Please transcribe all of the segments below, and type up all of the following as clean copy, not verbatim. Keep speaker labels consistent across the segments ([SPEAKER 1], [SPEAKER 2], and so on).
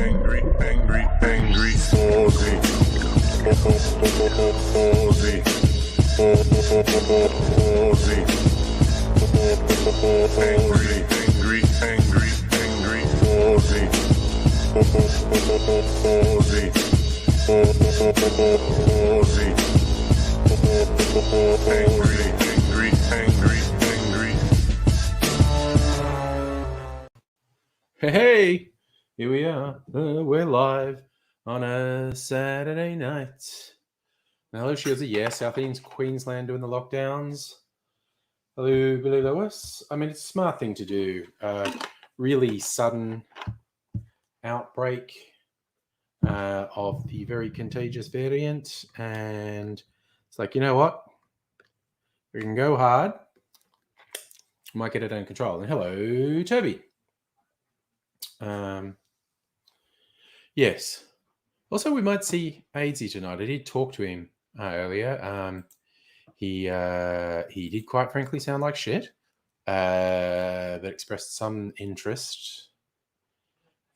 [SPEAKER 1] Hey, here we are. We're live on a Saturday night. Hello, Shieldsy. Yeah, South East Queensland doing the lockdowns. Hello, Billy Lewis. I mean, it's a smart thing to do. Really sudden outbreak of the very contagious variant. And it's like, you know what? We can go hard. We might get it under control. And hello, Toby. Yes. Also, we might see Aidsy tonight. I did talk to him earlier. He did quite frankly sound like shit, but expressed some interest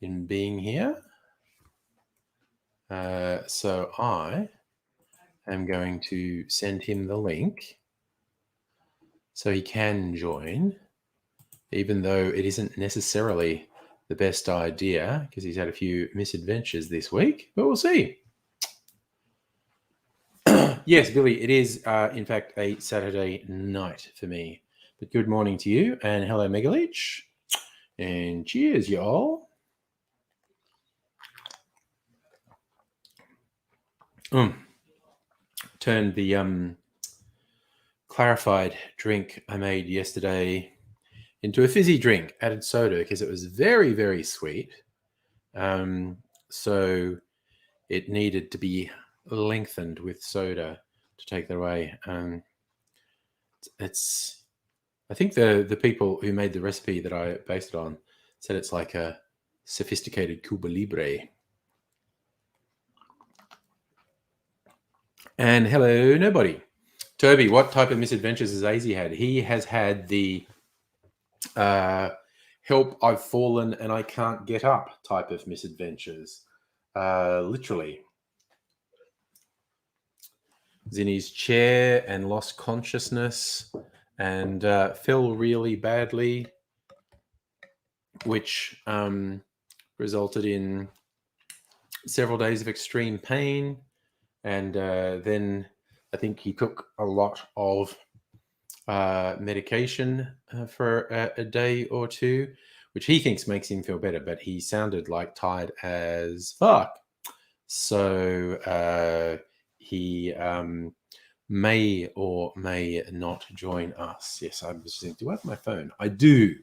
[SPEAKER 1] in being here. So I am going to send him the link so he can join, even though it isn't necessarily the best idea because he's had a few misadventures this week, but we'll see. Yes, Billy, it is, in fact, a Saturday night for me. But good morning to you, and hello, Megaleech. And cheers, y'all. Turned the clarified drink I made yesterday into a fizzy drink, added soda, because it was very, very sweet. So it needed to be lengthened with soda to take that away. I think the people who made the recipe that I based it on said it's like a sophisticated Cuba Libre. And hello, nobody. Toby, what type of misadventures has AZ had? He has had the help, I've fallen and I can't get up type of misadventures. Literally. Was in his chair and lost consciousness and fell really badly, which resulted in several days of extreme pain. And then I think he took a lot of medication for a day or two, which he thinks makes him feel better, but he sounded like tired as fuck. So he may or may not join us. Yes, I was thinking, do I have my phone? I do.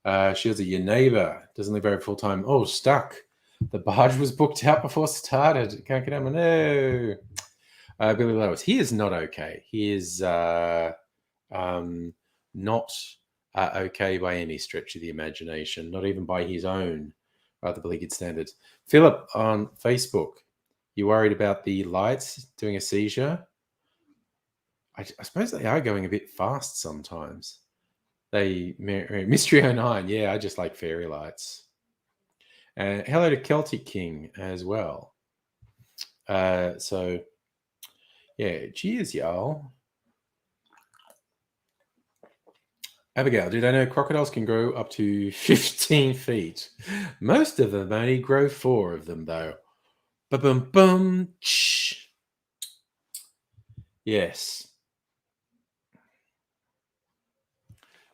[SPEAKER 1] Shields, your neighbor doesn't live very full time. Oh, stuck. The barge was booked out before it started. Can't get on. No. Billy Lewis, he is not okay. He is not okay by any stretch of the imagination, not even by his own rather beleaguered standards. Philip on Facebook, you worried about the lights doing a seizure? I suppose they are going a bit fast sometimes. Mystery 09, yeah, I just like fairy lights. Hello to Celtic King as well. So, yeah, cheers, y'all. Abigail, did I know crocodiles can grow up to 15 feet? Most of them only grow 4 of them, though. Ba-bum-bum. Yes.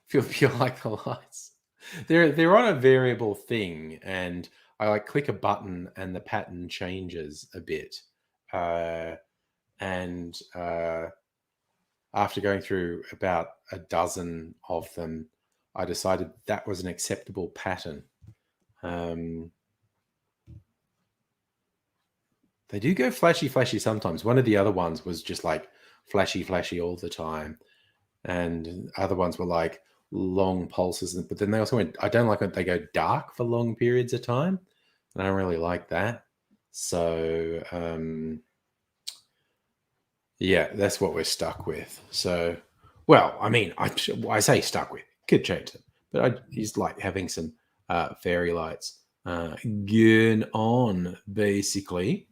[SPEAKER 1] Feel like the lights. They're on a variable thing, and I like click a button and the pattern changes a bit. And after going through about a dozen of them, I decided that was an acceptable pattern. They do go flashy sometimes. One of the other ones was just like flashy all the time. And other ones were like long pulses. But then they also went, I don't like when they go dark for long periods of time. I don't really like that. So, yeah, that's what we're stuck with. So, well, I mean, I say stuck with. Could change it. But I just like having some fairy lights. going on, basically.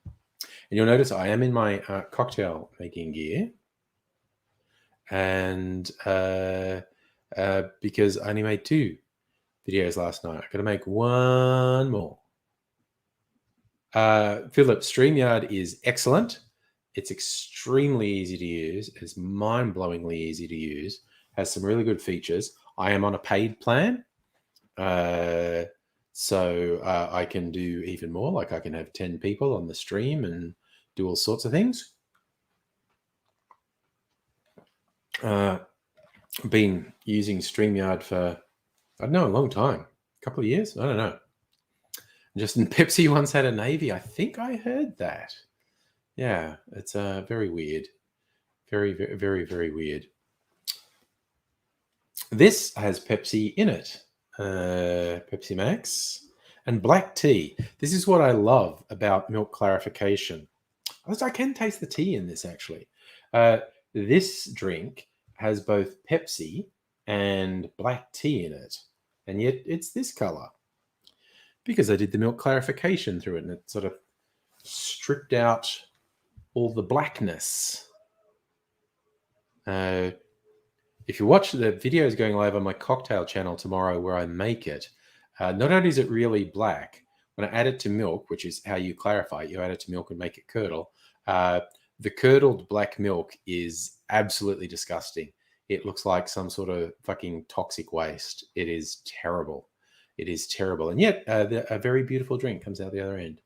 [SPEAKER 1] And you'll notice I am in my cocktail making gear. And because I only made 2 videos last night, I got to make 1 more. Philip, StreamYard is excellent. It's extremely easy to use. It's mind-blowingly easy to use. Has some really good features. I am on a paid plan. So I can do even more. Like I can have 10 people on the stream and do all sorts of things. Been using StreamYard for, I don't know, a long time. A couple of years? I don't know. Justin Pepsi once had a Navy. I think I heard that. Yeah, it's very weird. Very, very, very, very weird. This has Pepsi in it. Pepsi Max and black tea. This is what I love about milk clarification. I can taste the tea in this, actually. This drink has both Pepsi and black tea in it, and yet it's this color because I did the milk clarification through it, and it sort of stripped out all the blackness. If you watch the videos going live on my cocktail channel tomorrow where I make it, not only is it really black, when I add it to milk, which is how you clarify it, you add it to milk and make it curdle, the curdled black milk is absolutely disgusting. It looks like some sort of fucking toxic waste. It is terrible. It is terrible. And yet, a very beautiful drink comes out the other end.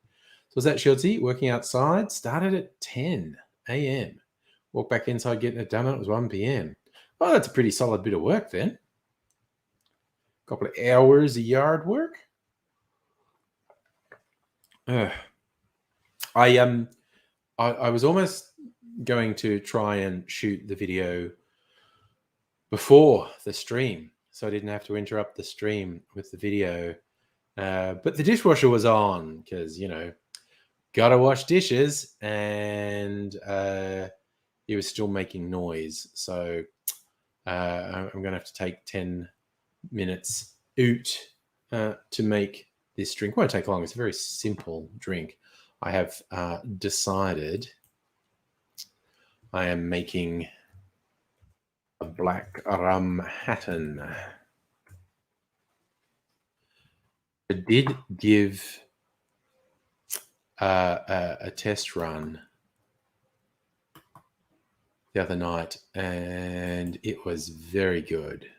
[SPEAKER 1] So was that Shieldsy working outside? Started at 10 a.m. Walked back inside getting it done. It was 1 p.m. Well, that's a pretty solid bit of work then. A couple of hours of yard work. I was almost going to try and shoot the video before the stream, so I didn't have to interrupt the stream with the video. But the dishwasher was on because, you know, gotta wash dishes, and it was still making noise. So I'm going to have to take 10 minutes out to make this drink. It won't take long. It's a very simple drink. I have decided I am making a black rum Hatton. I did give a test run the other night, and it was very good.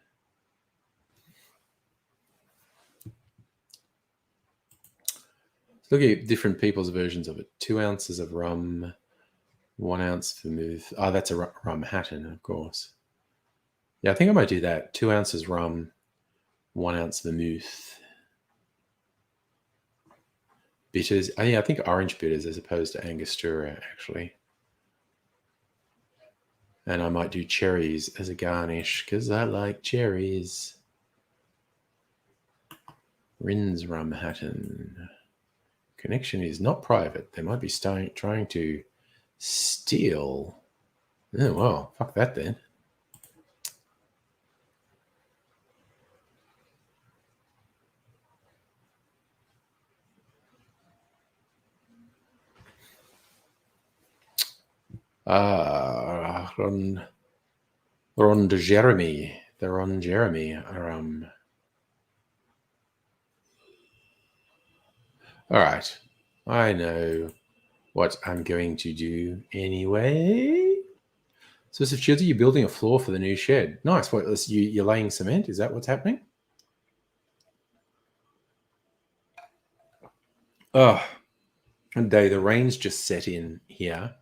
[SPEAKER 1] Look at different people's versions of it. 2 ounces of rum, 1 ounce vermouth. Oh, that's a rum Hatton, of course. Yeah, I think I might do that. 2 ounces rum, 1 ounce vermouth. Bitters. Oh, yeah, I think orange bitters as opposed to Angostura, actually. And I might do cherries as a garnish because I like cherries. Rins rum Hatton. Connection is not private. They might be trying to steal. Oh, well, fuck that then. Ron Jeremy. The Ron Jeremy. All right. I know what I'm going to do anyway. So, Shieldsy, you're building a floor for the new shed. Nice. What, you're laying cement? Is that what's happening? Oh, and day the rain's just set in here.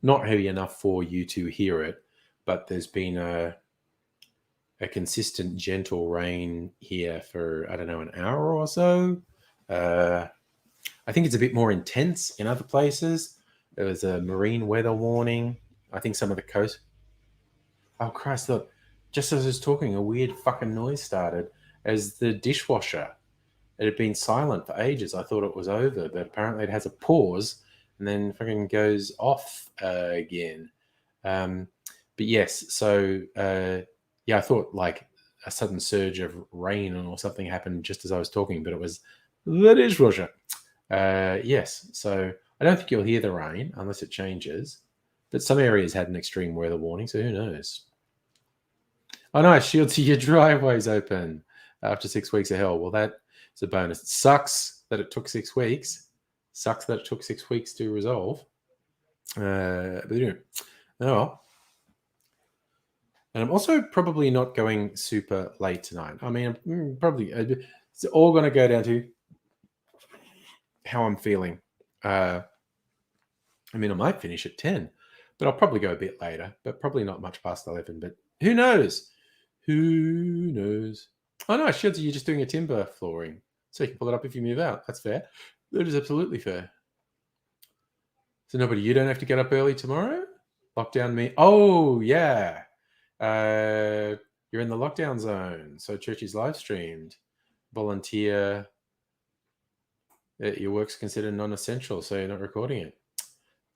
[SPEAKER 1] Not heavy enough for you to hear it, but there's been a consistent, gentle rain here for, I don't know, an hour or so. I think it's a bit more intense in other places. There was a marine weather warning. I think some of the coast. Oh, Christ, look. Just as I was talking, a weird fucking noise started as the dishwasher. It had been silent for ages. I thought it was over, but apparently it has a pause and then fucking goes off again. But yes, so yeah, I thought like a sudden surge of rain or something happened just as I was talking, but it was the dishwasher. Yes, so I don't think you'll hear the rain unless it changes, but some areas had an extreme weather warning, so who knows? Oh, nice. Shield to your driveway's open after 6 weeks of hell. Well, that's a bonus. It sucks that it took 6 weeks. Sucks that it took 6 weeks to resolve. But you know, oh well. And I'm also probably not going super late tonight. I mean, probably it's all going to go down to how I'm feeling. I mean, I might finish at 10, but I'll probably go a bit later, but probably not much past 11. But who knows? Who knows? Oh, no, Shields, you're just doing a timber flooring. So you can pull it up if you move out. That's fair. That is absolutely fair. So, nobody, you don't have to get up early tomorrow? Lockdown me. Oh, yeah. You're in the lockdown zone. So, church is live streamed. Volunteer. Your work's considered non-essential, so you're not recording it.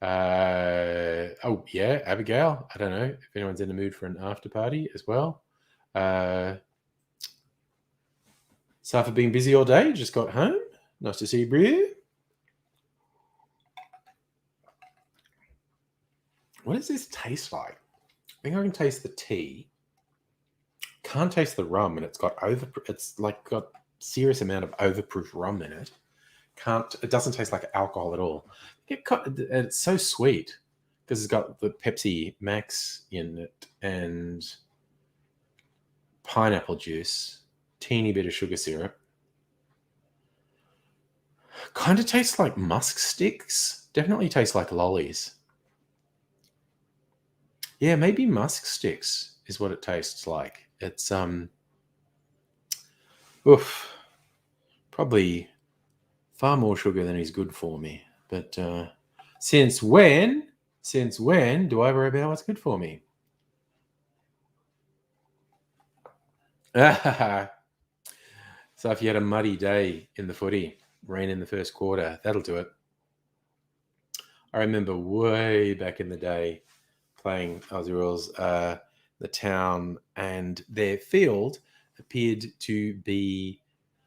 [SPEAKER 1] Oh yeah, Abigail. I don't know if anyone's in the mood for an after party as well. Safa being busy all day, just got home. Nice to see you, Brie. What does this taste like? I think I can taste the tea. Can't taste the rum, and it's got it's like got serious amount of overproof rum in it. It doesn't taste like alcohol at all. It's so sweet because it's got the Pepsi Max in it and pineapple juice, teeny bit of sugar syrup. Kind of tastes like musk sticks. Definitely tastes like lollies. Yeah, maybe musk sticks is what it tastes like. It's probably far more sugar than is good for me. But since when do I worry about what's good for me? So if you had a muddy day in the footy, rain in the first quarter, that'll do it. I remember way back in the day playing Aussie Rules, the town, and their field appeared to be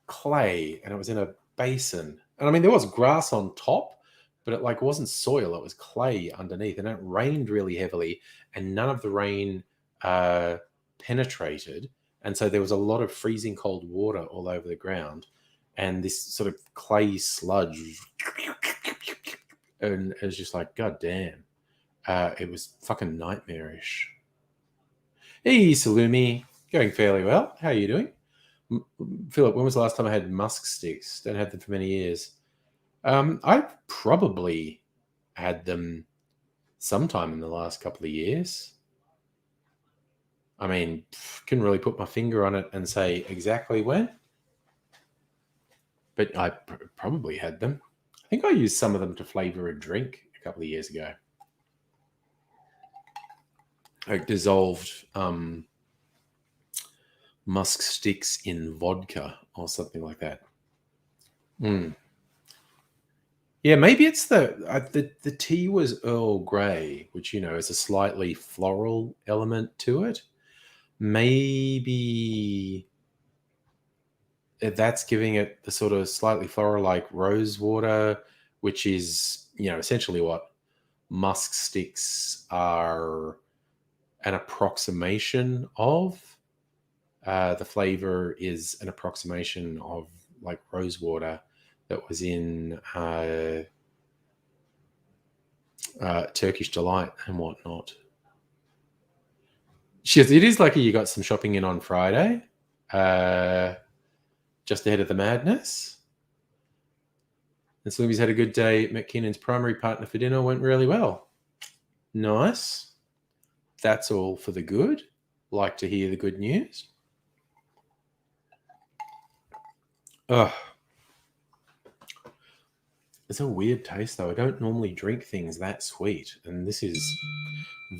[SPEAKER 1] clay, and it was in a basin. And I mean, there was grass on top, but it like wasn't soil; it was clay underneath, and it rained really heavily, and none of the rain penetrated, and so there was a lot of freezing cold water all over the ground, and this sort of clay sludge, and it was just like, God damn. It was fucking nightmarish. Hey, Salumi. Going fairly well. How are you doing? Philip, when was the last time I had musk sticks? Don't have them for many years. I've probably had them sometime in the last couple of years. I mean, couldn't really put my finger on it and say exactly when. But I probably had them. I think I used some of them to flavor a drink a couple of years ago. Like dissolved musk sticks in vodka or something like that. Yeah, maybe it's the tea was Earl Grey, which is a slightly floral element to it. Maybe that's giving it the sort of slightly floral like rose water, which is essentially what musk sticks are an approximation of. The flavor is an approximation of like rose water that was in Turkish Delight and whatnot. It is lucky you got some shopping in on Friday, just ahead of the madness. And Slooby's had a good day. McKinnon's primary partner for dinner went really well. Nice. That's all for the good. Like to hear the good news. Ugh. It's a weird taste, though. I don't normally drink things that sweet, and this is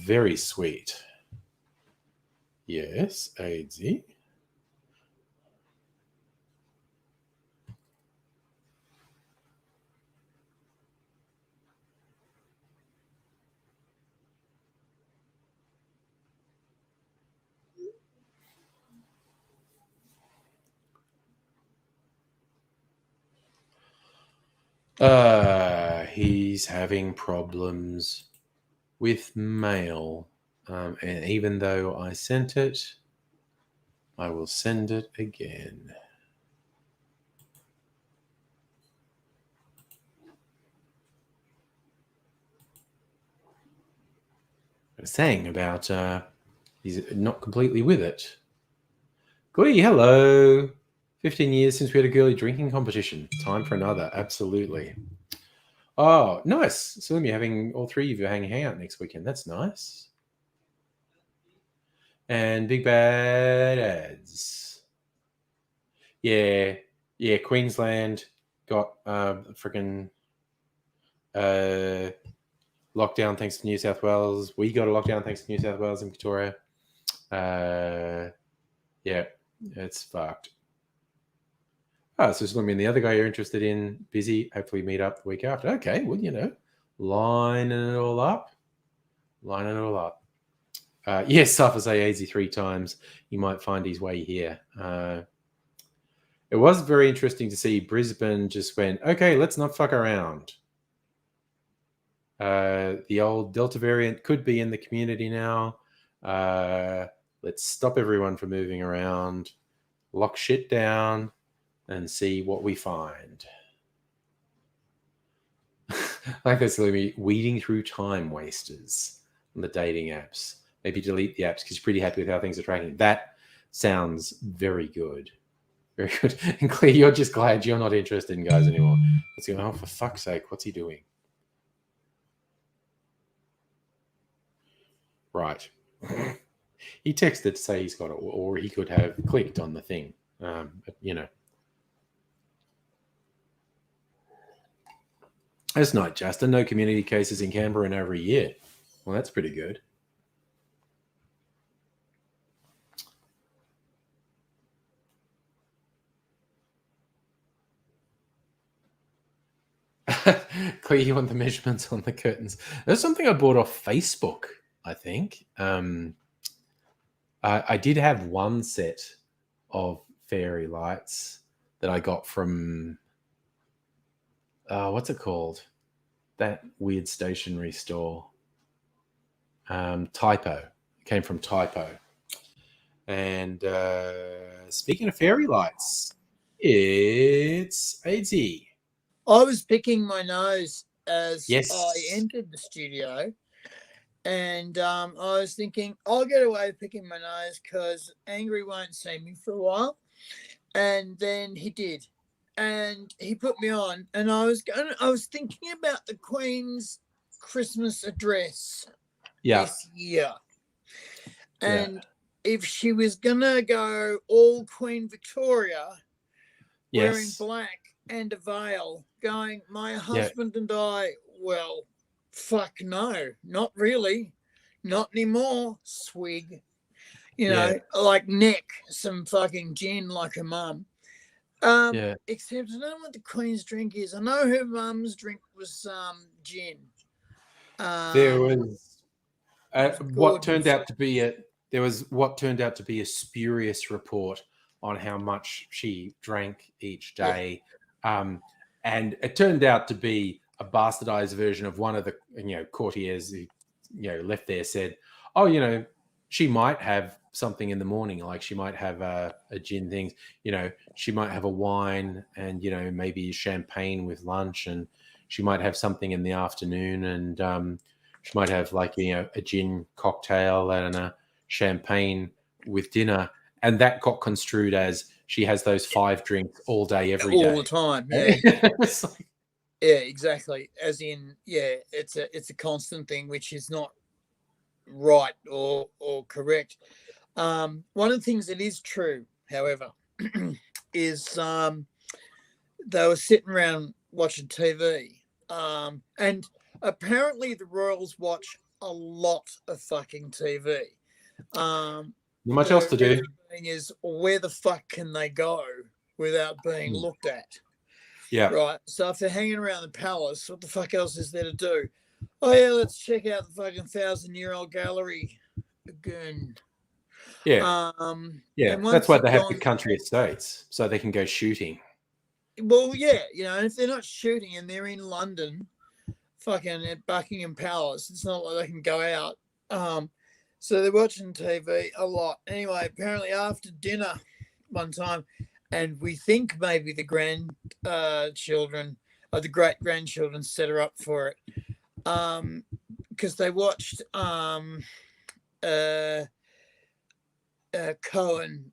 [SPEAKER 1] very sweet. Yes, AZ. He's having problems with mail. And even though I sent it, I will send it again. I was saying about he's not completely with it. Goody, hello. 15 years since we had a girly drinking competition. Time for another. Absolutely. Oh, nice. Salim, you're having all three of you hang out next weekend. That's nice. And Big Bad Ads. Yeah. Yeah, Queensland got freaking lockdown thanks to New South Wales. We got a lockdown thanks to New South Wales and Victoria. Yeah, it's fucked. Oh, so Slim and the other guy you're interested in, busy. Hopefully meet up the week after. Okay, well, lining it all up. Yes, suffer say easy 3 times. He might find his way here. It was very interesting to see Brisbane just went, okay, let's not fuck around. The old Delta variant could be in the community now. Let's stop everyone from moving around, lock shit down, and see what we find. Like this, weeding through time wasters on the dating apps. Maybe delete the apps because you're pretty happy with how things are tracking. That sounds very good. Very good. And Claire, you're just glad you're not interested in guys anymore. Let's go, oh, for fuck's sake, what's he doing? Right. He texted to say he's got it, or he could have clicked on the thing. But, That's not just no community cases in Canberra in over a year. Well, that's pretty good. Clear, you want the measurements on the curtains. There's something I bought off Facebook, I think. I did have one set of fairy lights that I got from what's it called? That weird stationery store. Typo. It came from Typo. And speaking of fairy lights, it's AZ.
[SPEAKER 2] I was picking my nose as
[SPEAKER 1] Yes.
[SPEAKER 2] I entered the studio, and I was thinking, I'll get away with picking my nose because Angry won't see me for a while. And then he did. And he put me on, and I was thinking about the Queen's Christmas address this year. And if she was gonna go all Queen Victoria, wearing black and a veil, going, my husband and I, well, fuck no, not really, not anymore, swig. Like neck some fucking gin like her mum. Except I don't know what the Queen's drink is. I know her mum's drink was gin.
[SPEAKER 1] There was what turned out to be a spurious report on how much she drank each day, and it turned out to be a bastardized version of one of the courtiers who left there said, oh, she might have something in the morning, like she might have a gin thing, she might have a wine and maybe champagne with lunch, and she might have something in the afternoon, and she might have like a gin cocktail and a champagne with dinner, and that got construed as she has those 5 drinks all day, every day,
[SPEAKER 2] all the time. Yeah, exactly. As in, it's a constant thing, which is not right or correct. One of the things that is true, however, is they were sitting around watching TV, and apparently the royals watch a lot of fucking TV.
[SPEAKER 1] Not much else to do.
[SPEAKER 2] The thing is, where the fuck can they go without being looked at?
[SPEAKER 1] Yeah.
[SPEAKER 2] Right. So if they're hanging around the palace, what the fuck else is there to do? Oh yeah, let's check out the fucking 1,000-year-old gallery again.
[SPEAKER 1] Yeah. That's why they have the country estates, so they can go shooting.
[SPEAKER 2] Well, yeah, if they're not shooting and they're in London, fucking at Buckingham Palace, it's not like they can go out. So they're watching TV a lot. Anyway, apparently after dinner one time, and we think maybe the grandchildren or the great grandchildren set her up for it, because they watched Cohen.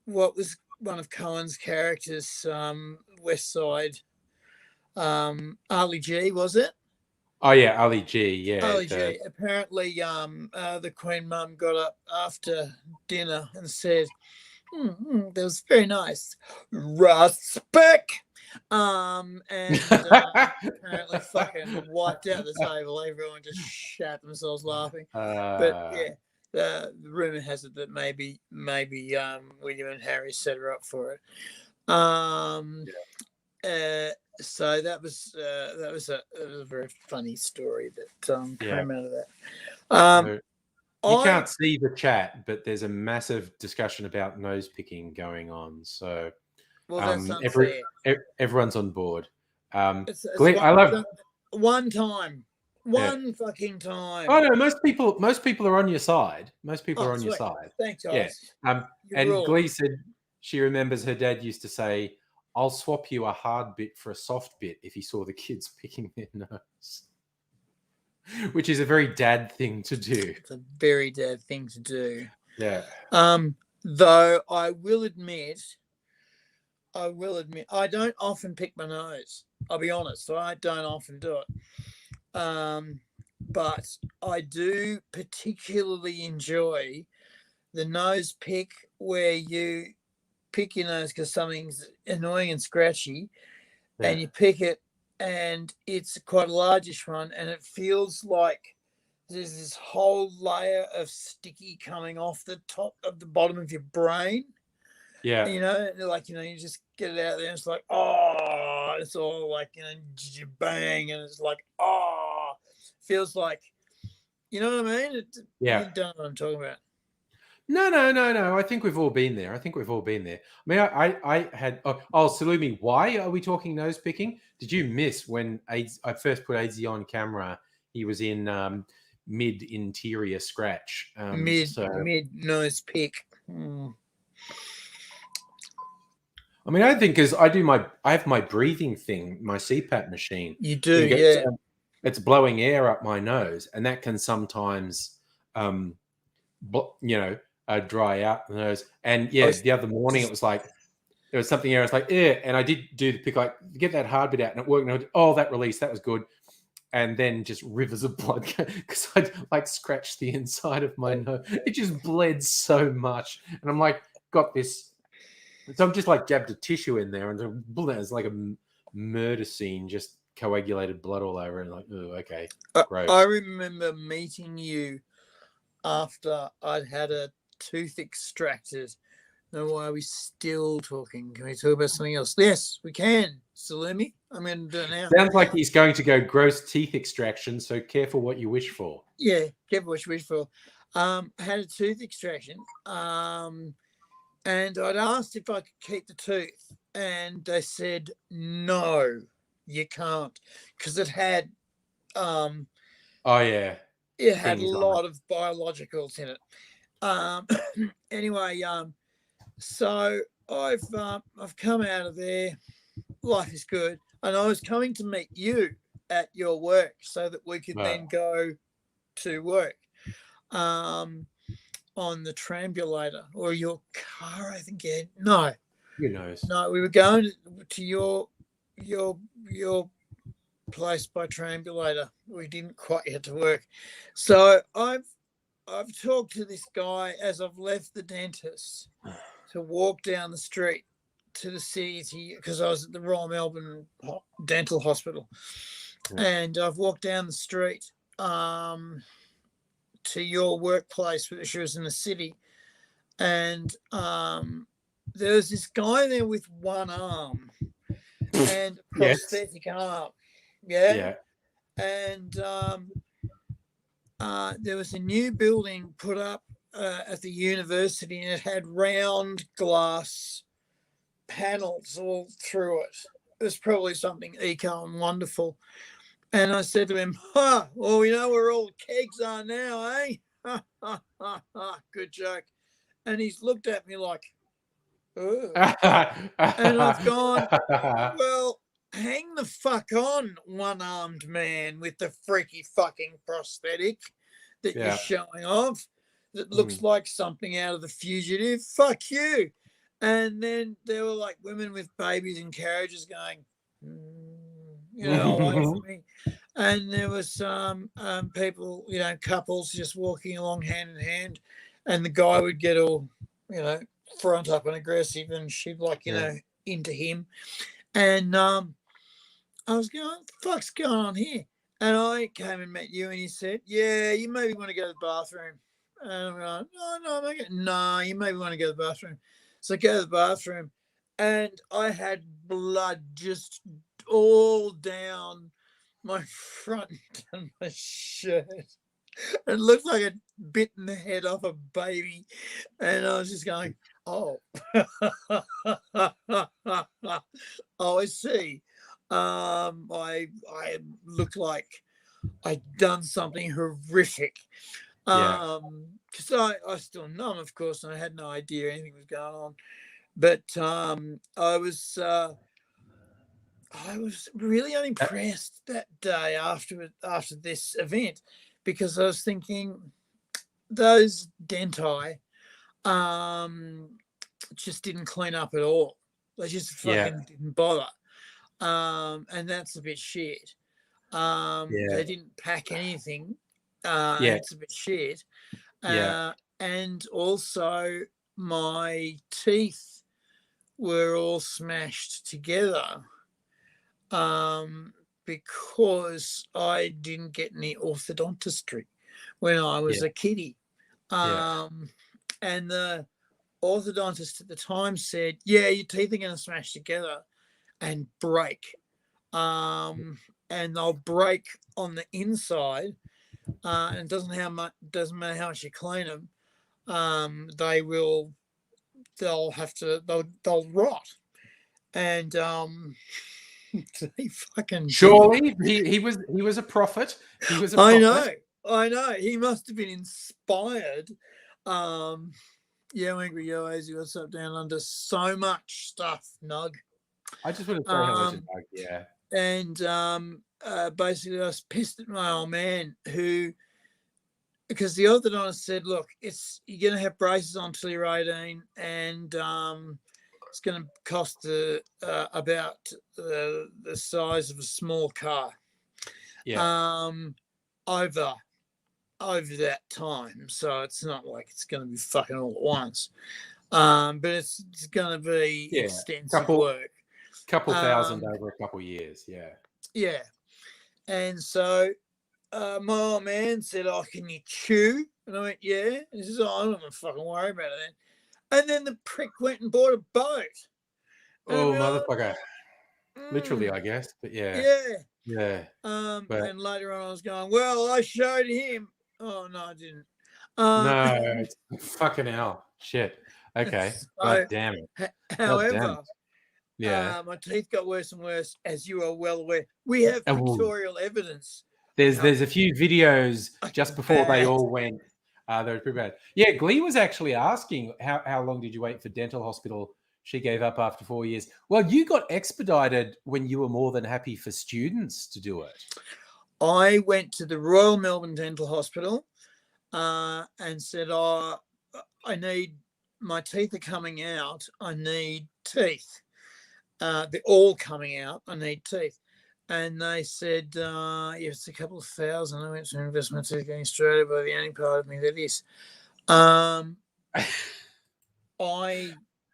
[SPEAKER 2] What was one of Cohen's characters? West Side. Ali G, was it?
[SPEAKER 1] Oh yeah, Ali G. Yeah,
[SPEAKER 2] Ali G. Apparently, the Queen Mum got up after dinner and said, that was very nice. Respect. And apparently fucking wiped out the table. Everyone just shat themselves laughing. But yeah, the rumor has it that maybe William and Harry set her up for it. So that was a very funny story that came out of that.
[SPEAKER 1] You can't see the chat, but there's a massive discussion about nose picking going on. So,
[SPEAKER 2] that's unfair.
[SPEAKER 1] Everyone's on board.
[SPEAKER 2] I love one time. One fucking time.
[SPEAKER 1] Oh no, most people are on your side. Most people are on your side.
[SPEAKER 2] Thanks, guys.
[SPEAKER 1] Yeah. And Glee said she remembers her dad used to say, "I'll swap you a hard bit for a soft bit" if he saw the kids picking their nose. Which is a very dad thing to do.
[SPEAKER 2] It's a very dad thing to do.
[SPEAKER 1] Yeah.
[SPEAKER 2] Though I will admit, I don't often pick my nose. I'll be honest, I don't often do it. But I do particularly enjoy the nose pick where you pick your nose because something's annoying and scratchy, and you pick it, and it's quite a largish one, and it feels like there's this whole layer of sticky coming off the top of the bottom of your brain.
[SPEAKER 1] Yeah.
[SPEAKER 2] You just get it out there, and it's like, oh, it's all like, bang, and it's like, oh, feels like, you know what I mean? You don't know what I'm talking about.
[SPEAKER 1] No. I think we've all been there. I mean, I had. Oh, Salumi, why are we talking nose picking? Did you miss when I first put AZ on camera? He was in mid interior scratch.
[SPEAKER 2] Mid nose pick.
[SPEAKER 1] I mean, I think because I have my breathing thing, my CPAP machine.
[SPEAKER 2] You do, yeah.
[SPEAKER 1] It's blowing air up my nose, and that can sometimes, dry out the nose. And the other morning it was like there was something there. It's like, and I did do the pick, like get that hard bit out, and it worked. And that release, that was good. And then just rivers of blood because I'd like scratched the inside of my nose. It just bled so much, and I'm like, got this. So I'm just like jabbed a tissue in there, and it's like a murder scene, just coagulated blood all over, and like, oh, okay, gross.
[SPEAKER 2] I remember meeting you after I'd had a tooth extracted. Now, why are we still talking? Can we talk about something else? Yes, we can. Salumi, I'm going to do it now.
[SPEAKER 1] Sounds like he's going to go gross teeth extraction, so careful what you wish for.
[SPEAKER 2] Yeah, careful what you wish for. I had a tooth extraction, and I'd asked if I could keep the tooth, and they said, no, you can't, because it had... it had a lot of biologicals in it. Anyway, so I've come out of there. Life is good, and I was coming to meet you at your work so that we could then go to work on the trambulator or your car. I think no,
[SPEAKER 1] who knows?
[SPEAKER 2] No, we were going to your place by trambulator. We didn't quite get to work, so I've talked to this guy as I've left the dentist to walk down the street to the city because I was at the Royal Melbourne Dental Hospital, and I've walked down the street to your workplace, which was in the city, and there was this guy there with one arm and a prosthetic arm. Yeah. And there was a new building put up at the university, and it had round glass panels all through it. was probably something eco and wonderful. And I said to him, well, we know where all kegs are now, eh? Good joke. And he's looked at me like, oh. And I've gone, well, hang the fuck on, one-armed man with the freaky fucking prosthetic that you're showing off that looks like something out of The Fugitive. Fuck you. And then there were like women with babies in carriages going, away from me. And there was some people, couples just walking along hand in hand, and the guy would get all, front up and aggressive, and she'd into him. And I was going, what the fuck's going on here? And I came and met you, and you said, yeah, you maybe want to go to the bathroom. And I'm going, no, you maybe want to go to the bathroom. So I go to the bathroom, and I had blood just all down my front and my shirt. It looked like I'd bitten the head off a baby. And I was just going, oh. Oh, I see. I looked like I'd done something horrific. Because I still numb, of course, and I had no idea anything was going on. But I was really unimpressed that day after this event, because I was thinking those denti just didn't clean up at all. They just fucking didn't bother. And that's a bit shit. They didn't pack anything. It's a bit shit. And also my teeth were all smashed together because I didn't get any orthodontistry when I was a kiddie. And the orthodontist at the time said, yeah, your teeth are going to smash together and break. And they'll break on the inside. And it doesn't matter how much you clean them. They'll rot. And he fucking
[SPEAKER 1] surely he was a prophet. He was a prophet.
[SPEAKER 2] I know. He must have been inspired. Angry Yo Azy, what's up down under? So much stuff, Nug.
[SPEAKER 1] I just want to say hello to Nug,
[SPEAKER 2] And basically I was pissed at my old man because the orthodontist said, look, you're going to have braces on until you're 18, and it's going to cost about the size of a small car. Over that time. So it's not like it's going to be fucking all at once. But it's going to be extensive work.
[SPEAKER 1] Couple thousand over a couple years,
[SPEAKER 2] Yeah. And so my old man said, oh, can you chew? And I went, yeah. And he says, oh, I'm not going to fucking worry about it then. And then the prick went and bought a boat.
[SPEAKER 1] Oh, motherfucker. Literally, I guess. But yeah.
[SPEAKER 2] And later on I was going, well, I showed him. Oh, no, I didn't.
[SPEAKER 1] No, fucking hell. Shit. Okay. So, God damn it.
[SPEAKER 2] However, my teeth got worse and worse, as you are well aware. We have pictorial evidence.
[SPEAKER 1] There's a few videos just before they all went. They were pretty bad. Yeah, Glee was actually asking how long did you wait for dental hospital? She gave up after 4 years. Well, you got expedited when you were more than happy for students to do it.
[SPEAKER 2] I went to the Royal Melbourne Dental Hospital and said, I need, my teeth are coming out. I need teeth. They're all coming out. I need teeth. And they said, it's a couple of thousand. I went to Investment Tooth in Australia, but the only part of me that is. I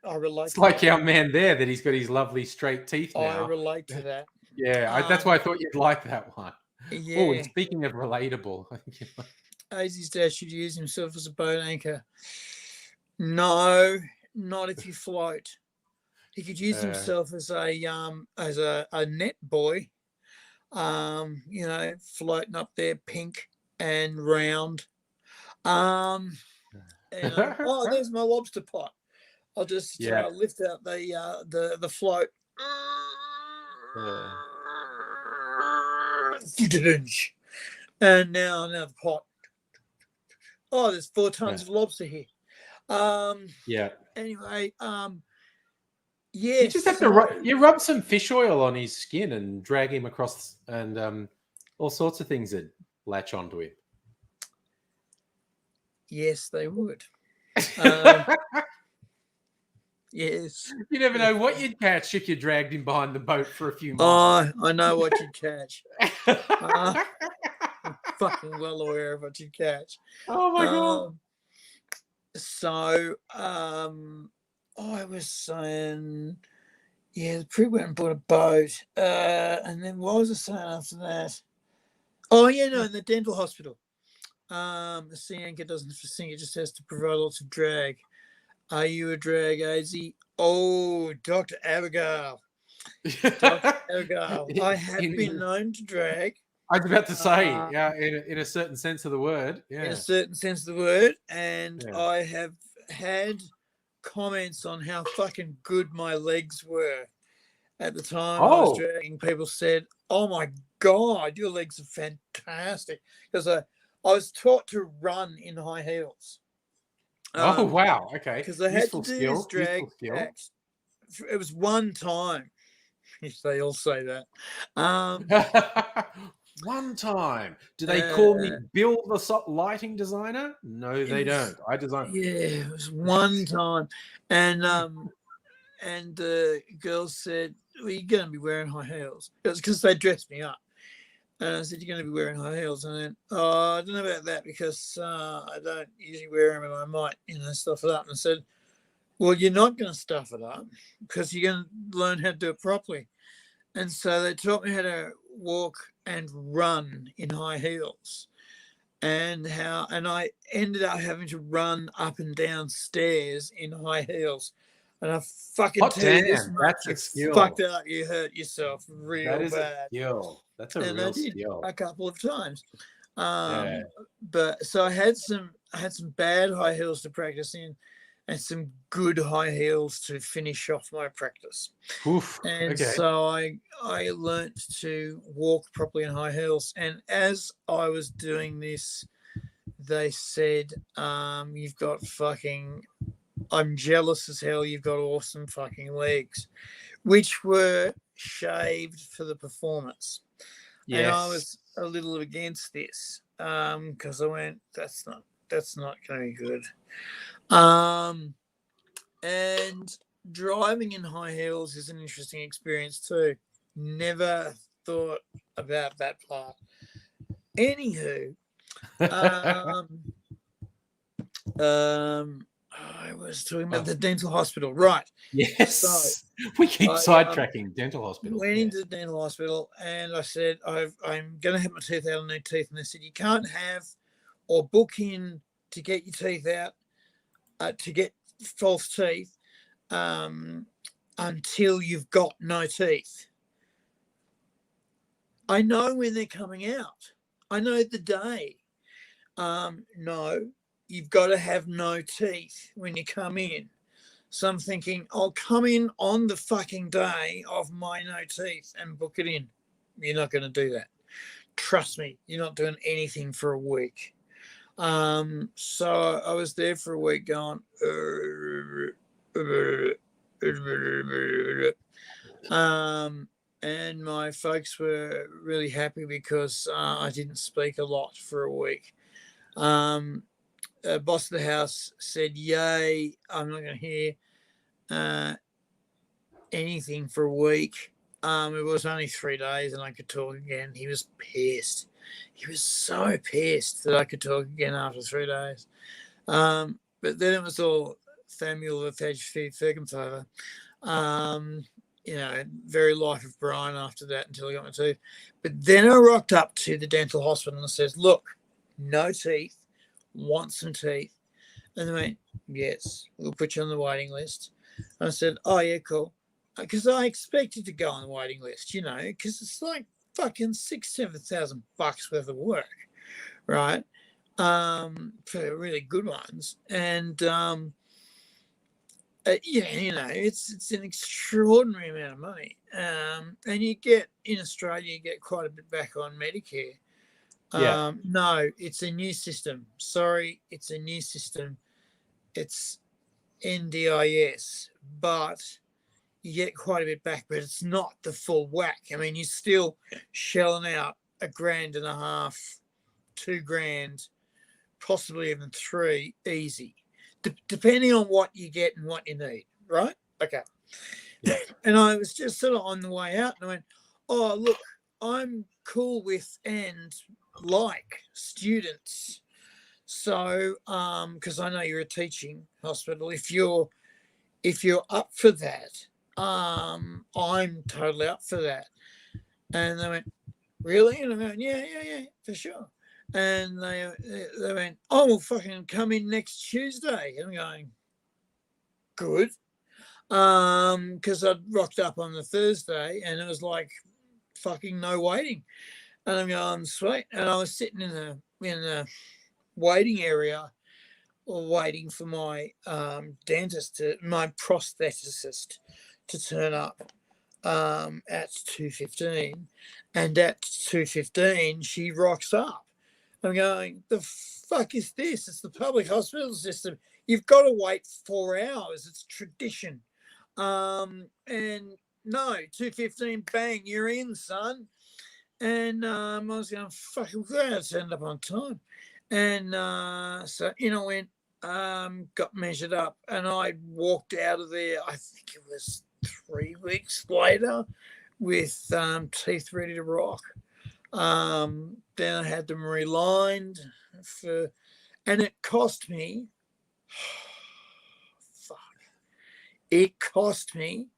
[SPEAKER 2] relate.
[SPEAKER 1] It's like our man there that he's got his lovely straight teeth now.
[SPEAKER 2] I relate to that.
[SPEAKER 1] That's why I thought you'd like that one.
[SPEAKER 2] Yeah.
[SPEAKER 1] Oh, and speaking of relatable,
[SPEAKER 2] Azy's dad should use himself as a boat anchor. No, not if you float. He could use himself as a net buoy. Floating up there, pink and round. There's my lobster pot. I'll just lift out the float. And now another pot. Oh, there's 4 tons
[SPEAKER 1] Yeah.
[SPEAKER 2] of lobster here.
[SPEAKER 1] Yeah.
[SPEAKER 2] Anyway,
[SPEAKER 1] You
[SPEAKER 2] yes.
[SPEAKER 1] just have to rub some fish oil on his skin and drag him across, and all sorts of things that latch onto him.
[SPEAKER 2] Yes, they would. Yes.
[SPEAKER 1] You never know what you'd catch if you dragged him behind the boat for a few miles.
[SPEAKER 2] Oh, I know what you'd catch. I'm fucking well aware of what you'd catch.
[SPEAKER 1] Oh my god.
[SPEAKER 2] So, I was saying, yeah, the pre went and bought a boat. And then what was I saying after that? Oh, yeah, no, in the dental hospital. The sea anchor doesn't sink, it just has to provide lots of drag. Are you a drag, AZ? Oh, Dr. Abigail. Dr. Abigail. I have been known to drag.
[SPEAKER 1] I was about to say, yeah, in a certain sense of the word. Yeah.
[SPEAKER 2] In a certain sense of the word. And yeah. I have had comments on how fucking good my legs were. At the time I was dragging, people said, oh my God, your legs are fantastic. Because I was taught to run in high heels.
[SPEAKER 1] Oh, wow. Okay.
[SPEAKER 2] Because I had to do this drag act. It was one time. They all say that.
[SPEAKER 1] One time. Do they call me Bill the lighting designer? No, they don't. I design.
[SPEAKER 2] Yeah, it was one time. And the girls said, well, you're going to be wearing high heels. It was because they dressed me up. And I said, you're going to be wearing high heels. And then, I don't know about that because I don't usually wear them and I might, stuff it up. And I said, well, you're not going to stuff it up because you're going to learn how to do it properly. And so they taught me how to walk and run in high heels. And I ended up having to run up and down stairs in high heels. And I fucking tell you this much,
[SPEAKER 1] that's a skill.
[SPEAKER 2] Fucked up, you hurt yourself real bad.
[SPEAKER 1] That is a skill. That's a real skill.
[SPEAKER 2] A couple of times. But so I had some bad high heels to practice in and some good high heels to finish off my practice.
[SPEAKER 1] Oof,
[SPEAKER 2] and so I learnt to walk properly in high heels. And as I was doing this, they said, you've got fucking, I'm jealous as hell, you've got awesome fucking legs, which were shaved for the performance. Yes. And I was a little against this because I went, that's not going to be good. And driving in high heels is an interesting experience too. Never thought about that part. Anywho, I was talking about the dental hospital, right?
[SPEAKER 1] Yes. So we keep sidetracking dental hospital.
[SPEAKER 2] Went into the dental hospital and I said, I'm going to have my teeth out, I need teeth. And they said, you can't have or book in to get your teeth out, to get false teeth, until you've got no teeth. I know when they're coming out. I know the day. No, you've got to have no teeth when you come in. So I'm thinking, I'll come in on the fucking day of my no teeth and book it in. You're not going to do that. Trust me, you're not doing anything for a week. So I was there for a week going, and my folks were really happy because I didn't speak a lot for a week. Boss of the house said, yay, I'm not going to hear anything for a week. It was only 3 days and I could talk again. He was pissed. He was so pissed that I could talk again after 3 days. But then it was all Samuel of Fergenfever. Very life of Brian after that until I got my teeth. But then I rocked up to the dental hospital and says, look, no teeth, want some teeth. And they went, yes, we'll put you on the waiting list. And I said, oh, yeah, cool. Because I expected to go on the waiting list, because it's like fucking $6,000-7,000 worth of work, right? For really good ones. And Yeah, it's an extraordinary amount of money. And you get in Australia, you get quite a bit back on Medicare.
[SPEAKER 1] Yeah.
[SPEAKER 2] No, it's a new system. Sorry, it's a new system. It's NDIS, but you get quite a bit back, but it's not the full whack. I mean, you're still shelling out $1.5 grand, $2 grand, possibly even three, easy, depending on what you get and what you need, right? Okay.
[SPEAKER 1] Yeah.
[SPEAKER 2] And I was just sort of on the way out, and I went, "Oh, look, I'm cool with and like students." So, because I know you're a teaching hospital, if you're up for that, I'm totally up for that. And they went, "Really?" And I went, yeah, for sure. And they went, "Oh, well, fucking come in next Tuesday." And I'm going, "Good." Because I'd rocked up on the Thursday and it was like fucking no waiting. And I'm going, "Sweet." And I was sitting in the waiting area, or waiting for my dentist, my prosthetist, to turn up at 2:15, and at 2:15 she rocks up. I'm going, "The fuck is this? It's the public hospital system. You've got to wait 4 hours. It's tradition." And no, 2:15, bang, you're in, son. And I was going, "Fucking glad I turned up on time." And so I went, got measured up, and I walked out of there. I think it was 3 weeks later, with teeth ready to rock. Then I had them relined and it cost me. Fuck! It cost me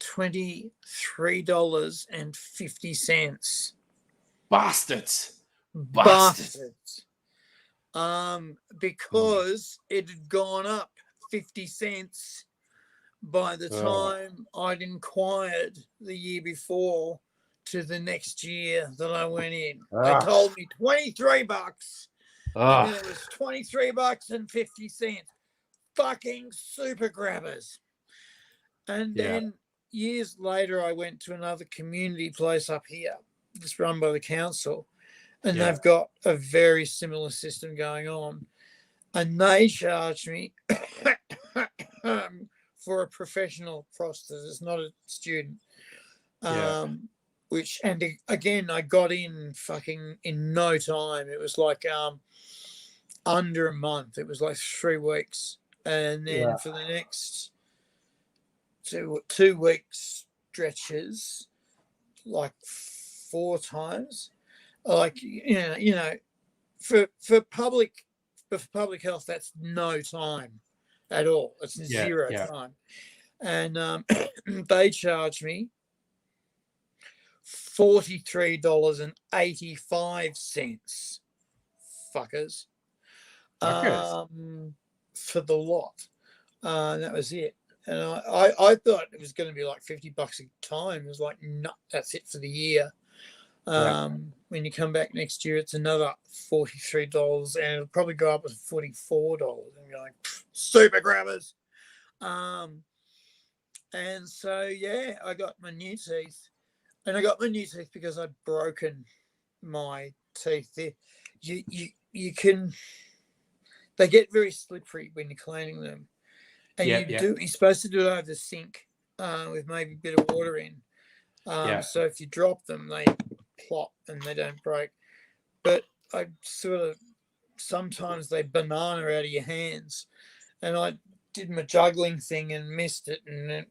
[SPEAKER 2] $23.50.
[SPEAKER 1] Bastards.
[SPEAKER 2] Bastards. Because it had gone up 50 cents by the time I'd inquired the year before to the next year that I went in. They told me $23, and then it was $23.50. Fucking super grabbers. And then years later, I went to another community place up here, that's run by the council, and they've got a very similar system going on. And they charged me for a professional prosthetist, not a student. Which, and again, I got in fucking in no time. It was like under a month. It was like 3 weeks. And then for the next 2 weeks stretches, like 4 times. Like, for public health, that's no time at all. It's zero time. And they charged me $43.85, fuckers, for the lot. That was it. And I thought it was going to be like $50 a time. It was like, no, that's it for the year. When you come back next year, it's another $43, and it'll probably go up to $44. And you're like, super grabbers. And so I got my new teeth, and I got my new teeth because I'd broken my teeth. You can, they get very slippery when you're cleaning them, and you're supposed to do it over the sink with maybe a bit of water in. So if you drop them, they plop and they don't break. But I sometimes they banana out of your hands, and I did my juggling thing and missed it, and it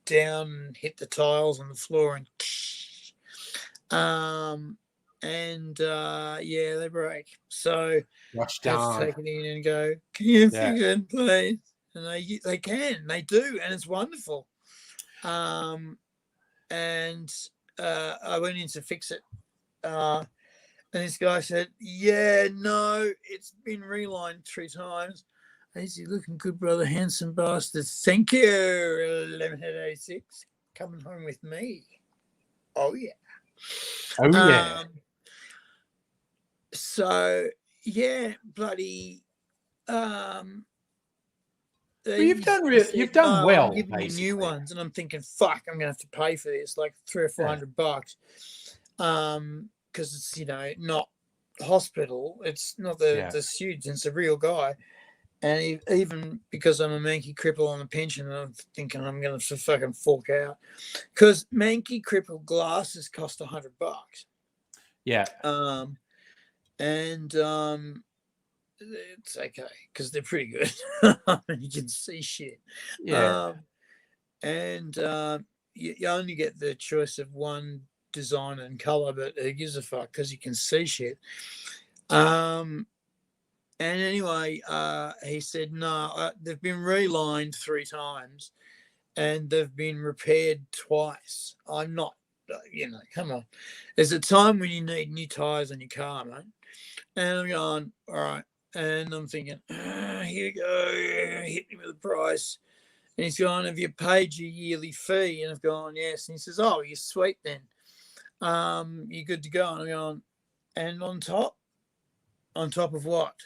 [SPEAKER 2] down and hit the tiles on the floor, and they break. So I have to take it in and go, "Can you fix it, please?" And they can, they do, and it's wonderful. And I went in to fix it, and this guy said, "No, it's been relined 3 times." I said, "Looking good, brother, handsome bastard. Thank you, 1186. Coming home with me." Oh, yeah. So, bloody,
[SPEAKER 1] Well, you've done
[SPEAKER 2] he said,
[SPEAKER 1] you've done
[SPEAKER 2] no,
[SPEAKER 1] well,
[SPEAKER 2] I'm giving you
[SPEAKER 1] basically.
[SPEAKER 2] new ones, and I'm thinking, fuck, I'm gonna have to pay for this, like $300 or $400, because it's not hospital, it's not the student, it's a real guy. And even because I'm a manky cripple on a pension, I'm thinking I'm going to fucking fork out. Because manky cripple glasses cost $100.
[SPEAKER 1] Yeah.
[SPEAKER 2] And it's okay because they're pretty good. You can see shit.
[SPEAKER 1] Yeah.
[SPEAKER 2] And you only get the choice of one design and color, but who gives a fuck because you can see shit. And anyway, he said, no, they've been relined 3 times and they've been repaired twice. I'm not, come on. There's a time when you need new tyres on your car, mate. And I'm going, all right. And I'm thinking, here you go, hit me with the price. And he's going, have you paid your yearly fee? And I've gone, yes. And he says, oh, you're sweet then. You're good to go. And I'm going, and on top of what?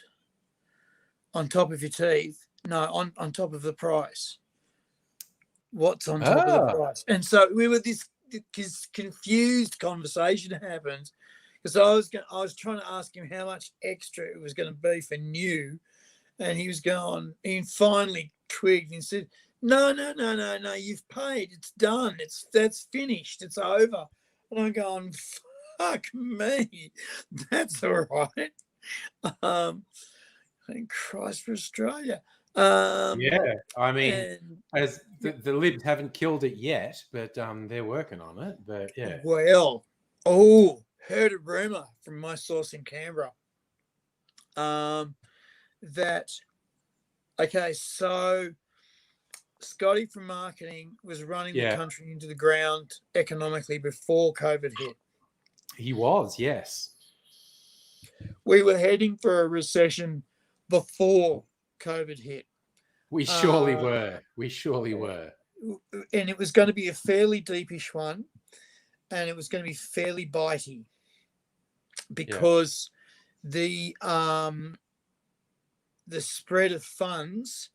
[SPEAKER 2] On top of your teeth? No, on top of the price. What's on top of the price? And so we were this confused conversation happens because I was trying to ask him how much extra it was going to be for new, and he was going. He finally twigged and said, "No, you've paid. It's done. That's finished. It's over." And I'm going, "Fuck me, that's all right." Thank Christ for Australia.
[SPEAKER 1] Yeah, I mean, as the libs haven't killed it yet, but they're working on it. But yeah.
[SPEAKER 2] Well, heard a rumor from my source in Canberra. That okay, so Scotty from marketing was running the country into the ground economically before COVID hit.
[SPEAKER 1] He was, yes.
[SPEAKER 2] We were heading for a recession before COVID hit.
[SPEAKER 1] We surely were. We surely were.
[SPEAKER 2] And it was going to be a fairly deepish one, and it was going to be fairly bitey because the spread of funds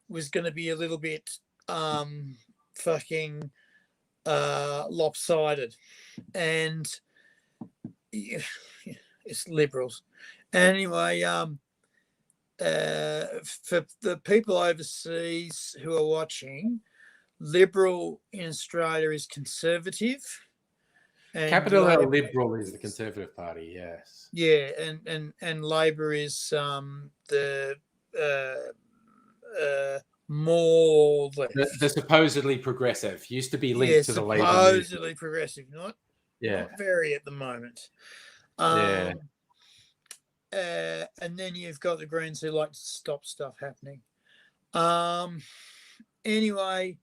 [SPEAKER 2] was going to be a little bit fucking lopsided, and it's liberals. Anyway, for the people overseas who are watching, Liberal in Australia is Conservative. And
[SPEAKER 1] Capital L Liberal is the Conservative Party, yes.
[SPEAKER 2] Yeah, and Labor is the more left.
[SPEAKER 1] The supposedly progressive used to be linked to the Labor movement.
[SPEAKER 2] Supposedly progressive, not
[SPEAKER 1] not
[SPEAKER 2] very at the moment. And then you've got the Greens who like to stop stuff happening. Anyway,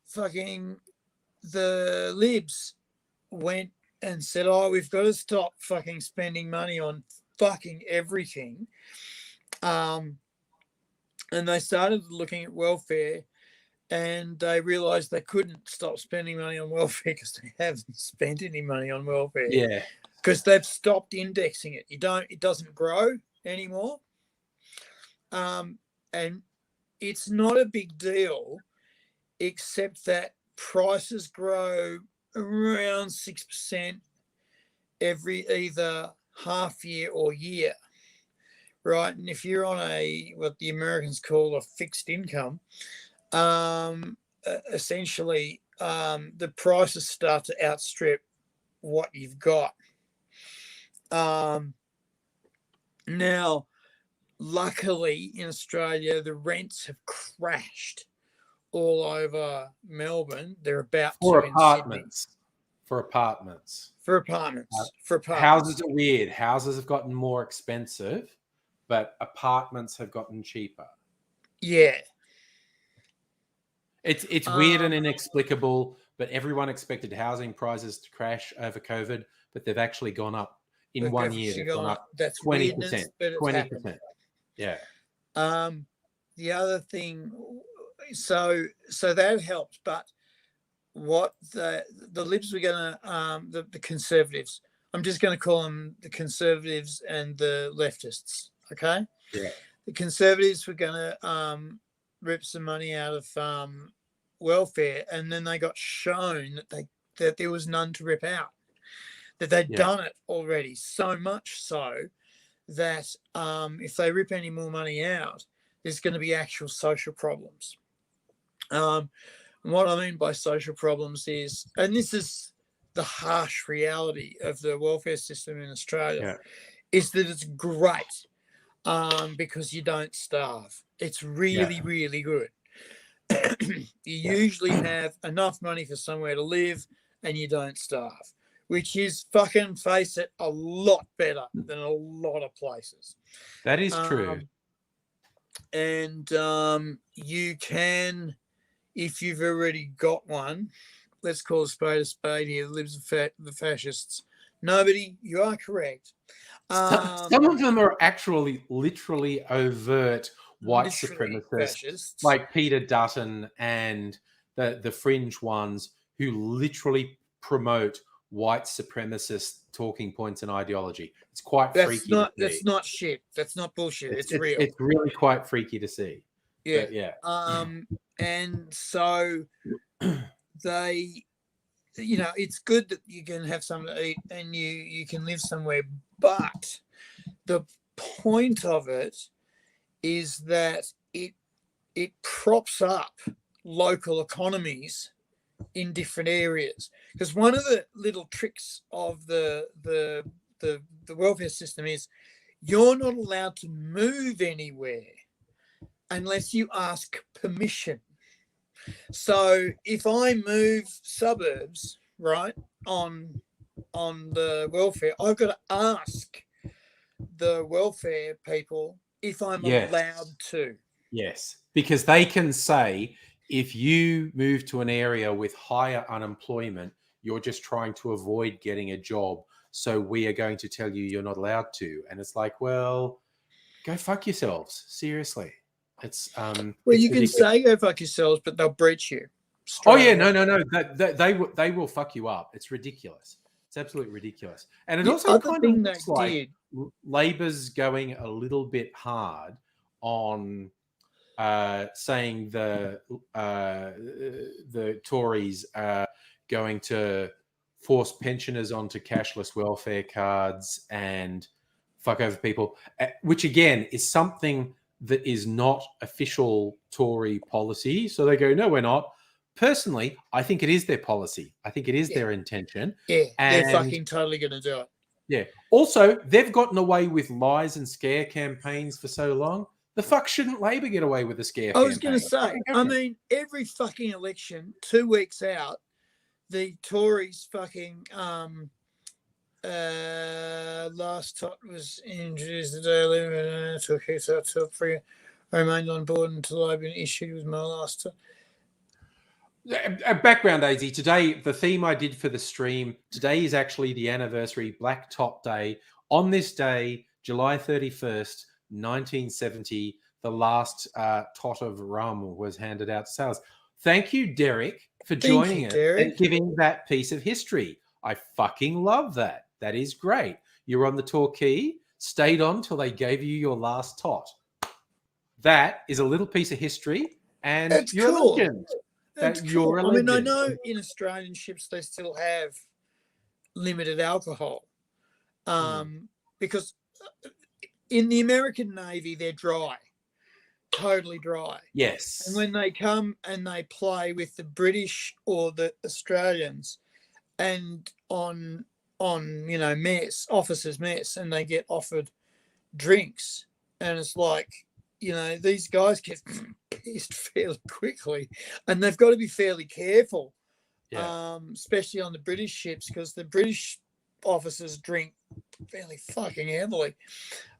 [SPEAKER 2] fucking the Libs went and said, oh, we've got to stop fucking spending money on fucking everything. And they started looking at welfare, and they realised they couldn't stop spending money on welfare because they haven't spent any money on welfare.
[SPEAKER 1] Yeah.
[SPEAKER 2] Because they've stopped indexing it. It doesn't grow anymore. And it's not a big deal, except that prices grow around 6% every either half year or year, right? And if you're on what the Americans call a fixed income, essentially the prices start to outstrip what you've got. Now, luckily in Australia, the rents have crashed all over Melbourne. They're about
[SPEAKER 1] for
[SPEAKER 2] to
[SPEAKER 1] apartments.
[SPEAKER 2] In Sydney.
[SPEAKER 1] For apartments.
[SPEAKER 2] For apartments.
[SPEAKER 1] Houses are weird. Houses have gotten more expensive, but apartments have gotten cheaper.
[SPEAKER 2] Yeah.
[SPEAKER 1] It's weird and inexplicable, but everyone expected housing prices to crash over COVID, but they've actually gone up in 1 year. They've gone up
[SPEAKER 2] that's
[SPEAKER 1] 20%.
[SPEAKER 2] 20%.
[SPEAKER 1] Yeah.
[SPEAKER 2] The other thing, so that helped, but what the Libs were going to, the Conservatives, I'm just going to call them the Conservatives and the leftists, okay?
[SPEAKER 1] Yeah.
[SPEAKER 2] The Conservatives were going to rip some money out of welfare, and then they got shown that there was none to rip out, that they'd done it already, so much so that if they rip any more money out, there's going to be actual social problems. What I mean by social problems is, and this is the harsh reality of the welfare system in Australia, is that it's great because you don't starve. It's really, really good. You usually have enough money for somewhere to live and you don't starve, which is, fucking face it, a lot better than a lot of places.
[SPEAKER 1] That is true.
[SPEAKER 2] And you can, if you've already got one, let's call a spade here, lives the fascists. Nobody, you are correct.
[SPEAKER 1] Some of them are actually literally overt white supremacists, fascists, like Peter Dutton and the fringe ones who literally promote white supremacist talking points and ideology. It's quite freaky to see.
[SPEAKER 2] That's not shit. That's not bullshit. It's real.
[SPEAKER 1] It's really quite freaky to see.
[SPEAKER 2] Yeah.
[SPEAKER 1] But yeah.
[SPEAKER 2] And so they, it's good that you can have something to eat and you can live somewhere, but the point of it is that it props up local economies in different areas. Because one of the little tricks of the welfare system is you're not allowed to move anywhere unless you ask permission. So if I move suburbs, right, on the welfare, I've got to ask the welfare people if I'm allowed to.
[SPEAKER 1] Yes, because they can say, if you move to an area with higher unemployment, you're just trying to avoid getting a job. So we are going to tell you you're not allowed to. And it's like, well, go fuck yourselves. Seriously. It's
[SPEAKER 2] well,
[SPEAKER 1] it's
[SPEAKER 2] you ridiculous. Can say go fuck yourselves, but they'll breach you.
[SPEAKER 1] Oh yeah, no. They will fuck you up. It's ridiculous. It's absolutely ridiculous. And it also kind of looks like Labor's going a little bit hard on saying the Tories are going to force pensioners onto cashless welfare cards and fuck over people, which again is something that is not official Tory policy. So they go, no, we're not. Personally, I think it is their policy. I think it is their intention.
[SPEAKER 2] Yeah, they're fucking totally going to do it.
[SPEAKER 1] Yeah. Also, they've gotten away with lies and scare campaigns for so long. The fuck shouldn't Labor get away with a scare campaign?
[SPEAKER 2] I was going to say, I mean, every fucking election, 2 weeks out, the Tories fucking last Tot was introduced the day 11 took his out free. I remained on board until I've been issued with my last Tot.
[SPEAKER 1] Background, AZ. Today, the theme I did for the stream, today is actually the anniversary Black Tot Day. On this day, July 31st, 1970, the last tot of rum was handed out to sailors. Thank you, Derek, for joining us and giving that piece of history. I fucking love that. That is great. You were on the Torquay, stayed on till they gave you your last tot. That is a little piece of history, and
[SPEAKER 2] that's
[SPEAKER 1] you're
[SPEAKER 2] cool.
[SPEAKER 1] A legend.
[SPEAKER 2] That's cool. I mean, I know in Australian ships they still have limited alcohol, because in the American Navy they're dry, totally dry.
[SPEAKER 1] Yes.
[SPEAKER 2] And when they come and they play with the British or the Australians, and on mess, officers' mess, and they get offered drinks, and it's like, these guys get pissed fairly quickly, and they've got to be fairly careful, especially on the British ships, because the British officers drink fairly fucking heavily.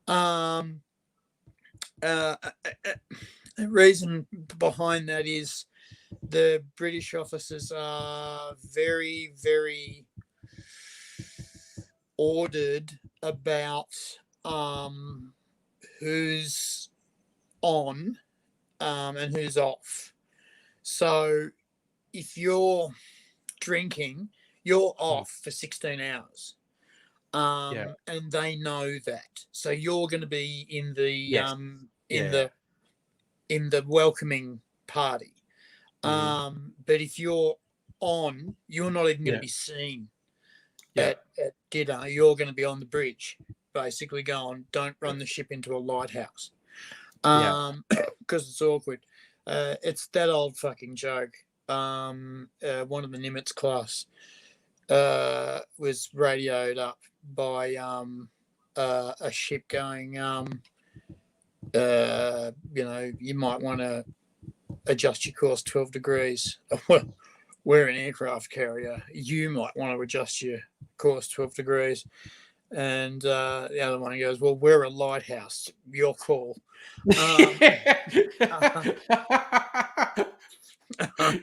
[SPEAKER 2] The reason behind that is the British officers are very, very ordered about who's on and who's off. So if you're drinking, you're off for 16 hours. And they know that. So you're going to be in the in the welcoming party. But if you're on, you're not even going to be seen at dinner. You're going to be on the bridge, basically going, don't run the ship into a lighthouse. Because it's awkward. It's that old fucking joke. One of the Nimitz class was radioed up by a ship going, you might want to adjust your course 12 degrees. Well, we're an aircraft carrier. You might want to adjust your course 12 degrees. And the other one goes, well, we're a lighthouse. Your call.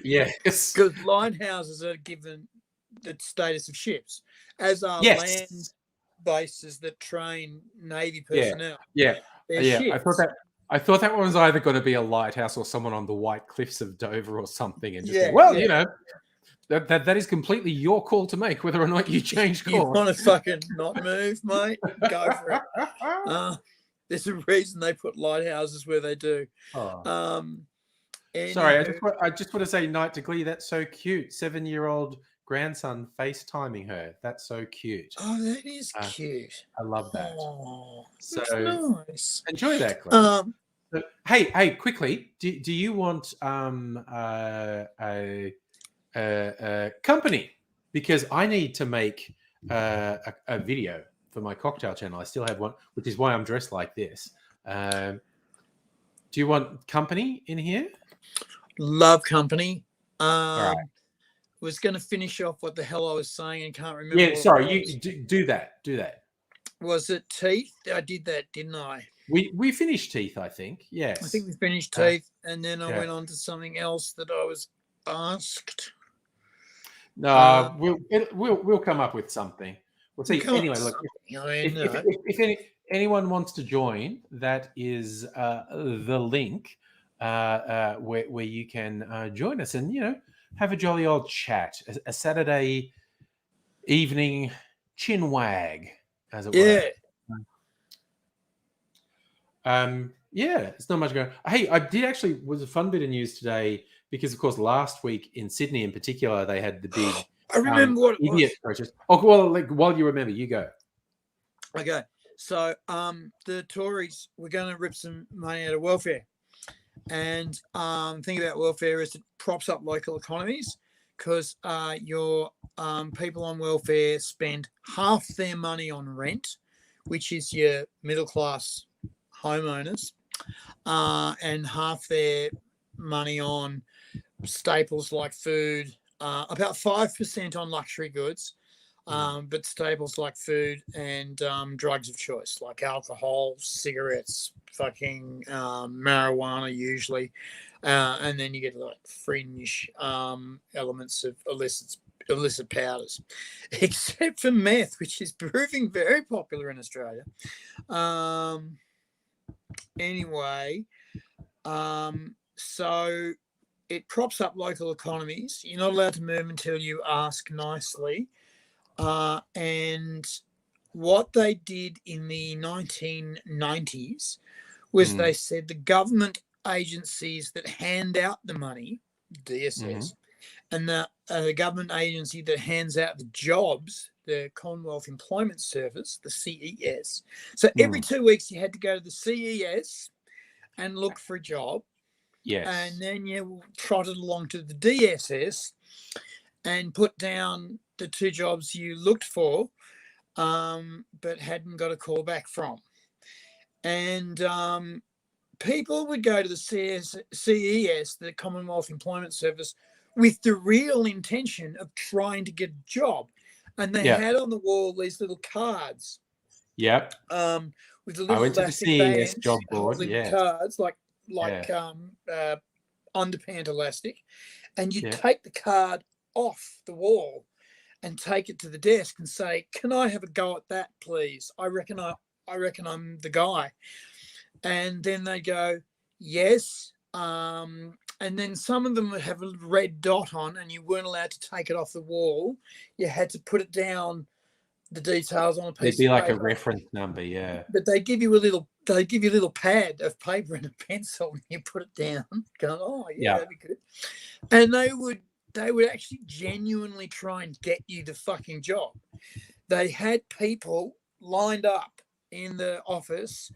[SPEAKER 1] Yes.
[SPEAKER 2] Because lighthouses are given the status of ships, as are land bases that train Navy personnel.
[SPEAKER 1] Yeah.
[SPEAKER 2] Ships.
[SPEAKER 1] I thought that one was either going to be a lighthouse or someone on the White Cliffs of Dover or something. And just you know, that is completely your call to make, whether or not you change course.
[SPEAKER 2] You want to fucking not move, mate? Go for it. There's a reason they put lighthouses where they do.
[SPEAKER 1] Sorry, I just want to say, Night to Glee, that's so cute. 7-year-old grandson FaceTiming her. That's so cute.
[SPEAKER 2] Oh, that is cute.
[SPEAKER 1] I love that.
[SPEAKER 2] Oh,
[SPEAKER 1] so
[SPEAKER 2] nice.
[SPEAKER 1] Enjoy that, Glee. Hey, quickly, do you want a company? Because I need to make a video for my cocktail channel. I still have one, which is why I'm dressed like this. Do you want company in here?
[SPEAKER 2] Love company.
[SPEAKER 1] All right.
[SPEAKER 2] Was going to finish off what the hell I was saying and can't remember.
[SPEAKER 1] Yeah, sorry. You do that. Do that.
[SPEAKER 2] Was it teeth? I did that, didn't I?
[SPEAKER 1] We finished teeth, I think. Yes.
[SPEAKER 2] I think we finished teeth, and then I went on to something else that I was asked.
[SPEAKER 1] No, we'll come up with something. We'll see. Anyway, look. If anyone wants to join, that is the link where you can join us and have a jolly old chat, a Saturday evening chin wag, as it were. It's not much going on. Hey, I did actually, was a fun bit of news today because, of course, last week in Sydney in particular, they had the big
[SPEAKER 2] I remember what it
[SPEAKER 1] idiot protest. Oh, well, while you remember, you go.
[SPEAKER 2] Okay. So the Tories were going to rip some money out of welfare. And the thing about welfare is it props up local economies because your people on welfare spend half their money on rent, which is your middle-class homeowners, and half their money on staples like food, about 5% on luxury goods, but staples like food and drugs of choice like alcohol, cigarettes, fucking marijuana usually, and then you get like fringe elements of illicit powders, except for meth, which is proving very popular in Australia. Anyway, so it props up local economies. You're not allowed to move until you ask nicely. And what they did in the 1990s was they said the government agencies that hand out the money, DSS, and the government agency that hands out the jobs, the Commonwealth Employment Service, the CES. So every 2 weeks you had to go to the CES and look for a job.
[SPEAKER 1] Yes.
[SPEAKER 2] And then you trotted along to the DSS and put down the 2 jobs you looked for, but hadn't got a call back from. And people would go to the CES, the Commonwealth Employment Service, with the real intention of trying to get a job. And they had on the wall these little cards.
[SPEAKER 1] Yep.
[SPEAKER 2] With the little
[SPEAKER 1] I went to the CES job board.
[SPEAKER 2] Cards like underpant elastic, and you take the card off the wall and take it to the desk and say, "Can I have a go at that, please? I reckon I'm the guy." And then they go, "Yes." And then some of them would have a red dot on, and you weren't allowed to take it off the wall. You had to put it down the details on a piece
[SPEAKER 1] It'd be
[SPEAKER 2] of
[SPEAKER 1] like a
[SPEAKER 2] paper.
[SPEAKER 1] reference number, yeah.
[SPEAKER 2] But they give you a little pad of paper and a pencil, and you put it down, going, oh yeah, that'd be good. And they would actually genuinely try and get you the fucking job. They had people lined up in the office,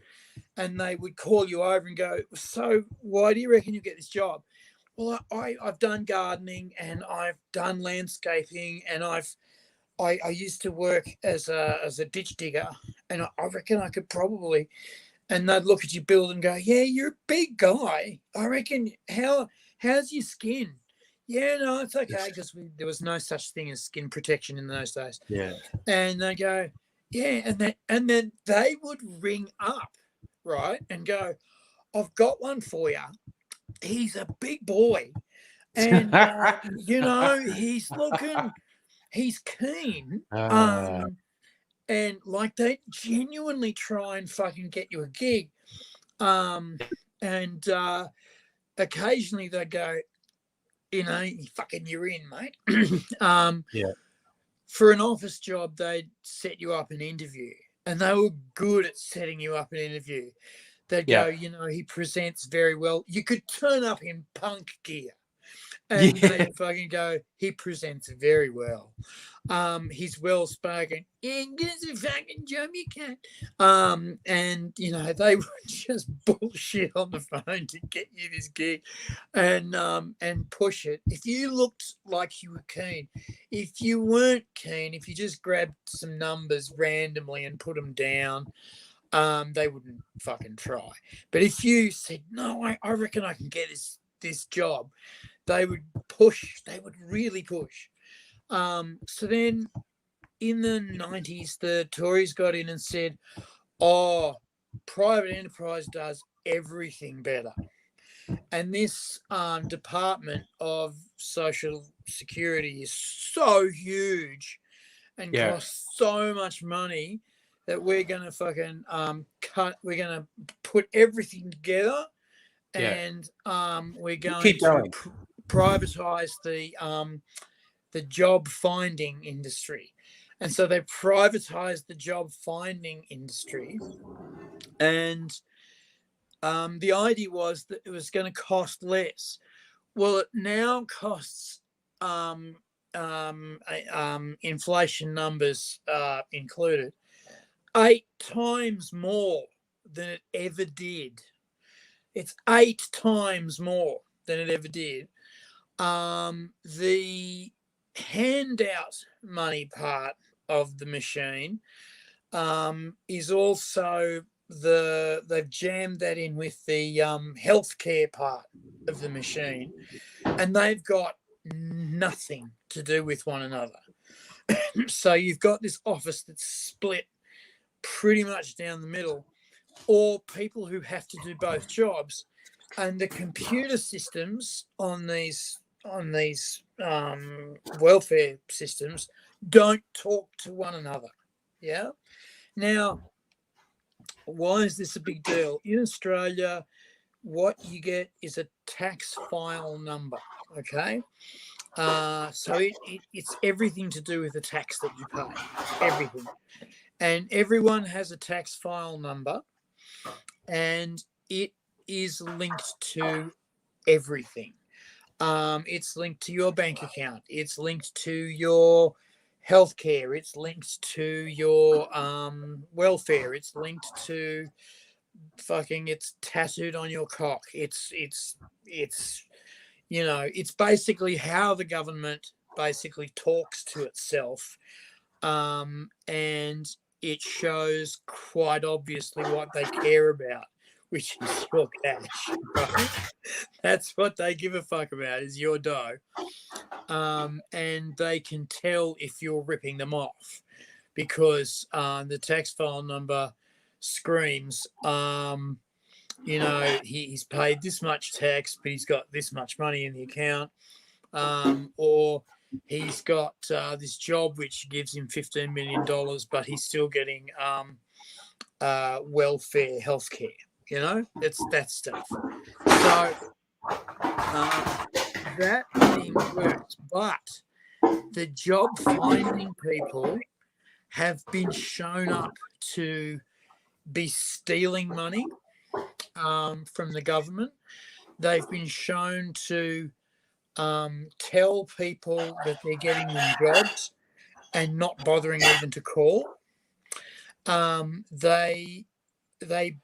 [SPEAKER 2] and they would call you over and go, so why do you reckon you get this job? Well, I've done gardening and I've done landscaping, and I used to work as a ditch digger, and I reckon I could probably. And they'd look at your build and go, yeah, you're a big guy. I reckon, how's your skin? Yeah, no, it's okay, because there was no such thing as skin protection in those days.
[SPEAKER 1] Yeah.
[SPEAKER 2] And they go, yeah, and then they would ring up, right, and go, I've got one for you. He's a big boy, and he's keen. And like they genuinely try and fucking get you a gig. And occasionally they go, you're in, mate.
[SPEAKER 1] Yeah.
[SPEAKER 2] For an office job, they'd set you up an interview, and they were good at setting you up an interview. They'd go, he presents very well. You could turn up in punk gear, and they'd fucking go, he presents very well. He's well spoken. And it's a fucking job you can. And they would just bullshit on the phone to get you this gig, and push it. If you looked like you were keen, if you weren't keen, if you just grabbed some numbers randomly and put them down, they wouldn't fucking try. But if you said, no, I reckon I can get this job, they would push. They would really push. So then in the 90s, the Tories got in and said, oh, private enterprise does everything better. And this Department of Social Security is so huge and costs so much money that we're going to fucking we're going to put everything together, and we're going to privatize the job finding industry. And so they privatized the job finding industry, and the idea was that it was going to cost less. Well, it now costs inflation numbers included 8 times more than it ever did. It's 8 times more than it ever did. The handout money part of the machine is also they've jammed that in with the healthcare part of the machine, and they've got nothing to do with one another. So you've got this office that's split pretty much down the middle, or people who have to do both jobs, and the computer systems on these welfare systems don't talk to one another. Yeah. Now, why is this a big deal? In Australia, what you get is a tax file number. Okay. So it's everything to do with the tax that you pay. Everything. And everyone has a tax file number, and it is linked to everything. It's linked to your bank account. It's linked to your healthcare. It's linked to your welfare. It's linked to it's tattooed on your cock. It's basically how the government basically talks to itself, and it shows quite obviously what they care about, which is your cash. Right? That's what they give a fuck about, is your dough. And they can tell if you're ripping them off, because the tax file number screams, he's paid this much tax, but he's got this much money in the account, or he's got this job which gives him $15 million, but he's still getting welfare healthcare. It's that stuff. So that thing works, but the job finding people have been shown up to be stealing money from the government. They've been shown to tell people that they're getting them jobs and not bothering even to call. They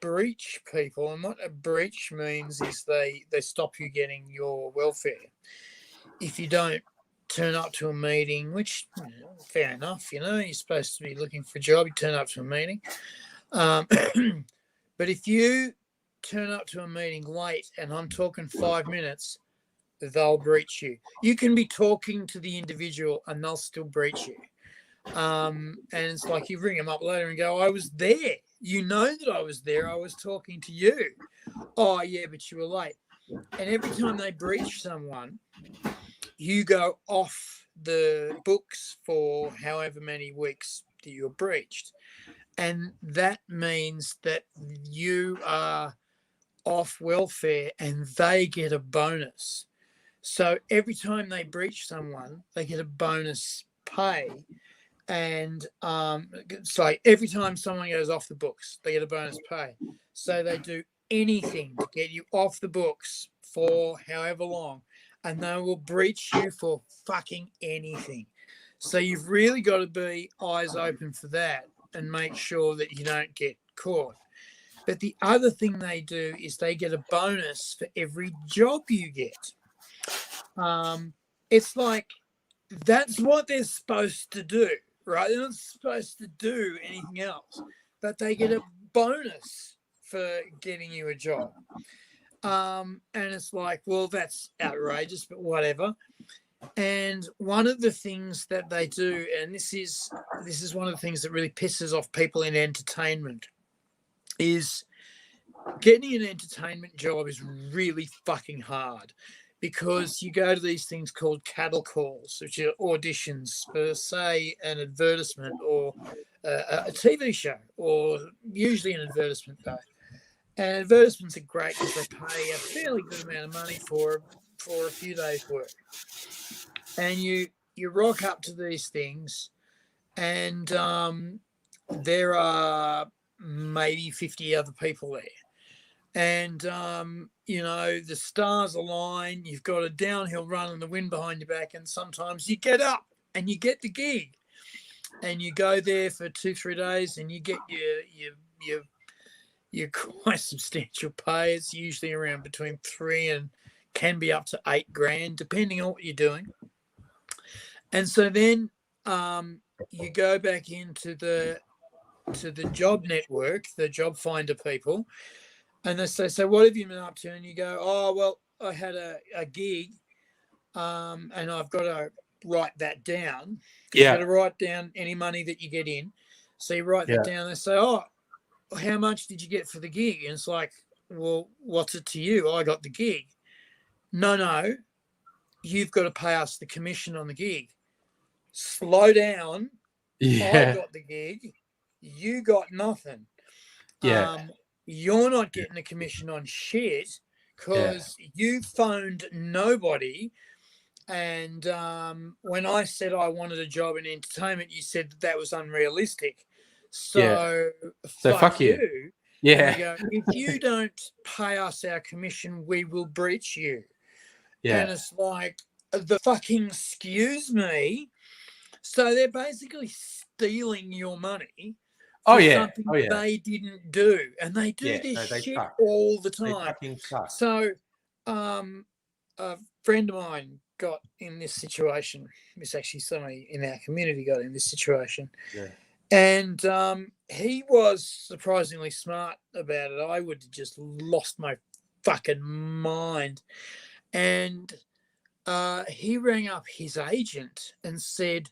[SPEAKER 2] breach people, and what a breach means is they stop you getting your welfare if you don't turn up to a meeting, which fair enough, you're supposed to be looking for a job, you turn up to a meeting. But if you turn up to a meeting late, and I'm talking 5 minutes, they'll breach you. You can be talking to the individual and they'll still breach you. And it's like you ring them up later and go, I was there. You know that I was there. I was talking to you. Oh, yeah, but you were late. And every time they breach someone, you go off the books for however many weeks that you're breached. And that means that you are off welfare and they get a bonus. So every time they breach someone, they get a bonus pay. And so every time someone goes off the books, they get a bonus pay. So they do anything to get you off the books for however long, and they will breach you for fucking anything. So you've really got to be eyes open for that and make sure that you don't get caught. But the other thing they do is they get a bonus for every job you get. It's like that's what they're supposed to do, right? They're not supposed to do anything else, but they get a bonus for getting you a job. And it's like, well, that's outrageous, but whatever. And one of the things that they do, and this is one of the things that really pisses off people in entertainment, is getting an entertainment job is really fucking hard. Because you go to these things called cattle calls, which are auditions for, say, an advertisement or a TV show, or usually an advertisement, though. And advertisements are great because they pay a fairly good amount of money for a few days' work. And you rock up to these things, and there are maybe 50 other people there. And, the stars align, you've got a downhill run and the wind behind your back, and sometimes you get up and you get the gig. And you go there for 2-3 days and you get your quite substantial pay. It's usually around between 3 and can be up to 8 grand, depending on what you're doing. And so then you go back into the job network, the job finder people, and they say, so what have you been up to? And you go, oh, well, I had a gig, and I've got to write that down.
[SPEAKER 1] Yeah.
[SPEAKER 2] You've got to write down any money that you get in. So you write that down. They say, oh, how much did you get for the gig? And it's like, well, what's it to you? I got the gig. No, you've got to pay us the commission on the gig. Slow down.
[SPEAKER 1] Yeah.
[SPEAKER 2] I got the gig. You got nothing.
[SPEAKER 1] Yeah.
[SPEAKER 2] You're not getting a commission on shit because you phoned nobody. And when I said I wanted a job in entertainment, you said that was unrealistic. So fuck you.
[SPEAKER 1] Yeah.
[SPEAKER 2] And go, if you don't pay us our commission, we will breach you.
[SPEAKER 1] Yeah.
[SPEAKER 2] And it's like, the fucking excuse me. So they're basically stealing your money. Something they didn't do, and they do this shit all the time.
[SPEAKER 1] They fucking suck.
[SPEAKER 2] So, a friend of mine got in this situation. It's actually somebody in our community got in this situation, and he was surprisingly smart about it. I would have just lost my fucking mind, and he rang up his agent and said,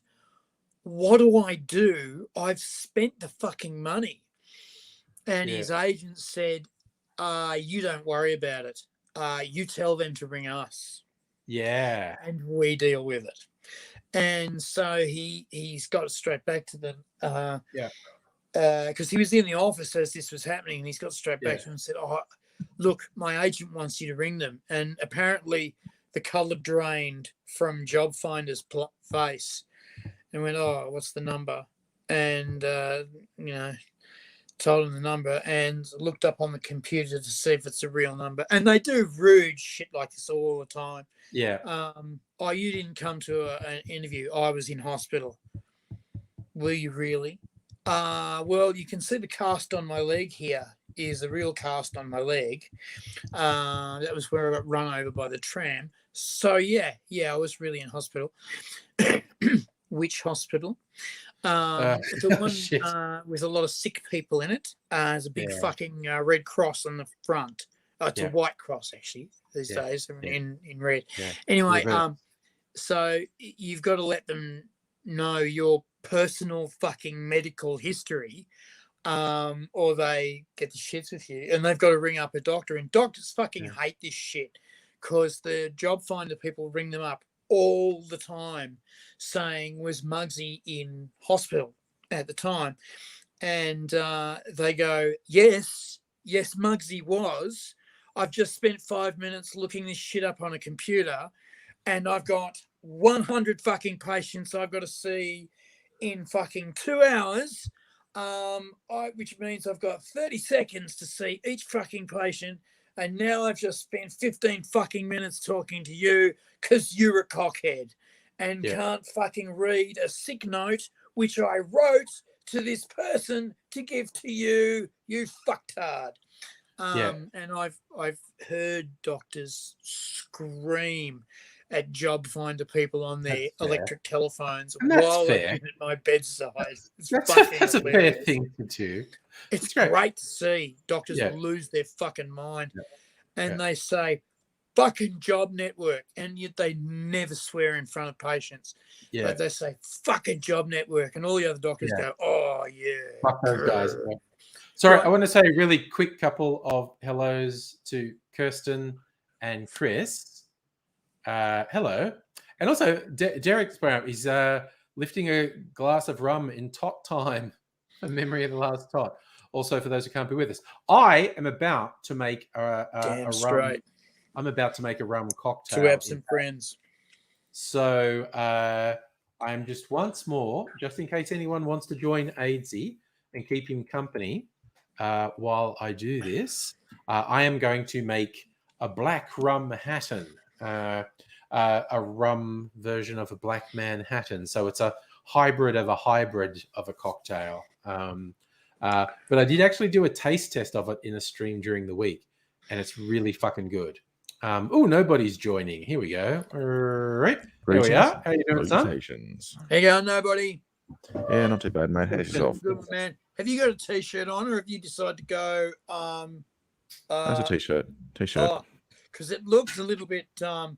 [SPEAKER 2] what do I do? I've spent the fucking money. And his agent said, you don't worry about it. You tell them to ring us.
[SPEAKER 1] Yeah.
[SPEAKER 2] And we deal with it. And so he's got straight back to them. Because he was in the office as this was happening, and he's got straight back to them and said, oh, look, my agent wants you to ring them. And apparently the colour drained from Job Finder's face. And went, oh, what's the number? and told them the number and looked up on the computer to see if it's a real number. And they do rude shit like this all the time.
[SPEAKER 1] Yeah.
[SPEAKER 2] Oh, you didn't come to an interview. I was in hospital. Were you really? Well, you can see the cast on my leg here is a real cast on my leg. That was where I got run over by the tram. So, yeah, I was really in hospital. Which hospital? The one with a lot of sick people in it. There's a big fucking Red Cross on the front. It's a white cross, actually, these days in red. Yeah. Anyway, so you've got to let them know your personal fucking medical history, or they get the shits with you, and they've got to ring up a doctor. And doctors fucking hate this shit because the job finder people ring them up all the time saying, was Muggsy in hospital at the time? And they go, yes, Muggsy was. I've just spent 5 minutes looking this shit up on a computer, and I've got 100 fucking patients I've got to see in fucking 2 hours, which means I've got 30 seconds to see each fucking patient. And now I've just spent 15 fucking minutes talking to you because you're a cockhead and can't fucking read a sick note, which I wrote to this person to give to you, you fucktard. And I've heard doctors scream at job finder people on their electric telephones while I've been at my bedside.
[SPEAKER 1] That's a fair thing to do.
[SPEAKER 2] It's great to see doctors lose their fucking mind. And they say, fucking job network. And yet they never swear in front of patients. Yeah. But they say, fucking job network. And all the other doctors go, oh, yeah.
[SPEAKER 1] Fuck those guys. Yeah. Sorry, I want to say a really quick couple of hellos to Kirsten and Chris. Hello. And also, Derek's program is lifting a glass of rum in tot time in memory of the last tot. Also, for those who can't be with us, I am about to make a rum. I'm about to make a rum cocktail.
[SPEAKER 2] To absent friends.
[SPEAKER 1] So I'm just once more, just in case anyone wants to join Aidsy and keep him company while I do this, I am going to make a black rum Hatton, a rum version of a black Manhattan. So it's a hybrid of a cocktail. But I did actually do a taste test of it in a stream during the week, and it's really fucking good. Nobody's joining. Here we go. All right. Here we are. How you doing, son?
[SPEAKER 2] How you going, nobody?
[SPEAKER 3] Yeah, not too bad, mate. How's yourself?
[SPEAKER 2] Good, man. Have you got a t-shirt on, or have you decided to go?
[SPEAKER 3] That's a t-shirt. T-shirt.
[SPEAKER 2] Because it looks a little bit 70s.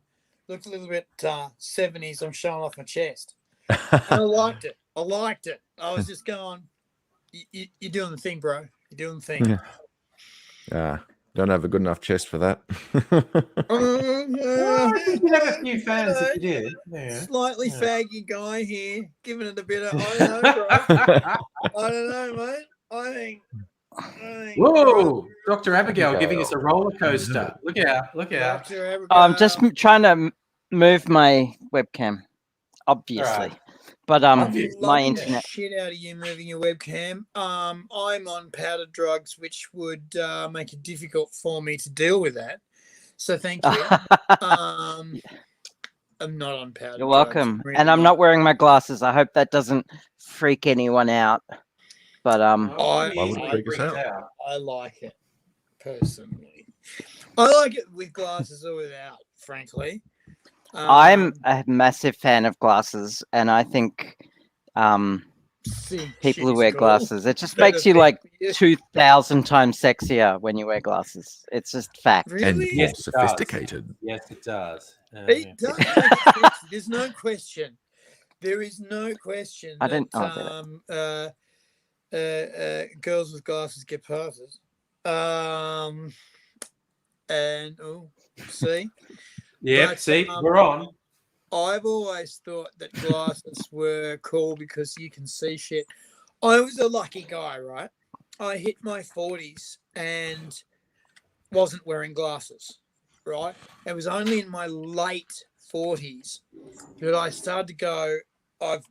[SPEAKER 2] I'm showing off my chest. And I liked it. I was just going, you're doing the thing, bro. You're doing the thing.
[SPEAKER 3] Yeah. Don't have a good enough chest for that.
[SPEAKER 1] You'd have a few fans if you did. Yeah.
[SPEAKER 2] Slightly faggy guy here, giving it a bit of, I don't know, bro. I don't know, mate. I think
[SPEAKER 1] whoa, Dr. Abigail giving us a roller coaster. Look out.
[SPEAKER 4] I'm just trying to move my webcam, obviously. Right. But my internet
[SPEAKER 2] shit out of you moving your webcam. I'm on powder drugs, which would make it difficult for me to deal with that. So thank you. I'm not on powder.
[SPEAKER 4] You're welcome. Really and I'm not wearing my glasses. I hope that doesn't freak anyone out. But
[SPEAKER 2] why would it freak us out? I like it personally. I like it with glasses or without, frankly.
[SPEAKER 4] I'm a massive fan of glasses, and I think people who wear glasses, it just makes you like 2,000 times sexier when you wear glasses. It's just fact.
[SPEAKER 2] Really?
[SPEAKER 3] And more sophisticated.
[SPEAKER 1] Yes, it does.
[SPEAKER 2] It does make sense. There's no question. There is no question that girls with glasses get passes. See?
[SPEAKER 1] Yeah, see, we're on.
[SPEAKER 2] I've always thought that glasses were cool because you can see shit. I was a lucky guy, right? I hit my 40s and wasn't wearing glasses, right? It was only in my late 40s that I started to go,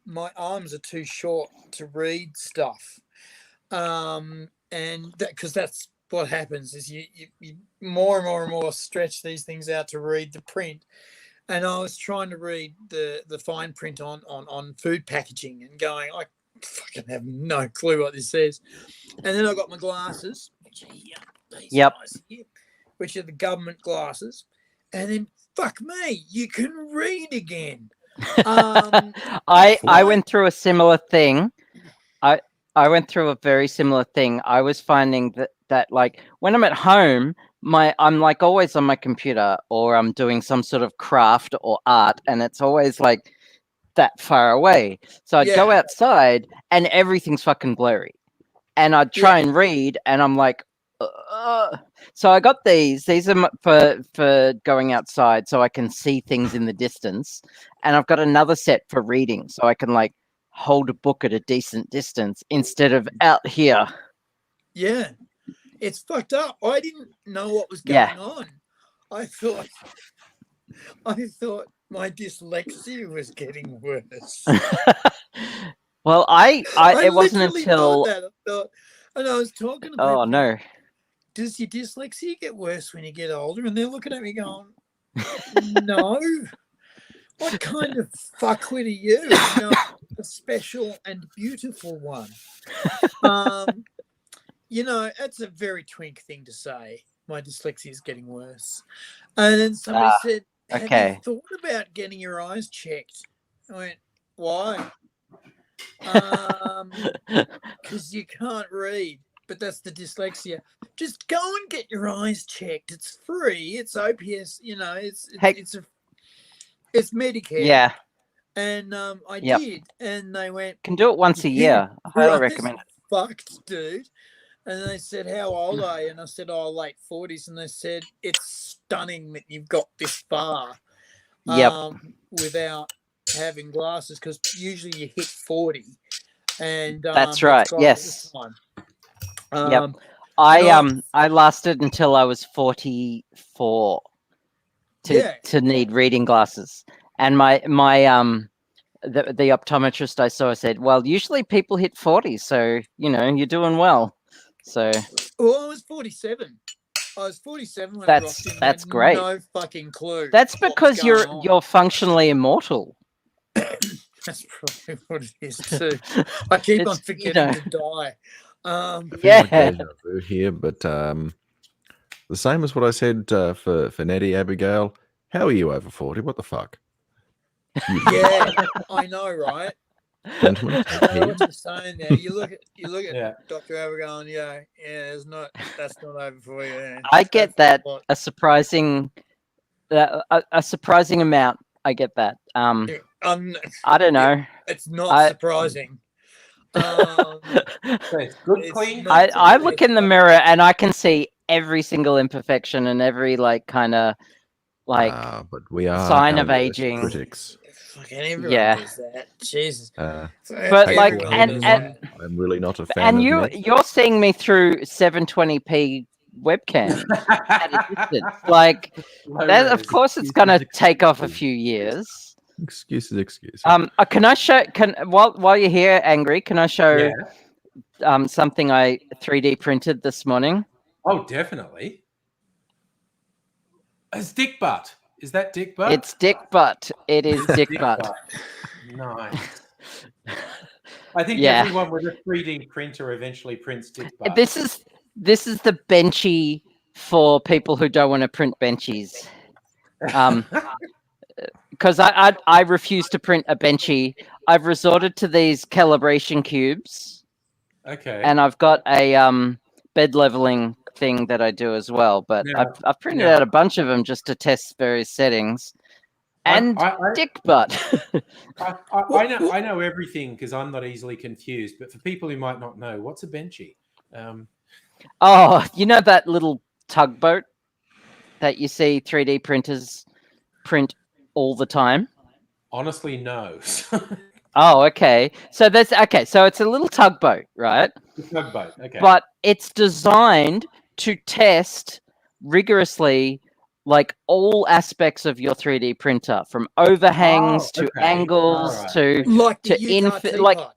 [SPEAKER 2] my arms are too short to read stuff, and because that's what happens is you more and more and more stretch these things out to read the print. And I was trying to read the fine print on food packaging and going, I fucking have no clue what this says. And then I got my glasses, which are here, these guys here, which are the government glasses. And then, fuck me, you can read again.
[SPEAKER 4] I went through a similar thing. I went through a very similar thing. I was finding that like when I'm at home, I'm like always on my computer or I'm doing some sort of craft or art, and it's always like that far away. So I'd go outside and everything's fucking blurry, and I'd try and read, and I'm like, so I got these. These are for going outside, so I can see things in the distance, and I've got another set for reading, so I can like hold a book at a decent distance instead of out here.
[SPEAKER 2] Yeah. It's fucked up. I didn't know what was going on. I thought my dyslexia was getting worse.
[SPEAKER 4] Well, it wasn't until
[SPEAKER 2] and I was talking to
[SPEAKER 4] people, no.
[SPEAKER 2] Does your dyslexia get worse when you get older? And they're looking at me going, no. What kind of fuckwit are you? No, a special and beautiful one. That's a very twink thing to say. My dyslexia is getting worse. And then somebody said, have you thought about getting your eyes checked? I went, why? Because you can't read, but that's the dyslexia. Just go and get your eyes checked. It's free. It's OPS. It's Medicare.
[SPEAKER 4] Yeah.
[SPEAKER 2] And I did, and they went,
[SPEAKER 4] can do it once a year. I highly recommend it.
[SPEAKER 2] Fucked, dude. And they said, how old are you? And I said, late 40s. And they said, it's stunning that you've got this far without having glasses, because usually you hit 40. And
[SPEAKER 4] that's right. Yes. I lasted until I was 44 to need reading glasses. And the optometrist I saw said, well, usually people hit 40. So, you're doing well. So,
[SPEAKER 2] well, I was 47. I was 47 when
[SPEAKER 4] that's great.
[SPEAKER 2] No fucking clue.
[SPEAKER 4] That's because you're functionally immortal.
[SPEAKER 2] That's probably what it is too. I keep on forgetting to die.
[SPEAKER 3] Here, but the same as what I said for Nettie Abigail. How are you over 40? What the fuck?
[SPEAKER 2] Yeah, I know, right?
[SPEAKER 3] Gentlemen,
[SPEAKER 2] I know what you're saying there. You look at Dr. Abigail and that's not over for you. Yeah.
[SPEAKER 4] I get that a surprising amount. I get that. I don't know.
[SPEAKER 2] It's not surprising.
[SPEAKER 1] It's good, clean.
[SPEAKER 4] I look in the mirror and I can see every single imperfection and every but we are sign of aging.
[SPEAKER 3] Critics.
[SPEAKER 2] Fucking everyone does that. Jesus.
[SPEAKER 4] But
[SPEAKER 3] I'm really not a fan.
[SPEAKER 4] And you're seeing me through 720p webcam at a distance. Like that, of course, it's going to take off a few years.
[SPEAKER 3] Excuses.
[SPEAKER 4] Can I show? While you're here, Angry, can I show something I 3D printed this morning?
[SPEAKER 1] Oh, definitely. It's Dick Butt. Is that Dick Butt?
[SPEAKER 4] It's Dick Butt. It is Dick Butt.
[SPEAKER 1] Nice. I think everyone with a 3D printer eventually prints Dick Butt.
[SPEAKER 4] This is the benchy for people who don't want to print benchies. Because I refuse to print a benchy. I've resorted to these calibration cubes.
[SPEAKER 1] Okay.
[SPEAKER 4] And I've got a bed leveling thing that I do as well, but I've printed out a bunch of them just to test various settings. And Dick Butt.
[SPEAKER 1] I know everything because I'm not easily confused. But for people who might not know, what's a benchy?
[SPEAKER 4] You know that little tugboat that you see 3D printers print all the time?
[SPEAKER 1] Honestly, no.
[SPEAKER 4] Oh, okay. So so it's a little tugboat, right?
[SPEAKER 1] A tugboat, okay.
[SPEAKER 4] But it's designed to test rigorously like all aspects of your 3D printer, from overhangs to
[SPEAKER 1] okay.
[SPEAKER 4] angles
[SPEAKER 1] Alright.
[SPEAKER 4] to
[SPEAKER 2] Like the
[SPEAKER 4] to
[SPEAKER 2] Utah
[SPEAKER 4] infi- like-
[SPEAKER 2] teapot.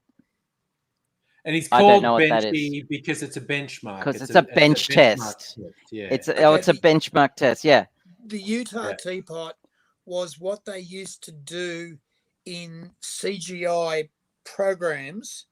[SPEAKER 1] And it's
[SPEAKER 4] I don't
[SPEAKER 1] called
[SPEAKER 4] know what that is.
[SPEAKER 1] Benchy because it's a benchmark.
[SPEAKER 4] because it's a bench
[SPEAKER 1] benchmark
[SPEAKER 4] test.
[SPEAKER 1] Yeah.
[SPEAKER 4] It's a,
[SPEAKER 2] Okay,
[SPEAKER 4] it's a benchmark test. Yeah.
[SPEAKER 2] The Utah
[SPEAKER 1] Yeah.
[SPEAKER 2] teapot was what they used to do in CGI programs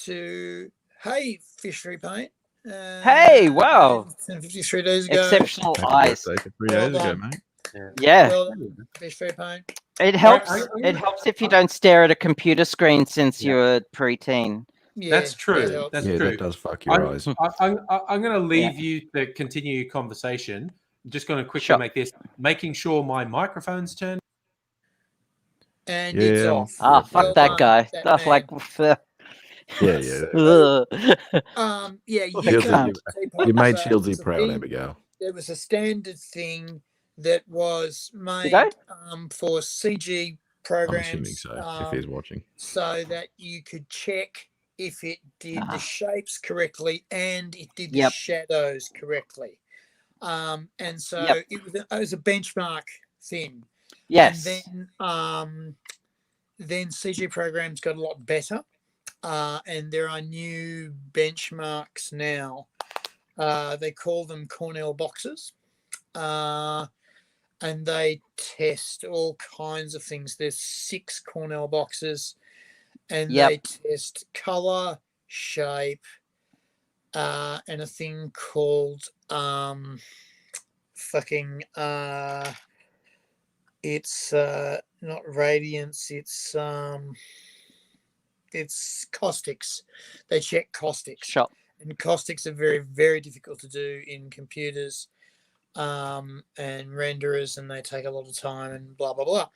[SPEAKER 2] to, hey, fishery paint.
[SPEAKER 4] Hey, wow.
[SPEAKER 2] 53 days ago.
[SPEAKER 4] Exceptional
[SPEAKER 3] Happy
[SPEAKER 4] eyes.
[SPEAKER 3] birthday for 3
[SPEAKER 2] Well
[SPEAKER 3] days ago,
[SPEAKER 2] done.
[SPEAKER 3] mate.
[SPEAKER 4] Yeah.
[SPEAKER 2] Well, fishery paint.
[SPEAKER 4] It helps.
[SPEAKER 1] I-
[SPEAKER 4] It helps if you don't stare at a computer screen since
[SPEAKER 1] Yeah.
[SPEAKER 4] you're preteen.
[SPEAKER 2] Yeah,
[SPEAKER 1] That's true.
[SPEAKER 2] that helps.
[SPEAKER 1] That's
[SPEAKER 3] Yeah,
[SPEAKER 1] true.
[SPEAKER 3] that does fuck your eyes.
[SPEAKER 1] I'm going to leave you to continue your conversation. I'm just going to quickly
[SPEAKER 4] Sure.
[SPEAKER 1] make this, making sure my microphone's turned.
[SPEAKER 2] And it's
[SPEAKER 3] Yeah,
[SPEAKER 2] off.
[SPEAKER 4] Ah, fuck
[SPEAKER 2] Well
[SPEAKER 4] that
[SPEAKER 2] done,
[SPEAKER 4] guy.
[SPEAKER 2] that
[SPEAKER 4] Stuff like.
[SPEAKER 3] Yeah.
[SPEAKER 2] Yeah,
[SPEAKER 4] I
[SPEAKER 2] Utah
[SPEAKER 4] can't.
[SPEAKER 2] teapot
[SPEAKER 3] You made
[SPEAKER 2] was
[SPEAKER 3] Shieldsy
[SPEAKER 2] a
[SPEAKER 3] proud,
[SPEAKER 2] thing.
[SPEAKER 3] Abigail.
[SPEAKER 2] There was a standard thing that was made
[SPEAKER 4] I?
[SPEAKER 2] for CG
[SPEAKER 3] I'm
[SPEAKER 2] programs.
[SPEAKER 3] assuming so, if he's watching.
[SPEAKER 2] So that you could check if it did
[SPEAKER 4] Ah.
[SPEAKER 2] the shapes correctly and it did the
[SPEAKER 4] Yep.
[SPEAKER 2] shadows correctly. And so
[SPEAKER 4] Yep.
[SPEAKER 2] it was a benchmark thing.
[SPEAKER 4] Yes.
[SPEAKER 2] And then CG programs got a lot better. And there are new benchmarks now. They call them Cornell boxes. And they test all kinds of things. There's 6 Cornell boxes, and they test color, shape, and a thing called it's not radiance, it's caustics. They check caustics.
[SPEAKER 4] Sure.
[SPEAKER 2] And caustics are very, very difficult to do in computers and renderers, and they take a lot of time and blah, blah, blah.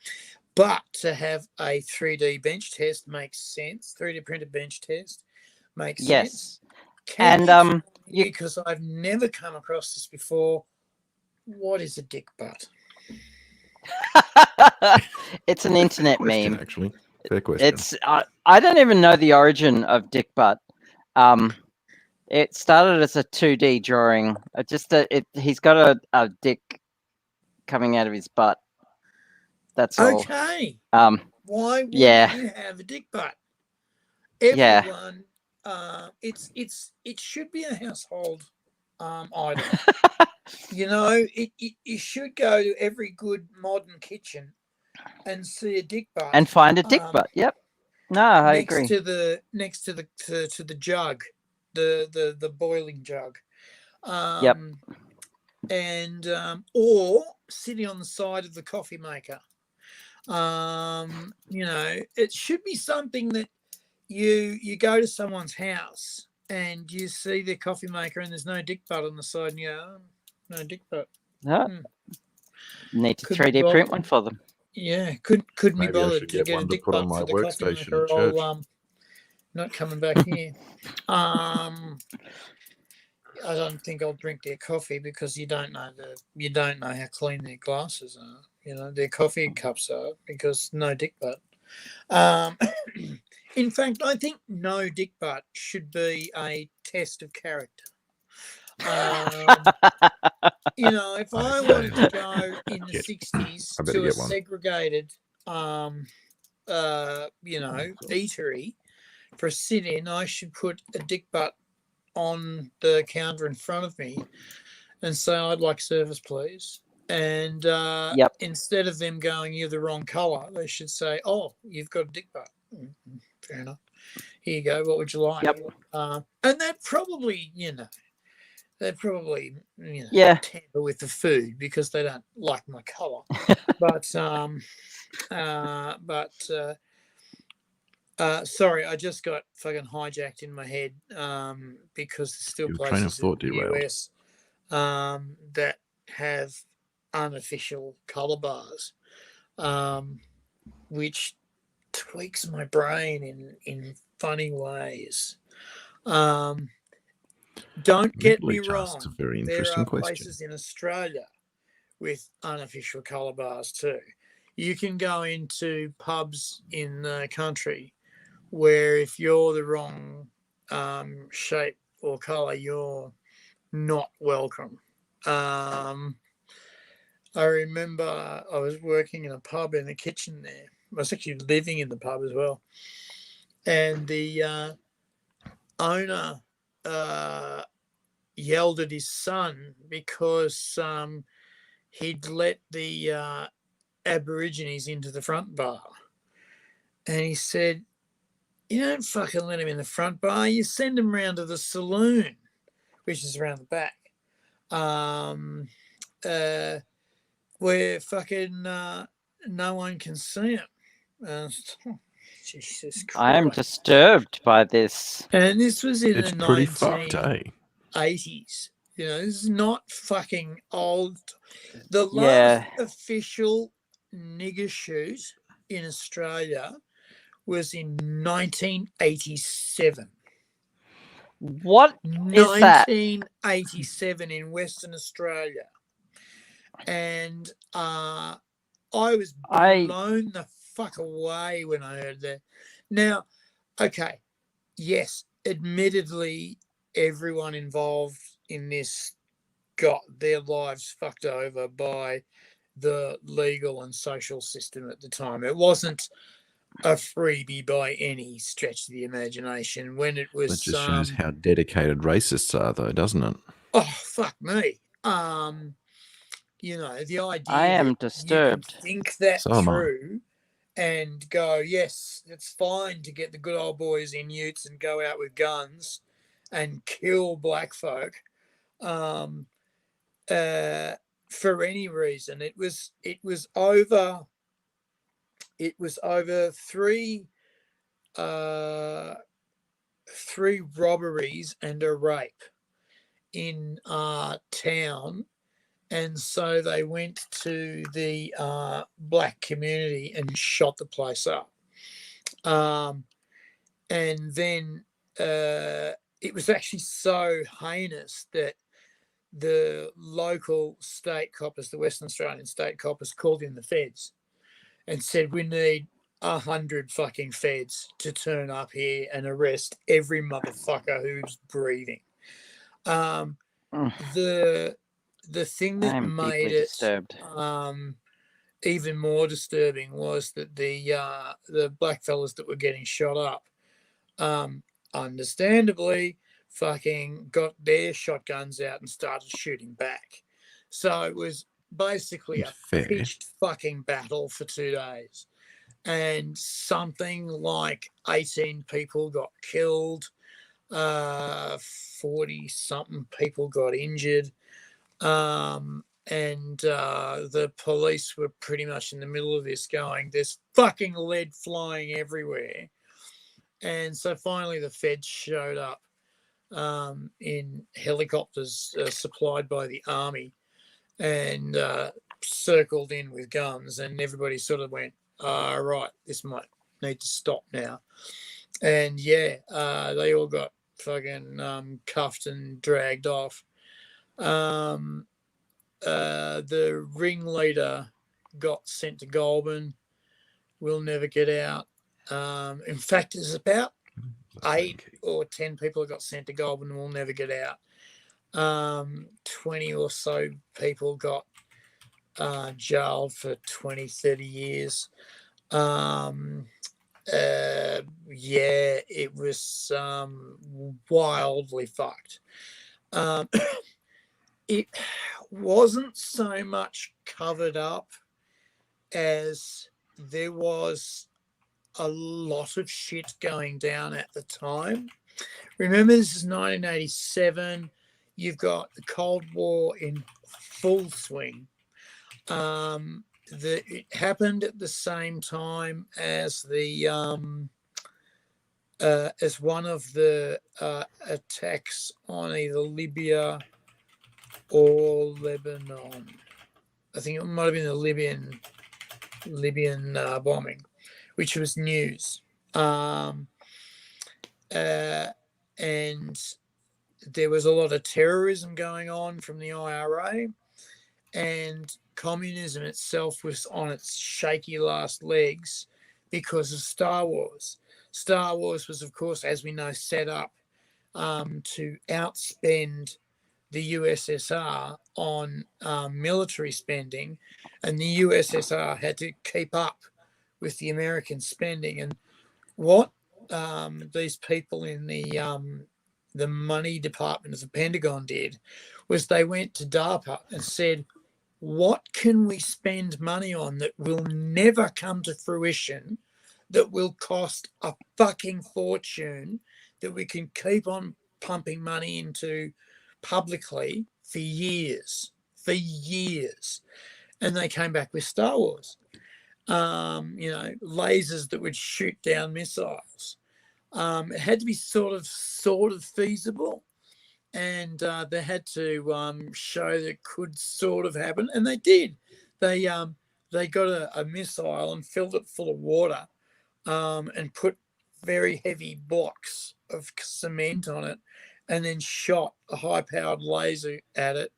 [SPEAKER 2] But to have a 3D bench test makes sense. 3D printed bench test makes sense.
[SPEAKER 4] Yes.
[SPEAKER 2] Can
[SPEAKER 4] And
[SPEAKER 2] you tell me,
[SPEAKER 4] you-
[SPEAKER 2] because I've never come across this before, what is a dick butt?
[SPEAKER 4] It's an internet
[SPEAKER 3] Question,
[SPEAKER 4] meme.
[SPEAKER 3] actually. Fair question.
[SPEAKER 4] It's I don't even know the origin of dick butt. It started as a 2D drawing. He's got a dick coming out of his butt. That's all.
[SPEAKER 2] Okay. Why would
[SPEAKER 4] Yeah.
[SPEAKER 2] you have a dick butt?
[SPEAKER 4] Yeah.
[SPEAKER 2] Everyone, it should be a household item. You know, you should go to every good modern kitchen and see a dick butt
[SPEAKER 4] And find a dick butt. Yep. No, I
[SPEAKER 2] next
[SPEAKER 4] agree.
[SPEAKER 2] to the jug, the boiling jug.
[SPEAKER 4] Yep.
[SPEAKER 2] And or sitting on the side of the coffee maker. You know, it should be something that you go to someone's house and you see their coffee maker and there's no dick butt on the side, and you go, oh, no dick butt.
[SPEAKER 4] No. Need to
[SPEAKER 2] Couldn't
[SPEAKER 4] 3D
[SPEAKER 2] bother.
[SPEAKER 4] print one for them.
[SPEAKER 2] Yeah, couldn't be
[SPEAKER 3] Maybe I
[SPEAKER 2] bothered
[SPEAKER 3] should
[SPEAKER 2] to
[SPEAKER 3] get
[SPEAKER 2] get a
[SPEAKER 3] one to
[SPEAKER 2] dick
[SPEAKER 3] put on
[SPEAKER 2] butt
[SPEAKER 3] my
[SPEAKER 2] for the coffee
[SPEAKER 3] workstation
[SPEAKER 2] maker.
[SPEAKER 3] at church.
[SPEAKER 2] I'll not coming back here. I don't think I'll drink their coffee because you don't know how clean their glasses are. You know, their coffee cups are, because no dick butt. In fact, I think no dick butt should be a test of character. You know, if I wanted to go in the 60s
[SPEAKER 3] I better
[SPEAKER 2] to a
[SPEAKER 3] get one.
[SPEAKER 2] segregated, you know, eatery for a sit-in, I should put a dick butt on the counter in front of me and say, I'd like service, please. And instead of them going, you're the wrong colour, they should say, oh, you've got a dick butt. Fair enough. Here you go. What would you like?
[SPEAKER 4] Yep.
[SPEAKER 2] And that probably, you know, tamper with the food because they don't like my colour. But sorry, I just got fucking hijacked in my head because there's still
[SPEAKER 3] Your train of
[SPEAKER 2] places
[SPEAKER 3] thought
[SPEAKER 2] in the
[SPEAKER 3] derailed.
[SPEAKER 2] US that have unofficial colour bars, which tweaks my brain in funny ways. Don't get me
[SPEAKER 3] Legally,
[SPEAKER 2] wrong.
[SPEAKER 3] It's a very
[SPEAKER 2] There
[SPEAKER 3] interesting
[SPEAKER 2] are
[SPEAKER 3] question.
[SPEAKER 2] places in Australia with unofficial colour bars too. You can go into pubs in the country where if you're the wrong shape or colour, you're not welcome. I remember I was working in a pub in the kitchen there. I was actually living in the pub as well. And the owner yelled at his son because he'd let the Aborigines into the front bar. And he said, "You don't fucking let him in the front bar. You send him round to the saloon," which is around the back, where fucking no one can see him. Jesus Christ.
[SPEAKER 4] I am disturbed by this.
[SPEAKER 2] And this was in
[SPEAKER 3] It's
[SPEAKER 2] the
[SPEAKER 3] pretty fucked,
[SPEAKER 2] 1980s. You know, this is not fucking old. The last
[SPEAKER 4] Yeah.
[SPEAKER 2] official nigger shoot in Australia was in 1987.
[SPEAKER 4] What is that?
[SPEAKER 2] 1987 in Western Australia. And I was blown the fuck away when I heard that. Now, okay, yes, admittedly, everyone involved in this got their lives fucked over by the legal and social system at the time. It wasn't a freebie by any stretch of the imagination. When it was,
[SPEAKER 3] That just shows how dedicated racists are, though, doesn't it?
[SPEAKER 2] Oh, fuck me. You know, the idea
[SPEAKER 4] I am
[SPEAKER 2] that
[SPEAKER 4] disturbed.
[SPEAKER 2] you can think that
[SPEAKER 3] So am I.
[SPEAKER 2] through and go, yes, it's fine to get the good old boys in utes and go out with guns and kill black folk for any reason. It was over three robberies and a rape in town. And so they went to the black community and shot the place up. And then it was actually so heinous that the local state coppers, the Western Australian state coppers, called in the feds and said, "We need 100 fucking feds to turn up here and arrest every motherfucker who's breathing." The thing that
[SPEAKER 4] I'm
[SPEAKER 2] made
[SPEAKER 4] deeply
[SPEAKER 2] it
[SPEAKER 4] disturbed.
[SPEAKER 2] even more disturbing was that the black fellas that were getting shot up, understandably, fucking got their shotguns out and started shooting back. So it was basically a pitched fucking battle for 2 days. And something like 18 people got killed, 40-something people got injured. And the police were pretty much in the middle of this going, there's fucking lead flying everywhere. And so finally the feds showed up in helicopters supplied by the army and circled in with guns, and everybody sort of went, right, this might need to stop now. And yeah, they all got fucking cuffed and dragged off. The ringleader got sent to Goulburn, will never get out. In fact, there's about 8 or 10 people got sent to Goulburn and will never get out. 20 or so people got jailed for 20, 30 years. Yeah, it was wildly fucked. It wasn't so much covered up as there was a lot of shit going down at the time. Remember, this is 1987. You've got the Cold War in full swing. It happened at the same time as as one of the attacks on either Libya or Lebanon. I think it might have been the Libyan bombing, which was news. And there was a lot of terrorism going on from the IRA, and communism itself was on its shaky last legs because of Star Wars. Star Wars was, of course, as we know, set up to outspend the USSR on military spending, and the USSR had to keep up with the American spending. And what these people in the money department of the Pentagon did was they went to DARPA and said, what can we spend money on that will never come to fruition, that will cost a fucking fortune, that we can keep on pumping money into publicly for years. And they came back with Star Wars. Lasers that would shoot down missiles. It had to be sort of feasible, and they had to show that it could sort of happen, and they did. They got a missile and filled it full of water, and put very heavy blocks of cement on it, and then shot a high-powered laser at it,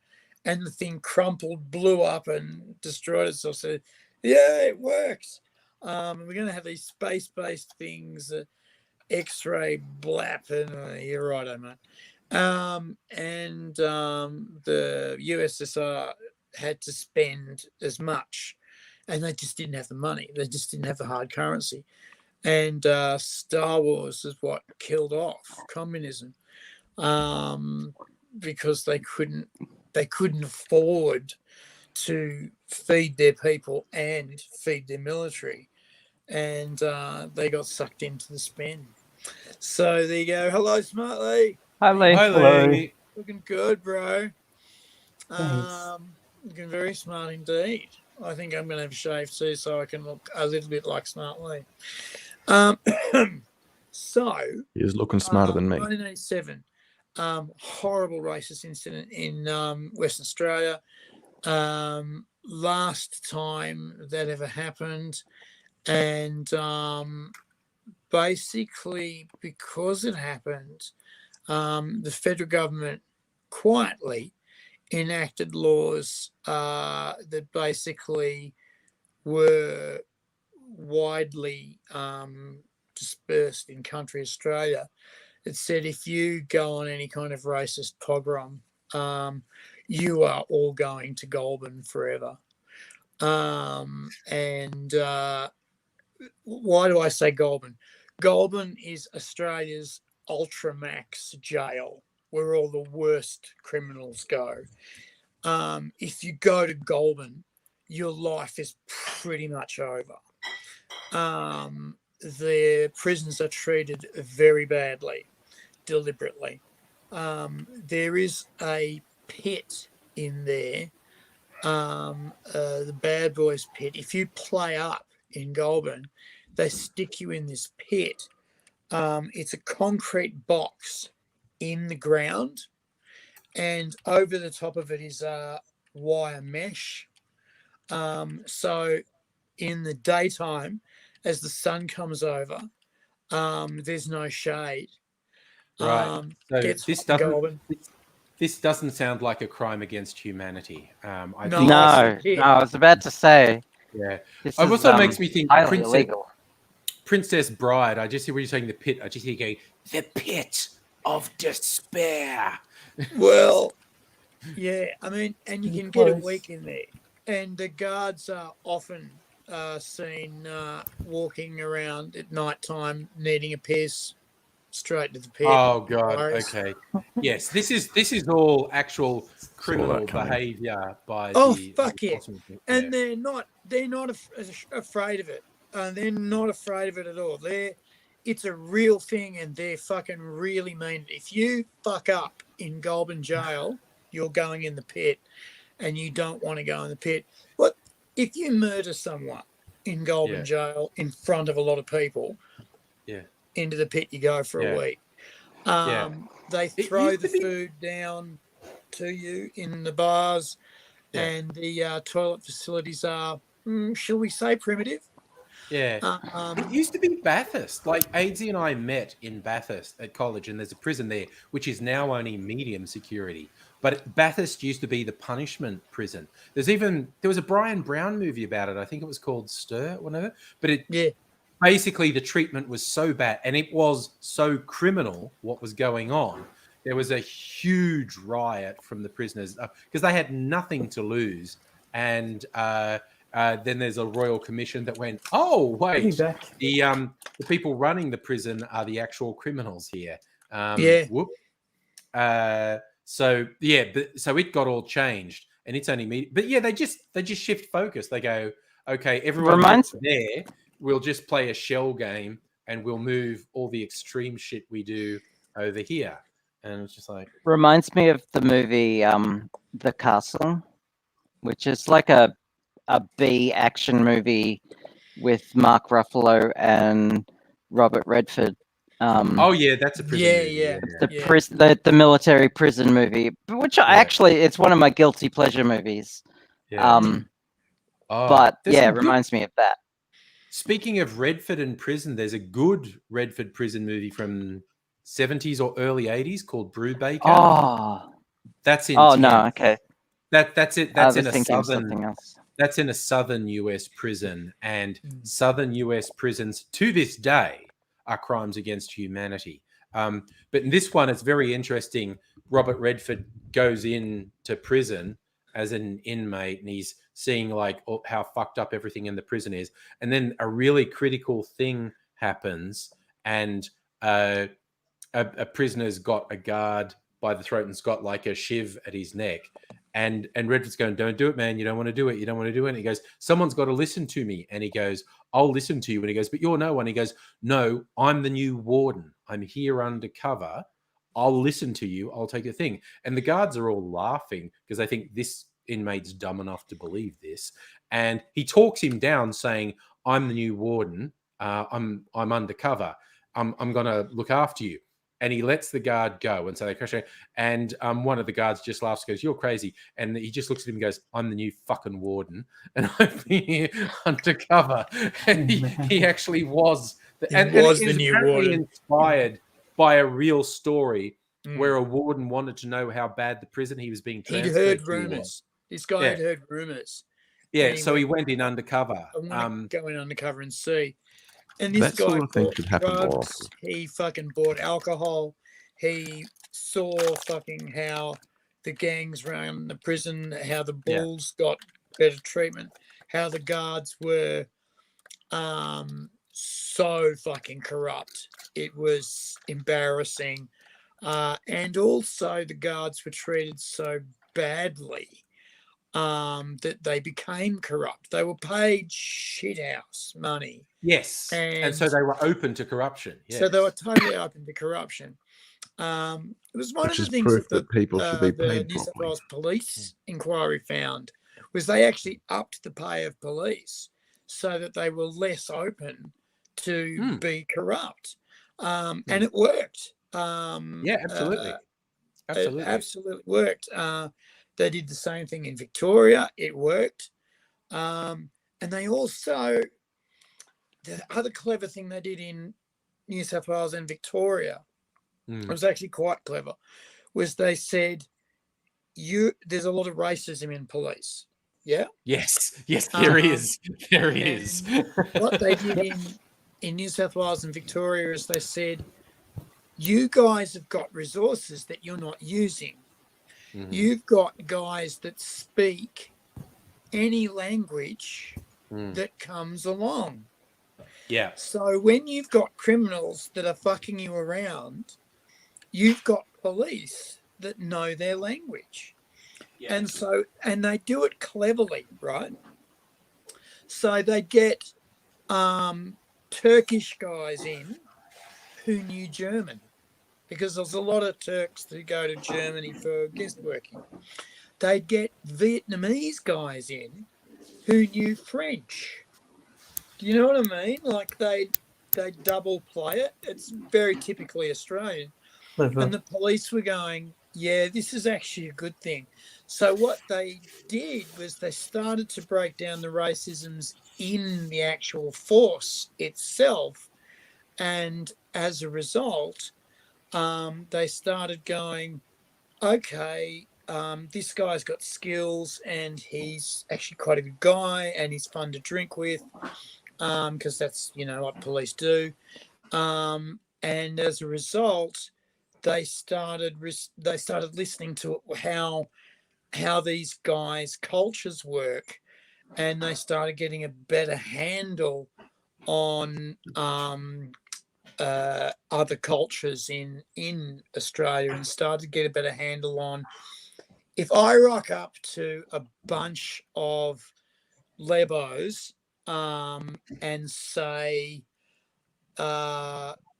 [SPEAKER 2] and the thing crumpled, blew up, and destroyed itself. So, yeah, it works. We're going to have these space-based things, X-ray blap, and you're right, mate. The USSR had to spend as much, and they just didn't have the money. They just didn't have the hard currency. And Star Wars is what killed off communism, because they couldn't afford to feed their people and feed their military, and they got sucked into the spend. So there you go. Hello, Smartly.
[SPEAKER 4] Hi, Lee.
[SPEAKER 1] Hi, Lee.
[SPEAKER 2] Looking good, bro.
[SPEAKER 4] Thanks.
[SPEAKER 2] Looking very smart indeed. I think I'm going to have a shave too, so I can look a little bit like Smart Lee. So
[SPEAKER 3] He is looking smarter than me.
[SPEAKER 2] 1987, horrible racist incident in Western Australia. Last time that ever happened, and basically because it happened, the federal government quietly enacted laws that basically were widely dispersed in country Australia. It said if you go on any kind of racist pogrom, you are all going to Goulburn forever. Why do I say Goulburn? Goulburn is Australia's ultramax jail, where all the worst criminals go. If you go to Goulburn, your life is pretty much over. The prisons are treated very badly, deliberately. There is a pit in there, the Bad Boys pit. If you play up in Goulburn, they stick you in this pit. It's a concrete box in the ground, and over the top of it is wire mesh. So in the daytime, as the sun comes over, there's no shade.
[SPEAKER 1] Right. So
[SPEAKER 2] Gets
[SPEAKER 1] this
[SPEAKER 2] hot in Goulburn.
[SPEAKER 1] this doesn't sound like a crime against humanity. I
[SPEAKER 2] No.
[SPEAKER 1] think
[SPEAKER 4] No, I was about to say.
[SPEAKER 1] yeah.
[SPEAKER 4] This
[SPEAKER 1] It
[SPEAKER 4] is,
[SPEAKER 1] also makes me think
[SPEAKER 4] highly illegal.
[SPEAKER 1] Princess Bride. I just hear when you're saying the pit. I just hear going, the pit of despair.
[SPEAKER 2] Well, yeah, I mean, and you can get a week in there, and the guards are often seen walking around at night time needing a piss straight to the pit.
[SPEAKER 1] Oh God.
[SPEAKER 2] Virus.
[SPEAKER 1] Okay. Yes, this is all actual criminal
[SPEAKER 3] that coming.
[SPEAKER 1] behaviour by
[SPEAKER 2] Oh,
[SPEAKER 1] the
[SPEAKER 2] fuck yeah. And
[SPEAKER 1] yeah.
[SPEAKER 2] they're not afraid of it. They're not afraid of it at all. It's a real thing, and they're fucking really mean. If you fuck up in Goulburn jail, you're going in the pit, and you don't want to go in the pit. What if you murder someone in Goulburn jail in front of a lot of people?
[SPEAKER 1] Yeah.
[SPEAKER 2] Into the pit you go for a week. They throw the food down to you in the bars, and the toilet facilities are, shall we say, primitive?
[SPEAKER 1] Yeah. It used to be Bathurst. Like Aidsy and I met in Bathurst at college, and there's a prison there which is now only medium security. But Bathurst used to be the punishment prison. There was a Brian Brown movie about it. I think it was called Stir, whatever. But basically the treatment was so bad, and it was so criminal what was going on, there was a huge riot from the prisoners because they had nothing to lose. And then there's a royal commission that went, oh, wait, the people running the prison are the actual criminals here.
[SPEAKER 2] Yeah.
[SPEAKER 1] Whoop. So it got all changed, and it's only but yeah, they just shift focus. They go, okay, everyone gets there. We'll just play a shell game, and we'll move all the extreme shit we do over here. And it's just like,
[SPEAKER 4] reminds me of the movie The Castle, which is like a B action movie with Mark Ruffalo and Robert Redford.
[SPEAKER 1] oh yeah, that's a prison movie.
[SPEAKER 2] Yeah.
[SPEAKER 4] The military prison movie, which actually it's one of my guilty pleasure movies.
[SPEAKER 1] Yeah.
[SPEAKER 4] But yeah, it reminds me of that.
[SPEAKER 1] Speaking of Redford and prison, there's a good Redford prison movie from 70s or early 80s called Brubaker.
[SPEAKER 4] Oh,
[SPEAKER 1] that's in.
[SPEAKER 4] Oh no, okay.
[SPEAKER 1] That's it. That's in a southern.
[SPEAKER 4] Something else.
[SPEAKER 1] That's in a southern US prison, and southern US prisons to this day are crimes against humanity. But in this one, it's very interesting. Robert Redford goes into prison as an inmate, and he's seeing like how fucked up everything in the prison is. And then a really critical thing happens, and a prisoner's got a guard by the throat and's got like a shiv at his neck. And Redford's going, don't do it, man. You don't want to do it. You don't want to do it. And he goes, someone's got to listen to me. And he goes, I'll listen to you. And he goes, but you're no one. He goes, no, I'm the new warden. I'm here undercover. I'll listen to you. I'll take a thing. And the guards are all laughing because they think this inmate's dumb enough to believe this. And he talks him down saying, I'm the new warden. I'm undercover. I'm going to look after you. And he lets the guard go. And so they crash out. And one of the guards just laughs, goes, you're crazy. And he just looks at him and goes, I'm the new fucking warden. And I've been here undercover. And he actually was.
[SPEAKER 2] He was the new warden.
[SPEAKER 1] Inspired by a real story where a warden wanted to know how bad the prison he was being transferred to.
[SPEAKER 2] He'd heard rumors. This guy had heard rumors.
[SPEAKER 1] Yeah, so he went in undercover.
[SPEAKER 2] I want to go in undercover and see. And this
[SPEAKER 3] that
[SPEAKER 2] guy
[SPEAKER 3] sort of thing should happen more
[SPEAKER 2] drugs,
[SPEAKER 3] often.
[SPEAKER 2] he fucking bought alcohol. He saw fucking how the gangs ran the prison, how the bulls got better treatment, how the guards were so fucking corrupt. It was embarrassing. And also the guards were treated so badly that they became corrupt. They were paid shithouse money.
[SPEAKER 1] Yes. And so they were open to corruption. Yes.
[SPEAKER 2] So they were totally open to corruption. It was one of the things
[SPEAKER 3] that people should be paid
[SPEAKER 2] the New South
[SPEAKER 3] properly.
[SPEAKER 2] Wales police inquiry found was they actually upped the pay of police so that they were less open to be corrupt. And it worked.
[SPEAKER 1] Yeah, absolutely.
[SPEAKER 2] It absolutely worked. They did the same thing in Victoria. It worked. And they also, the other clever thing they did in New South Wales and Victoria, it was actually quite clever, was they said, there's a lot of racism in police. Yeah?
[SPEAKER 1] Yes, there is. There is.
[SPEAKER 2] What they did in New South Wales and Victoria is they said, you guys have got resources that you're not using. You've got guys that speak any language that comes along.
[SPEAKER 1] Yeah.
[SPEAKER 2] So when you've got criminals that are fucking you around, you've got police that know their language. Yeah. And they do it cleverly, right? So they get Turkish guys in who knew German, because there's a lot of Turks who go to Germany for guest working. They'd get Vietnamese guys in who knew French. Do you know what I mean? Like they double play it. It's very typically Australian. And the police were going, yeah, this is actually a good thing. So what they did was they started to break down the racisms in the actual force itself. And as a result, they started going, okay, this guy's got skills and he's actually quite a good guy and he's fun to drink with, because that's, what police do. And as a result, they started listening to how these guys' cultures work, and they started getting a better handle on other cultures in Australia, and started to get a better handle on, if I rock up to a bunch of Lebos and say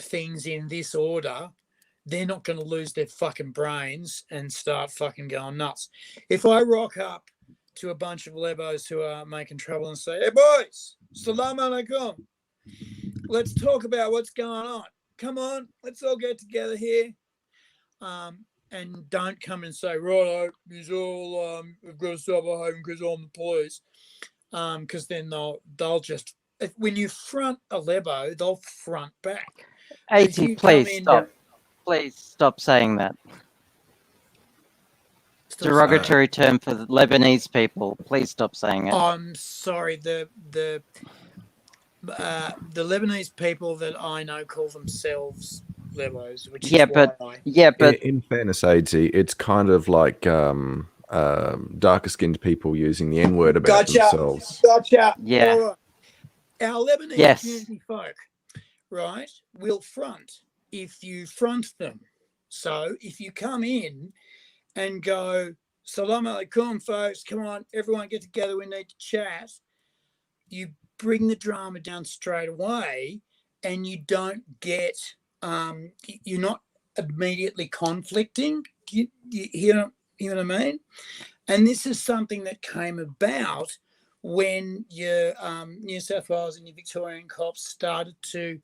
[SPEAKER 2] things in this order, they're not going to lose their fucking brains and start fucking going nuts. If I rock up to a bunch of Lebos who are making trouble and say, "Hey boys, salam alaikum, let's talk about what's going on. Come on, let's all get together here." And don't come and say, "Righto, he's all we've got to stop behaving because I'm the police." Because then they'll just, when you front a Lebo, they'll front back. As
[SPEAKER 4] 80,
[SPEAKER 2] you
[SPEAKER 4] please
[SPEAKER 2] come in-
[SPEAKER 4] stop. Please stop saying that. Derogatory term for the Lebanese people. Please stop saying it.
[SPEAKER 2] I'm sorry. The Lebanese people that I know call themselves Lebos, which
[SPEAKER 4] Yeah,
[SPEAKER 2] is
[SPEAKER 4] but
[SPEAKER 2] why
[SPEAKER 4] yeah, but
[SPEAKER 3] In fairness, Aidsy, it's kind of like darker skinned people using the N word about
[SPEAKER 2] Gotcha.
[SPEAKER 3] themselves.
[SPEAKER 2] Gotcha.
[SPEAKER 4] Yeah.
[SPEAKER 2] All right. Our Lebanese
[SPEAKER 4] Yes.
[SPEAKER 2] community folk, right, will front if you front them. So if you come in and go, "Salam alaikum, folks, come on, everyone get together, we need to chat," you bring the drama down straight away, and you don't get, you're not immediately conflicting. You hear what I mean? And this is something that came about when your New South Wales and your Victorian cops started to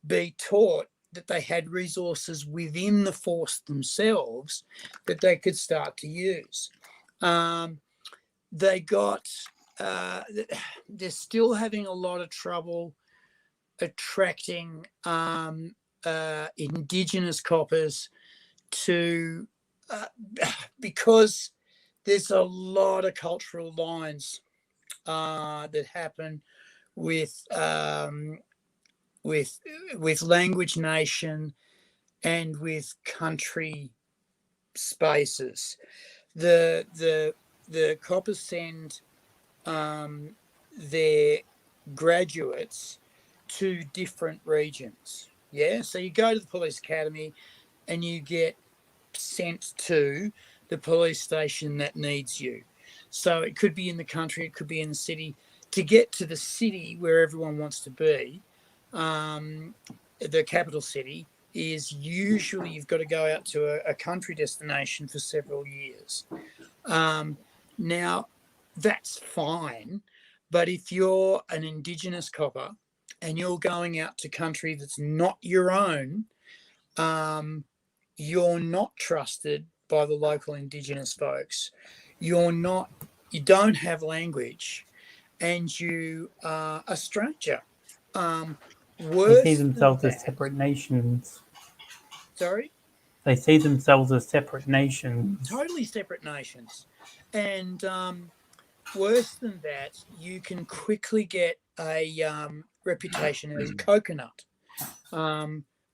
[SPEAKER 2] be taught that they had resources within the force themselves that they could start to use. They got, they're still having a lot of trouble attracting Indigenous coppers to, because there's a lot of cultural lines that happen with language nation and with country spaces. The coppers send their graduates to different regions. Yeah, so you go to the police academy and you get sent to the police station that needs you. So it could be in the country, it could be in the city. To get to the city where everyone wants to be, the capital city, is usually you've got to go out to a country destination for several years. Now, that's fine, but if you're an Indigenous copper and you're going out to country that's not your own, you're not trusted by the local Indigenous folks. You don't have language, and you are a stranger.
[SPEAKER 5] They see themselves as separate nations.
[SPEAKER 2] Sorry?
[SPEAKER 5] They see themselves as separate nations.
[SPEAKER 2] Totally separate nations. And worse than that, you can quickly get a reputation as a coconut,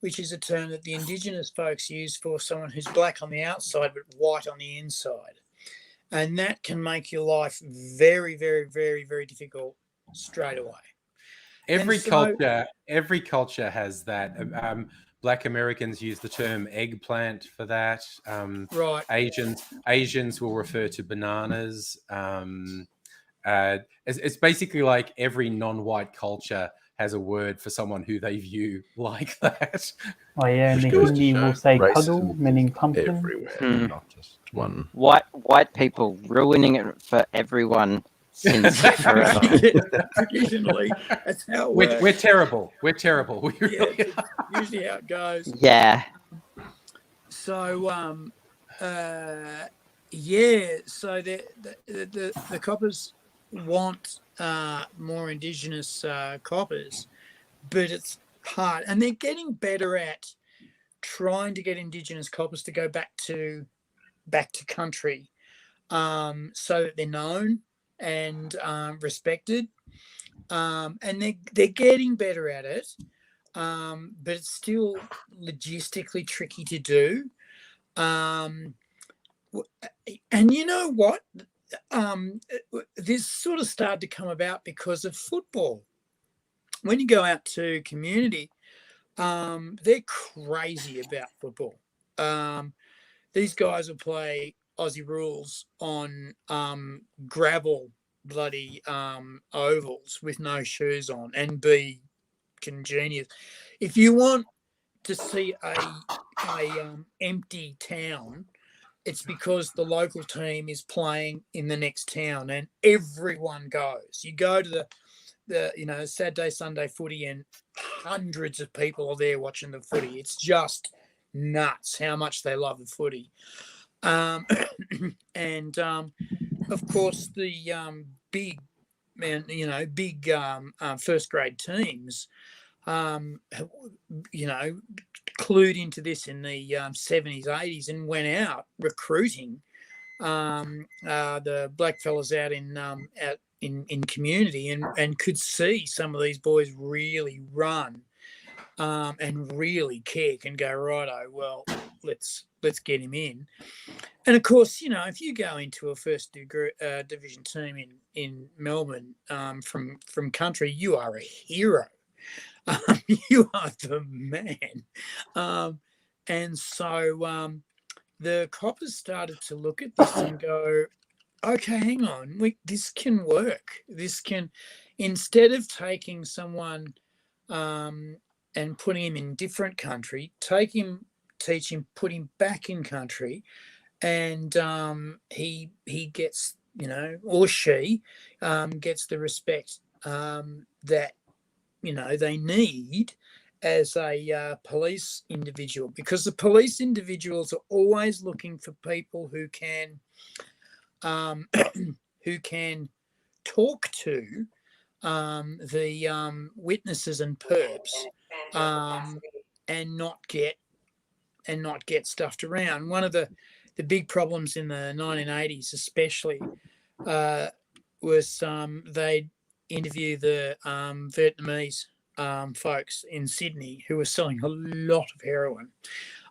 [SPEAKER 2] which is a term that the Indigenous folks use for someone who's black on the outside but white on the inside. And that can make your life very, very, very, very difficult straight away.
[SPEAKER 1] Every
[SPEAKER 2] so-
[SPEAKER 1] culture has that. Black Americans use the term eggplant for that.
[SPEAKER 2] Right.
[SPEAKER 1] Asians will refer to bananas. It's basically like every non-white culture has a word for someone who they view like that.
[SPEAKER 5] Oh yeah, and the
[SPEAKER 3] Goes to
[SPEAKER 5] Hindi
[SPEAKER 3] show
[SPEAKER 5] will say
[SPEAKER 3] racism
[SPEAKER 5] cuddle, meaning
[SPEAKER 3] is
[SPEAKER 5] pumpkin.
[SPEAKER 3] everywhere, not just one.
[SPEAKER 4] white people ruining it for everyone since forever.
[SPEAKER 2] Traditionally, that's how it works.
[SPEAKER 1] We're terrible. We're terrible. We really
[SPEAKER 2] Yeah, it's usually how it goes.
[SPEAKER 4] Yeah.
[SPEAKER 2] So, yeah. So the coppers want more Indigenous coppers, but it's hard, and they're getting better at trying to get Indigenous coppers to go back to country, so that they're known and respected, and they're getting better at it. but it's still logistically tricky to do. And you know what? This sort of started to come about because of football. When you go out to community, they're crazy about football. These guys will play Aussie rules on gravel bloody ovals with no shoes on and be congenious. If you want to see a empty town, it's because the local team is playing in the next town and everyone goes. You go to the Saturday, Sunday footy and hundreds of people are there watching the footy. It's just nuts how much they love the footy. And of course the big first grade teams, clued into this in the 70s, 80s and went out recruiting the black fellas out in community and could see some of these boys really run and really kick and go, righto, well, let's get him in. And of course, if you go into a first division team in Melbourne from country, you are a hero. You are the man. And so the coppers started to look at this and go, okay, hang on, this can work. This can, instead of taking someone and putting him in different country, teach him, put him back in country, and he gets, or she gets the respect that, they need as a police individual, because the police individuals are always looking for people who can talk to the witnesses and perps and not get stuffed around. One of the big problems in the 1980s especially was they'd interview the Vietnamese folks in Sydney who were selling a lot of heroin,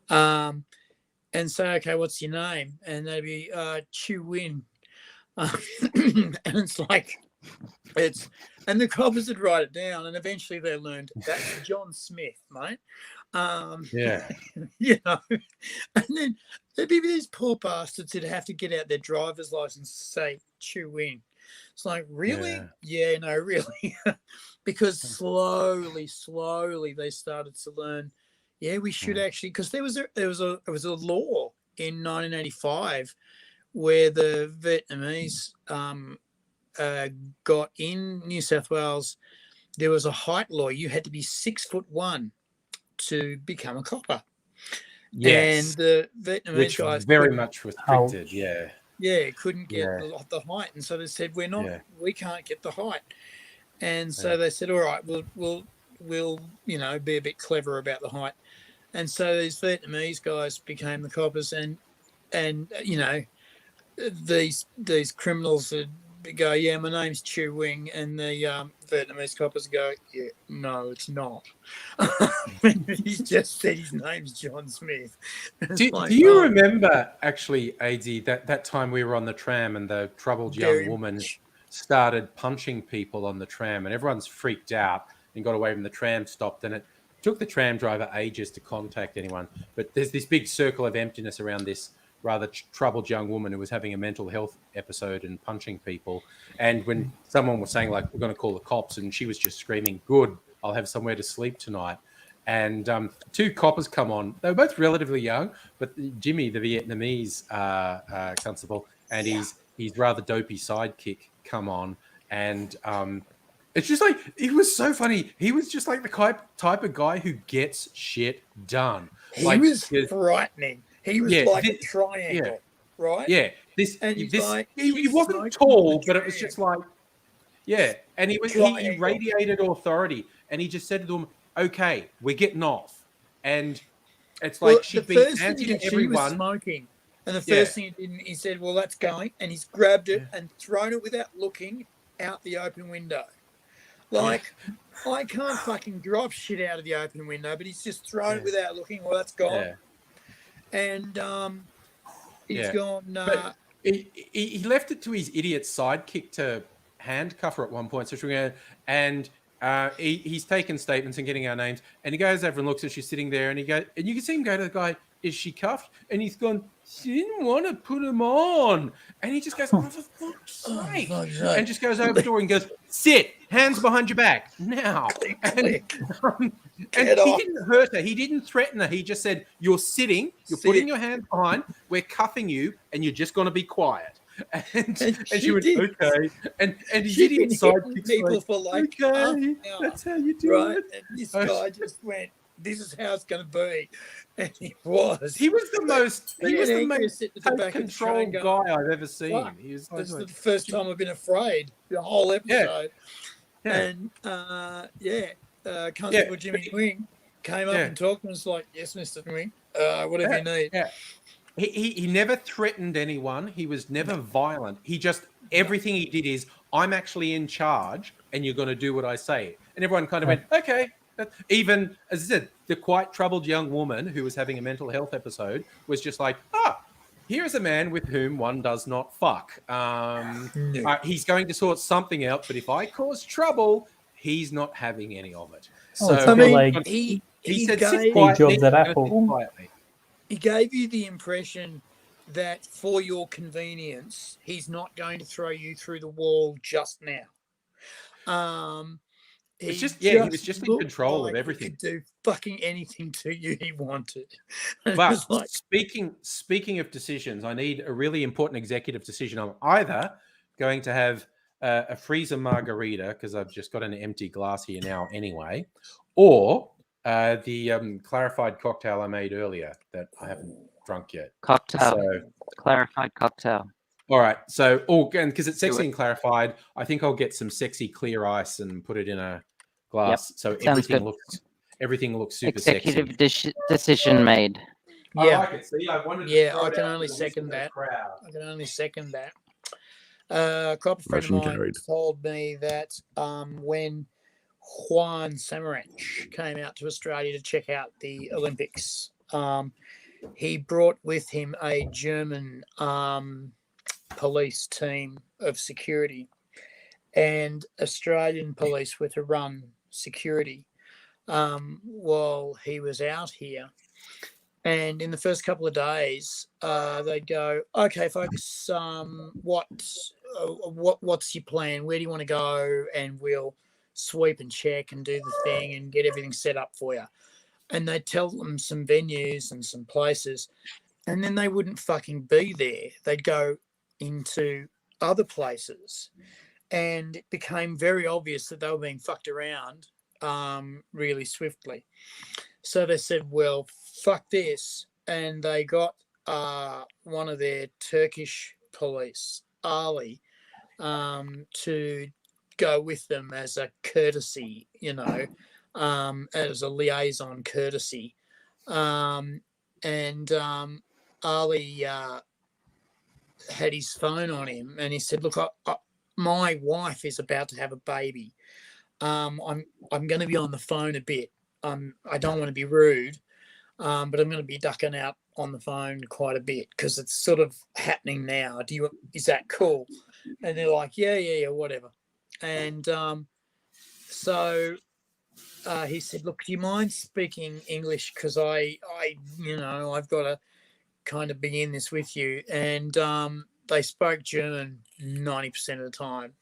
[SPEAKER 2] and say, okay, what's your name? And they'd be Chu Win. And it's like, and the coppers would write it down, and eventually they learned that's John Smith, mate.
[SPEAKER 1] Yeah.
[SPEAKER 2] And then there'd be these poor bastards who'd have to get out their driver's license to say Chu Win. It's like, really? Yeah, no, really. Because slowly they started to learn, we should actually, because there was a law in 1985 where the Vietnamese got in New South Wales. There was a height law. You had to be 6'1" to become a copper.
[SPEAKER 1] Yes.
[SPEAKER 2] And the Vietnamese guys
[SPEAKER 1] very much restricted. Yeah.
[SPEAKER 2] Couldn't get the height, and so they said, we can't get the height. And so they said, all right, we'll be a bit clever about the height. And so these Vietnamese guys became the coppers, and these criminals would go, yeah, my name's Chu Wing, and the Vietnamese coppers go, yeah, no, it's not. He just said his name's John Smith.
[SPEAKER 1] Do you remember, actually, AD, that time we were on the tram and the troubled young woman started punching people on the tram, and everyone's freaked out and got away from the tram, stopped, and it took the tram driver ages to contact anyone. But there's this big circle of emptiness around this rather troubled young woman who was having a mental health episode and punching people. And when someone was saying, like, we're going to call the cops, and she was just screaming, good, I'll have somewhere to sleep tonight. And two coppers come on. They were both relatively young, but Jimmy, the Vietnamese constable, and his rather dopey sidekick come on. And it's just like, it was so funny. He was just like the type of guy who gets shit done.
[SPEAKER 2] He was frightening. He was like a triangle, right?
[SPEAKER 1] Yeah. He wasn't tall, but it was just like, and he radiated authority, and he just said to them, okay, we're getting off. And it's like, she'd been anti to everyone.
[SPEAKER 2] She was smoking. And the first thing he said, well, that's going. And he's grabbed it and thrown it without looking out the open window. Like, I can't fucking drop shit out of the open window, but he's just thrown it without looking. Well, that's gone.
[SPEAKER 1] Yeah.
[SPEAKER 2] And he's
[SPEAKER 1] Yeah.
[SPEAKER 2] gone.
[SPEAKER 1] But he left it to his idiot sidekick to handcuff her at one point. So she went, and he's taken statements and getting our names. And he goes over and looks as she's sitting there, and and you can see him go to the guy, "Is she cuffed?" And he's gone, "She didn't want to put him on." And he just goes, "Oh, for fuck's sake!" And just goes over to the door and goes, "Sit, hands behind your back now." And he didn't hurt her. He didn't threaten her. He just said, "You're sitting. You're putting your hands behind. We're cuffing you, and you're just going to be quiet." And she went, "Okay." And his idiot sidekick
[SPEAKER 2] people for like
[SPEAKER 1] "Okay, that's how you do it."
[SPEAKER 2] And this guy just went, "This is how it's going to be," and he was.
[SPEAKER 1] He was the most. He was the most
[SPEAKER 2] take
[SPEAKER 1] control guy I've ever seen.
[SPEAKER 2] Fuck.
[SPEAKER 1] He was.
[SPEAKER 2] This is the first time I've been afraid the whole episode. And Constable Jimmy Wing came up and talked and was like, "Yes, Mr. Wing, whatever you need."
[SPEAKER 1] Yeah. He never threatened anyone. He was never violent. He just, everything he did is, "I'm actually in charge and you're going to do what I say." And everyone kind of went, "Okay." Even, as I said, the quite troubled young woman who was having a mental health episode was just like, here's a man with whom one does not fuck. He's going to sort something out, but if I cause trouble, he's not having any of it. So
[SPEAKER 5] I mean, like
[SPEAKER 2] he
[SPEAKER 5] said, "Sit quietly." Jobs at Apple.
[SPEAKER 2] He gave you the impression that for your convenience, he's not going to throw you through the wall just now.
[SPEAKER 1] It's just, he was just in control of everything.
[SPEAKER 2] He could do fucking anything to you he wanted.
[SPEAKER 1] But speaking of decisions, I need a really important executive decision. I'm either going to have a freezer margarita, because I've just got an empty glass here now anyway, or the clarified cocktail I made earlier that I haven't drunk yet.
[SPEAKER 4] Clarified cocktail.
[SPEAKER 1] All right. So, and because it's sexy and clarified, I think I'll get some sexy clear ice and put it in a glass. So everything looks super
[SPEAKER 4] Executive
[SPEAKER 1] sexy.
[SPEAKER 4] Decision made.
[SPEAKER 2] Yeah.
[SPEAKER 1] I like it. See, I wanted to
[SPEAKER 2] I can only second that. A couple friend of mine told me that when Juan Samaranch came out to Australia to check out the Olympics, he brought with him a German police team of security, and Australian police were to run security while he was out here. And in the first couple of days, they'd go, "Okay, folks, what's your plan? Where do you want to go?" And we'll sweep and check and do the thing and get everything set up for you. And they'd tell them some venues and some places, and then they wouldn't fucking be there. They'd go into other places, and it became very obvious that they were being fucked around really swiftly. So they said, "Well, fuck this," and they got one of their Turkish police, Ali, to go with them as a courtesy, as a liaison courtesy. Ali had his phone on him, and he said, "Look, my wife is about to have a baby. I'm going to be on the phone a bit. I don't want to be rude, but I'm going to be ducking out on the phone quite a bit because it's sort of happening now. Is that cool?" And they're like, yeah, whatever. And so he said, "Look, do you mind speaking English? Because I've got to kind of begin this with you." And they spoke German 90% of the time.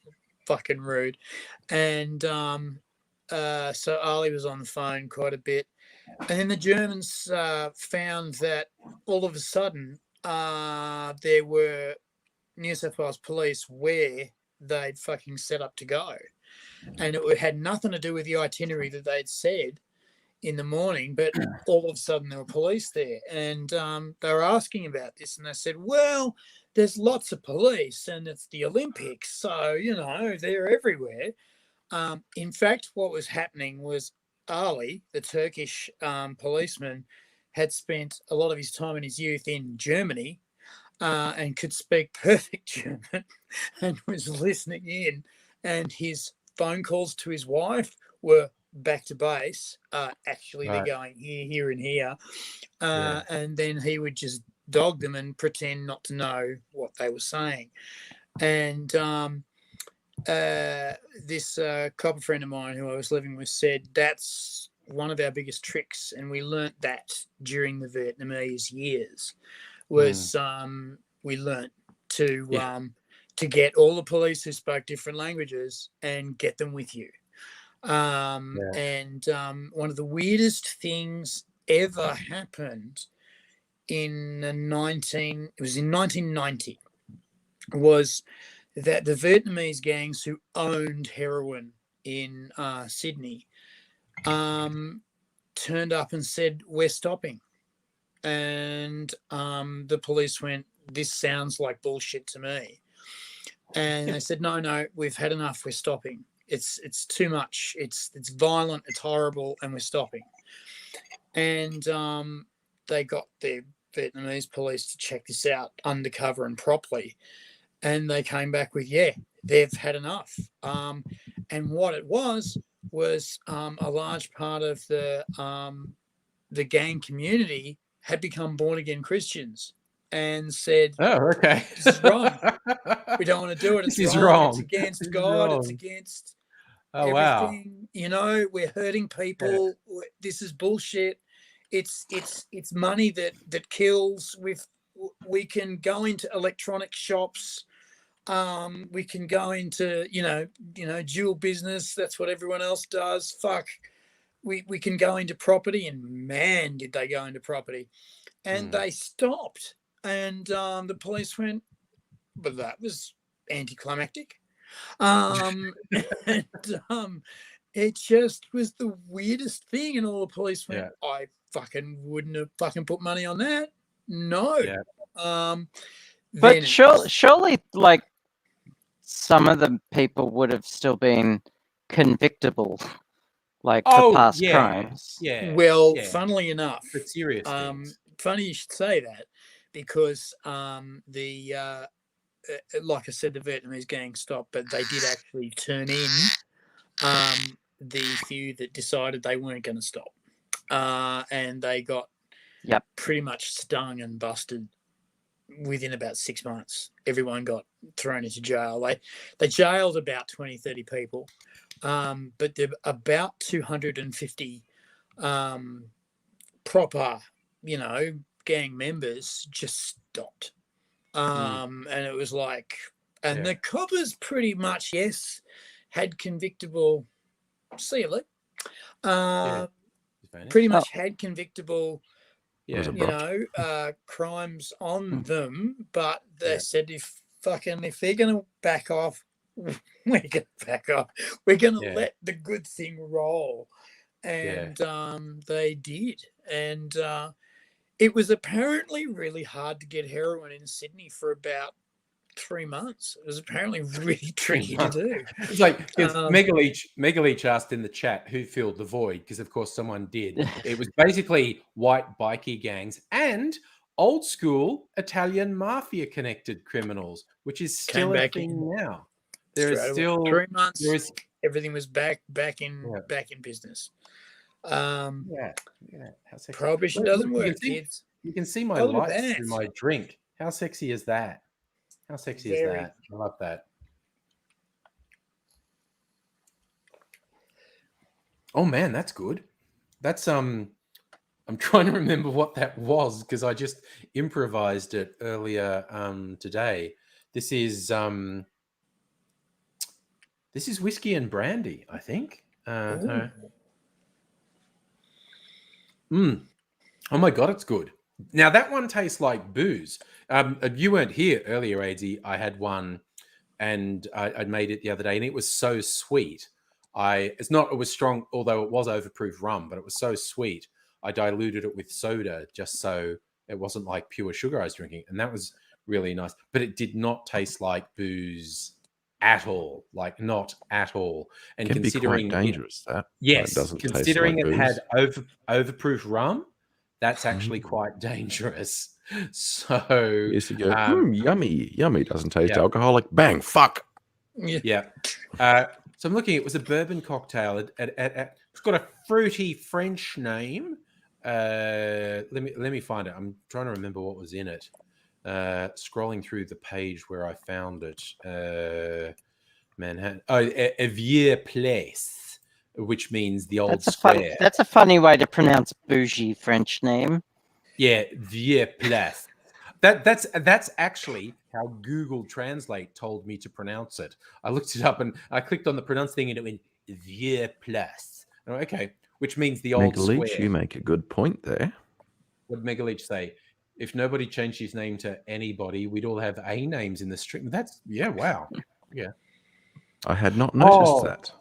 [SPEAKER 2] Fucking rude. And so Ali was on the phone quite a bit. And then the Germans found that all of a sudden there were New South Wales police where they'd fucking set up to go. And it had nothing to do with the itinerary that they'd said in the morning, but all of a sudden there were police there. And they were asking about this, and they said, "Well, there's lots of police and it's the Olympics, so, they're everywhere." In fact, what was happening was Ali, the Turkish policeman, had spent a lot of his time in his youth in Germany and could speak perfect German and was listening in. And his phone calls to his wife were back to base. Actually,
[SPEAKER 1] Right.
[SPEAKER 2] they're going here, here, and here.
[SPEAKER 1] Yeah.
[SPEAKER 2] And then he would just dog them and pretend not to know what they were saying. And this copper friend of mine who I was living with said that's one of our biggest tricks, and we learnt that during the Vietnamese years. Was we learnt to get all the police who spoke different languages and get them with you. And one of the weirdest things ever happened in 1990 was that the Vietnamese gangs who owned heroin in Sydney turned up and said, "We're stopping." And the police went, "This sounds like bullshit to me." And they said, no, we've had enough. We're stopping. It's too much. It's violent. It's horrible, and we're stopping. And they got the Vietnamese police to check this out undercover and properly, and they came back with, yeah, they've had enough. And what it was a large part of the gang community had become born again Christians and said,
[SPEAKER 1] "Oh, okay,
[SPEAKER 2] this is wrong. We don't want to do it. It's
[SPEAKER 1] This is
[SPEAKER 2] wrong.
[SPEAKER 1] wrong.
[SPEAKER 2] It's against
[SPEAKER 1] This is
[SPEAKER 2] God.
[SPEAKER 1] wrong.
[SPEAKER 2] It's against
[SPEAKER 1] Oh wow,
[SPEAKER 2] everything. You know, we're hurting people. This is bullshit. It's money that kills. We can go into electronic shops. We can go into you know jewel business. That's what everyone else does. Fuck. We can go into property, and man, did they go into property. And they stopped. And the police went, but that was anticlimactic. And it just was the weirdest thing. And all the police went, I fucking wouldn't have fucking put money on that. No.
[SPEAKER 4] Yeah. But surely, like, some of the people would have still been convictable, like, for past crimes.
[SPEAKER 1] Yeah.
[SPEAKER 2] Well, funnily enough,
[SPEAKER 1] but serious things.
[SPEAKER 2] Funny you should say that, because like I said, the Vietnamese gang stopped, but they did actually turn in the few that decided they weren't going to stop, and they got pretty much stung and busted within about 6 months. Everyone got thrown into jail. They jailed about 20, 30 people, but there are about 250 proper, gang members just stopped. And it was like, and the coppers pretty much, had convictable, see you, Luke. Pretty much had convictable, crimes on them, but they said if they're gonna back off, we're gonna back off. We're gonna let the good thing roll. And they did. And it was apparently really hard to get heroin in Sydney for about 3 months. It was apparently really tricky to do.
[SPEAKER 1] It's like Megaleech asked in the chat who filled the void, because of course someone did. It was basically white bikie gangs and old school Italian mafia connected criminals, which is still a thing now. There is still
[SPEAKER 2] 3 months. Everything was back in business. Prohibition doesn't work, kids.
[SPEAKER 1] You can see my lights through my drink. How sexy is that? How sexy is that? I love that. Oh man, that's good. That's I'm trying to remember what that was, because I just improvised it earlier today. This is whiskey and brandy, I think. Oh my god, it's good. Now that one tastes like booze. You weren't here earlier, AD. I had one, and I made it the other day, and it was so sweet. It was strong, although it was overproof rum, but it was so sweet. I diluted it with soda just so it wasn't like pure sugar I was drinking, and that was really nice. But it did not taste like booze at all, like not at all. And
[SPEAKER 3] can
[SPEAKER 1] considering
[SPEAKER 3] be quite dangerous,
[SPEAKER 1] considering
[SPEAKER 3] it
[SPEAKER 1] had overproof rum, that's actually quite dangerous. So
[SPEAKER 3] yes, you go, yummy doesn't taste alcoholic. Bang, fuck.
[SPEAKER 1] Yeah. So I'm looking. It was a bourbon cocktail. It's got a fruity French name. Let me find it. I'm trying to remember what was in it. Scrolling through the page where I found it. Manhattan. Oh, a vieux place, which means the old square.
[SPEAKER 4] That's a funny way to pronounce bougie French name.
[SPEAKER 1] Yeah, vieux place. That's actually how Google Translate told me to pronounce it. I looked it up and I clicked on the pronounce thing and it went vieux place. Oh, okay, which means the old
[SPEAKER 3] Megalich,
[SPEAKER 1] square.
[SPEAKER 3] you make a good point there.
[SPEAKER 1] What did Megalich say? If nobody changed his name to anybody, we'd all have A names in the string. That's wow. Yeah.
[SPEAKER 3] I had not noticed
[SPEAKER 1] Oh.
[SPEAKER 3] that.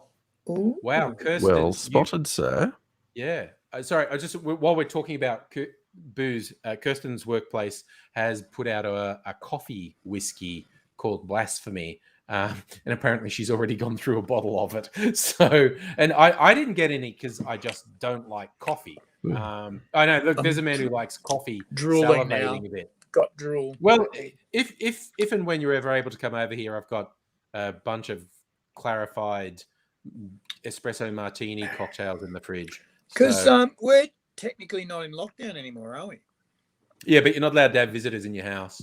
[SPEAKER 2] Ooh.
[SPEAKER 1] Wow, Kirsten.
[SPEAKER 3] Well spotted, sir.
[SPEAKER 1] Yeah. Sorry, while we're talking about booze, Kirsten's workplace has put out a coffee whiskey called Blasphemy. And apparently she's already gone through a bottle of it. So, and I didn't get any because I just don't like coffee. I know. Look, there's a man who likes coffee,
[SPEAKER 2] Drooling
[SPEAKER 1] salivating
[SPEAKER 2] now.
[SPEAKER 1] a bit.
[SPEAKER 2] Got drool.
[SPEAKER 1] Well, if and when you're ever able to come over here, I've got a bunch of clarified espresso martini cocktails in the fridge.
[SPEAKER 2] Because
[SPEAKER 1] So,
[SPEAKER 2] we're technically not in lockdown anymore, are we?
[SPEAKER 1] yeah, but you're not allowed to have visitors in your house.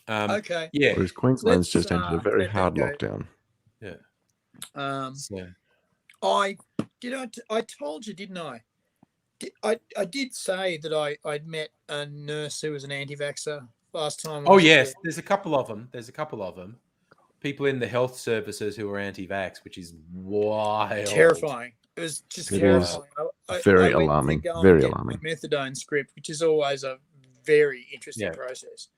[SPEAKER 2] Okay.
[SPEAKER 1] Yeah.
[SPEAKER 3] Whereas Queensland's
[SPEAKER 2] Let's,
[SPEAKER 3] just entered a very
[SPEAKER 2] let that
[SPEAKER 3] hard
[SPEAKER 2] go.
[SPEAKER 3] lockdown.
[SPEAKER 2] Yeah.
[SPEAKER 1] So,
[SPEAKER 2] I told you, didn't I? I did say that I'd met a nurse who was an anti-vaxxer last time.
[SPEAKER 1] oh yes, there's a couple of them. People in the health services who are anti-vax, which is wild.
[SPEAKER 2] Terrifying. It was just
[SPEAKER 3] It
[SPEAKER 2] terrifying.
[SPEAKER 3] is very
[SPEAKER 2] I went to
[SPEAKER 3] alarming,
[SPEAKER 2] go and
[SPEAKER 3] very
[SPEAKER 2] get
[SPEAKER 3] alarming.
[SPEAKER 2] my methadone script, which is always a very interesting
[SPEAKER 1] Yeah.
[SPEAKER 2] process.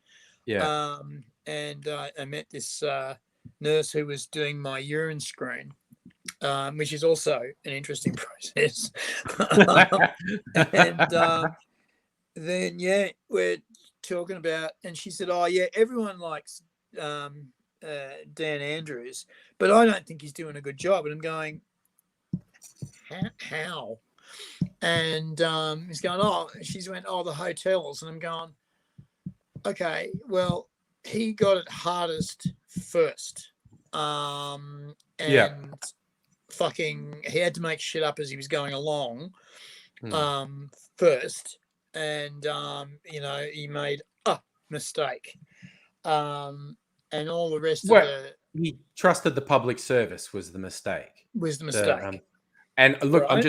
[SPEAKER 1] Yeah.
[SPEAKER 2] And I met this nurse who was doing my urine screen, which is also an interesting process. And then, yeah, we're talking about, and she said, oh, yeah, everyone likes Dan Andrews, but I don't think he's doing a good job. And I'm going, how? And he's going, oh, she's went, oh, the hotels. And I'm going, okay, well, he got it hardest first. And fucking, he had to make shit up as he was going along first. And, he made a mistake. And all the rest of the...
[SPEAKER 1] He trusted the public service was the mistake.
[SPEAKER 2] Was the mistake.
[SPEAKER 1] And look,
[SPEAKER 2] Right.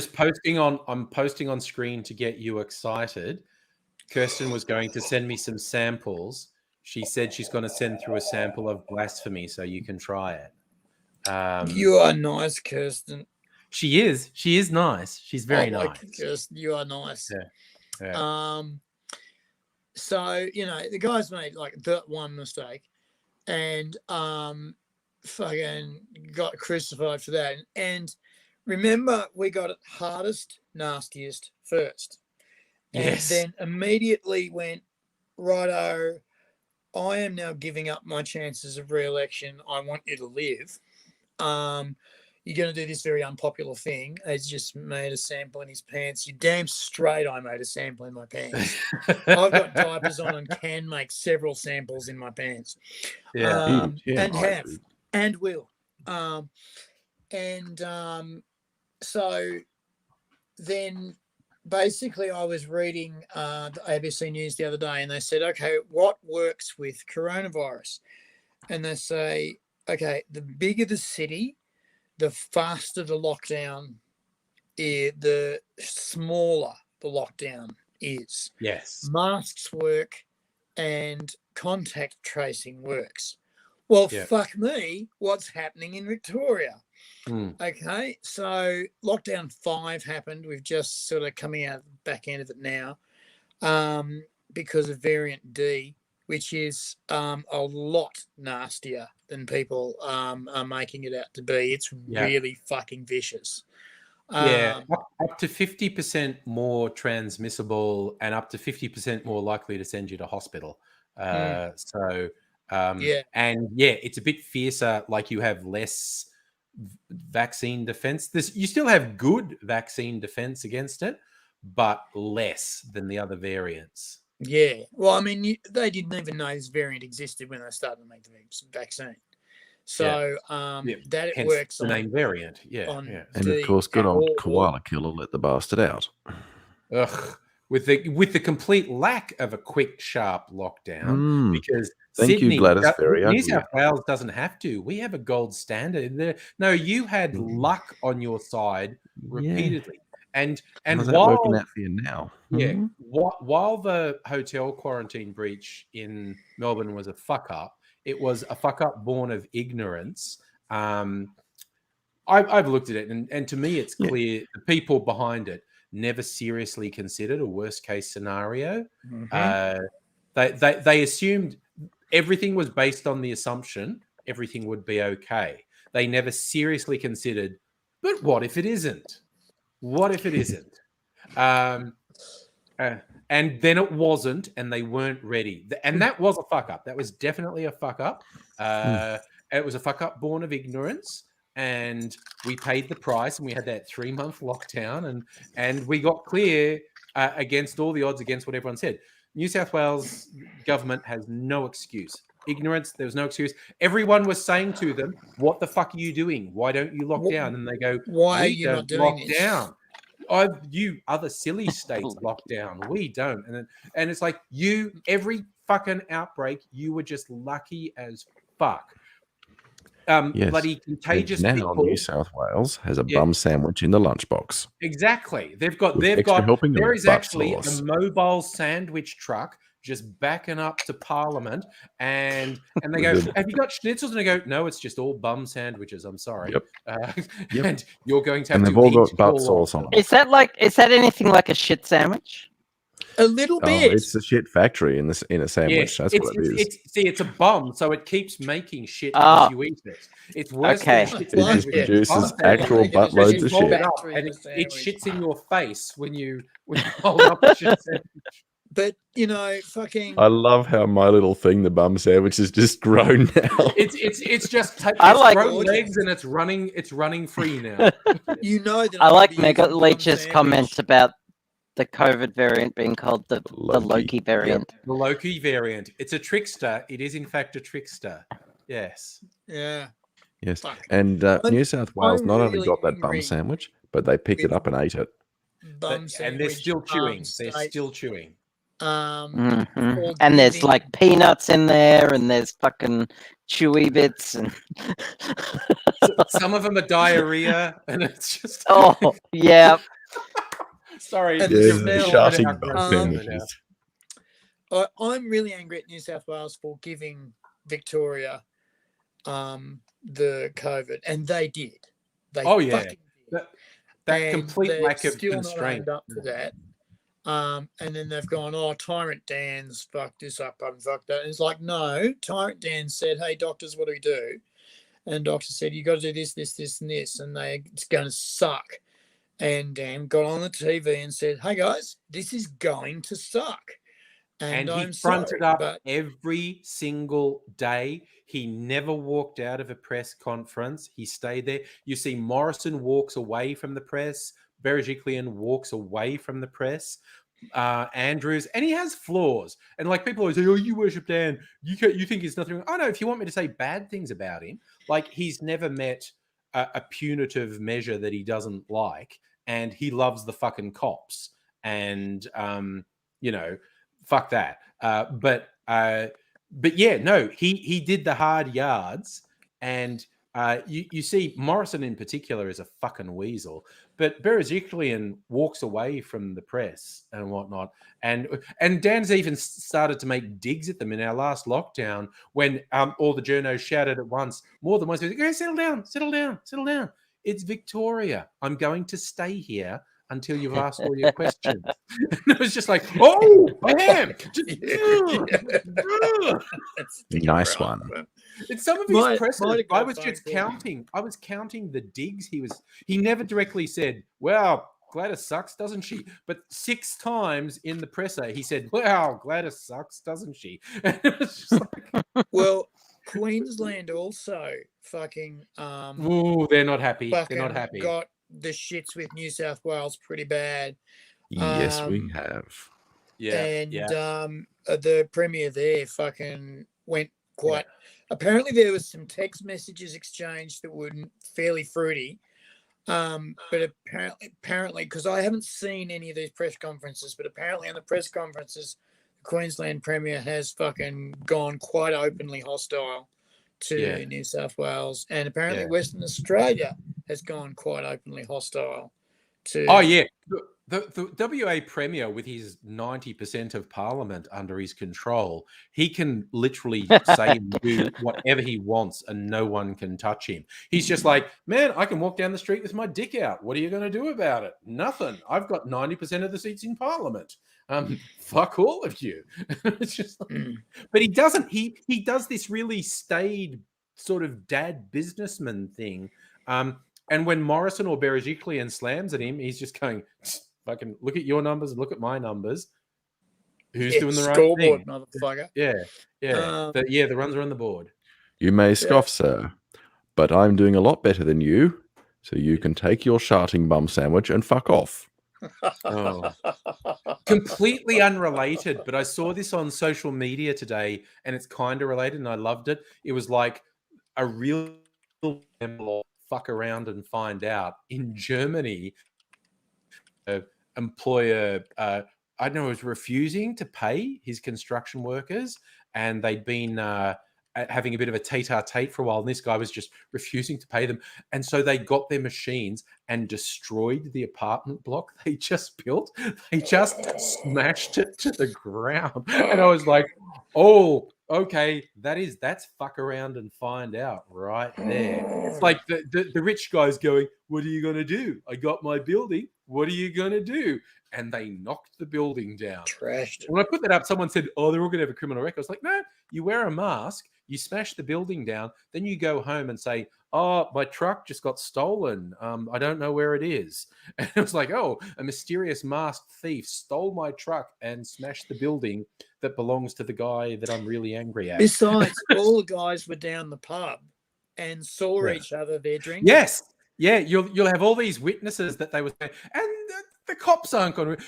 [SPEAKER 1] I'm posting on screen to get you excited. Kirsten was going to send me some samples. She said she's going to send through a sample of Blasphemy so you can try it.
[SPEAKER 2] You are nice, Kirsten.
[SPEAKER 1] She is nice. She's very nice.
[SPEAKER 2] Like Kirsten, you are nice.
[SPEAKER 1] Yeah.
[SPEAKER 2] So, the guy's made like that one mistake and fucking got crucified for that. And remember, we got it hardest, nastiest first. And
[SPEAKER 1] Yes.
[SPEAKER 2] then immediately went, righto, I am now giving up my chances of re-election. I want you to live. You're going to do this very unpopular thing. He's just made a sample in his pants. You damn straight I made a sample in my pants. I've got diapers on and can make several samples in my pants.
[SPEAKER 1] Yeah.
[SPEAKER 2] And have and will. So then basically I was reading the ABC News the other day and they said, okay, what works with coronavirus? And they say, okay, the bigger the city, the faster the lockdown is, the smaller the lockdown is.
[SPEAKER 1] Yes.
[SPEAKER 2] Masks work and contact tracing works. Well, fuck me, what's happening in Victoria? Okay, so lockdown 5 happened. We've just sort of coming out the back end of it now because of variant D, which is a lot nastier than people are making it out to be. It's really fucking vicious.
[SPEAKER 1] Up to 50% more transmissible and up to 50% more likely to send you to hospital. It's a bit fiercer, like you have less vaccine defense. You still have good vaccine defense against it, but less than the other variants.
[SPEAKER 2] Yeah. Well, I mean, they didn't even know this variant existed when they started to make the vaccine. So
[SPEAKER 1] Yeah.
[SPEAKER 2] that it
[SPEAKER 1] Hence
[SPEAKER 2] works
[SPEAKER 1] the
[SPEAKER 2] on
[SPEAKER 1] name variant. Yeah.
[SPEAKER 2] on
[SPEAKER 1] Yeah.
[SPEAKER 3] And
[SPEAKER 2] the
[SPEAKER 3] of course, good old
[SPEAKER 2] or-
[SPEAKER 3] koala killer let the bastard out.
[SPEAKER 1] Ugh. With the complete lack of a quick, sharp lockdown,
[SPEAKER 3] Mm.
[SPEAKER 1] because
[SPEAKER 3] Thank you,
[SPEAKER 1] Sydney,
[SPEAKER 3] Gladys. Very
[SPEAKER 1] New
[SPEAKER 3] ugly.
[SPEAKER 1] South Wales doesn't have to. We have a gold standard. No, you had luck on your side repeatedly, and
[SPEAKER 3] How's that
[SPEAKER 1] while
[SPEAKER 3] working out for you now?
[SPEAKER 1] yeah,
[SPEAKER 3] Hmm?
[SPEAKER 1] while the hotel quarantine breach in Melbourne was a fuck up, it was a fuck up born of ignorance. I've looked at it, and to me, it's clear the people behind it never seriously considered a worst case scenario. They assumed everything was based on the assumption everything would be okay. They never seriously considered, but what if it isn't? What if it isn't? And then it wasn't, and they weren't ready. And that was a fuck up. That was definitely a fuck up. It was a fuck up born of ignorance. And we paid the price, and we had that 3-month lockdown, and we got clear against all the odds, against what everyone said. New South Wales government has no excuse. Ignorance, there was no excuse. Everyone was saying to them, what the fuck are you doing? Why don't you lock down? And they go,
[SPEAKER 2] why are
[SPEAKER 1] we
[SPEAKER 2] you
[SPEAKER 1] don't
[SPEAKER 2] not doing
[SPEAKER 1] lock
[SPEAKER 2] this?
[SPEAKER 1] down. You other silly states lock down. We don't. And it's like every fucking outbreak, you were just lucky as fuck.
[SPEAKER 3] Yes.
[SPEAKER 1] Bloody contagious
[SPEAKER 3] and now
[SPEAKER 1] people.
[SPEAKER 3] New South Wales has a bum sandwich in the lunchbox.
[SPEAKER 1] Exactly. There is actually
[SPEAKER 3] sauce.
[SPEAKER 1] a mobile sandwich truck just backing up to Parliament, and they go, have you got schnitzels? And they go, no, it's just all bum sandwiches. I'm sorry.
[SPEAKER 3] Yep.
[SPEAKER 1] And you're going to have
[SPEAKER 3] And
[SPEAKER 1] to
[SPEAKER 3] they've all
[SPEAKER 1] eat
[SPEAKER 3] got
[SPEAKER 1] it
[SPEAKER 3] butt
[SPEAKER 1] all
[SPEAKER 3] sauce
[SPEAKER 1] off.
[SPEAKER 3] on them.
[SPEAKER 4] Is that anything like a shit sandwich?
[SPEAKER 2] A little
[SPEAKER 3] Oh,
[SPEAKER 2] bit.
[SPEAKER 3] it's a shit factory in a sandwich.
[SPEAKER 1] Yeah,
[SPEAKER 3] That's what it is.
[SPEAKER 1] It's a bomb, so it keeps making shit as you eat it. It's worse than a shit
[SPEAKER 3] It just
[SPEAKER 1] sandwich.
[SPEAKER 3] produces
[SPEAKER 1] It's
[SPEAKER 3] actual buttloads of
[SPEAKER 1] fold
[SPEAKER 3] shit.
[SPEAKER 1] it up, and it shits in your face when you hold up a shit sandwich.
[SPEAKER 2] But fucking.
[SPEAKER 3] I love how my little thing, the bum sandwich, has just grown now.
[SPEAKER 1] It's just grown legs, and it's running free now.
[SPEAKER 2] That
[SPEAKER 4] I like Mega Leech's comment about the COVID variant being called the Loki variant.
[SPEAKER 1] Yep. The Loki variant. It's a trickster. It is in fact a trickster. Yes.
[SPEAKER 2] Yeah.
[SPEAKER 3] Yes.
[SPEAKER 2] Fuck.
[SPEAKER 3] And New South Wales
[SPEAKER 2] I'm
[SPEAKER 3] not only
[SPEAKER 2] really
[SPEAKER 3] got that bum
[SPEAKER 2] angry
[SPEAKER 3] sandwich, but they picked it up and ate it.
[SPEAKER 1] And they're still chewing. They're still chewing.
[SPEAKER 4] And there's like peanuts in there, and there's fucking chewy bits, and
[SPEAKER 1] some of them are diarrhea, and it's just
[SPEAKER 4] yeah.
[SPEAKER 1] Sorry,
[SPEAKER 2] and I'm really angry at New South Wales for giving Victoria the COVID, and they did. They fucking did.
[SPEAKER 1] That complete lack of
[SPEAKER 2] still
[SPEAKER 1] constraint.
[SPEAKER 2] not owned up to that. And then they've gone, Tyrant Dan's fucked this up and fucked that. And it's like, no, Tyrant Dan said, hey, doctors, what do we do? And doctor said, you got to do this, this, this, and this, and it's going to suck. And Dan got on the TV and said, hey, guys, this is going to suck. And
[SPEAKER 1] he fronted up every single day. He never walked out of a press conference. He stayed there. You see Morrison walks away from the press. Berejiklian walks away from the press. Andrews, and he has flaws. And like people always say, oh, you worship Dan. You think he's nothing wrong. Oh, no, if you want me to say bad things about him, like he's never met a punitive measure that he doesn't like. And he loves the fucking cops. And, fuck that. But yeah, no, he did the hard yards, and you see Morrison in particular is a fucking weasel, but Berejiklian walks away from the press and whatnot, and Dan's even started to make digs at them in our last lockdown when all the journos shouted at once, more than once, "Go, settle down, settle down, settle down. It's Victoria. I'm going to stay here until you've asked all your questions." And it was just like, oh, I am.
[SPEAKER 3] Nice one.
[SPEAKER 1] In some of his presses, I was just counting. I was counting the digs he never directly said, well, Gladys sucks, doesn't she? But 6 times in the presser, he said, wow, Gladys sucks, doesn't she? And it was just like,
[SPEAKER 2] well, Queensland also fucking
[SPEAKER 1] ooh, they're not happy. They're not happy.
[SPEAKER 2] Got the shits with New South Wales pretty bad.
[SPEAKER 3] Yes, we have.
[SPEAKER 2] Yeah. And the premier there fucking went quite. Apparently, there was some text messages exchanged that were fairly fruity. But apparently, because I haven't seen any of these press conferences, but apparently in the press conferences, the Queensland Premier has fucking gone quite openly hostile to New South Wales, and apparently Western Australia has gone quite openly hostile to.
[SPEAKER 1] Oh yeah, the WA Premier, with his 90% of Parliament under his control, he can literally say and do whatever he wants, and no one can touch him. He's just like, man, I can walk down the street with my dick out. What are you going to do about it? Nothing. I've got 90% of the seats in Parliament. Fuck all of you. It's just like, but he doesn't. He does this really staid sort of dad businessman thing. And when Morrison or Berejiklian slams at him, he's just going, fucking look at your numbers and look at my numbers. Who's doing the right
[SPEAKER 2] scoreboard,
[SPEAKER 1] thing?
[SPEAKER 2] motherfucker.
[SPEAKER 1] The runs are on the board.
[SPEAKER 3] You may scoff, sir, but I'm doing a lot better than you, so you can take your sharting bum sandwich and fuck off.
[SPEAKER 1] Oh. Completely unrelated, but I saw this on social media today, and it's kind of related, and I loved it. It was like a real fuck around and find out. In Germany, employer, I don't know, was refusing to pay his construction workers, and they'd been having a bit of a tete-a-tete for a while, and this guy was just refusing to pay them. And so they got their machines and destroyed the apartment block they just built. They just smashed it to the ground. And I was like, oh, okay, that's fuck around and find out right there. It's like the rich guy's going, what are you going to do? I got my building. What are you going to do? And they knocked the building down.
[SPEAKER 2] Trashed.
[SPEAKER 1] When I put that up, someone said, oh, they're all going to have a criminal record. I was like, no, you wear a mask, you smash the building down, then you go home and say, oh, my truck just got stolen. I don't know where it is. And it was like, oh, a mysterious masked thief stole my truck and smashed the building that belongs to the guy that I'm really angry at.
[SPEAKER 2] Besides, all the guys were down the pub and saw each other there drinking.
[SPEAKER 1] Yes. Yeah, you'll have all these witnesses that they were saying, and the cops aren't going to.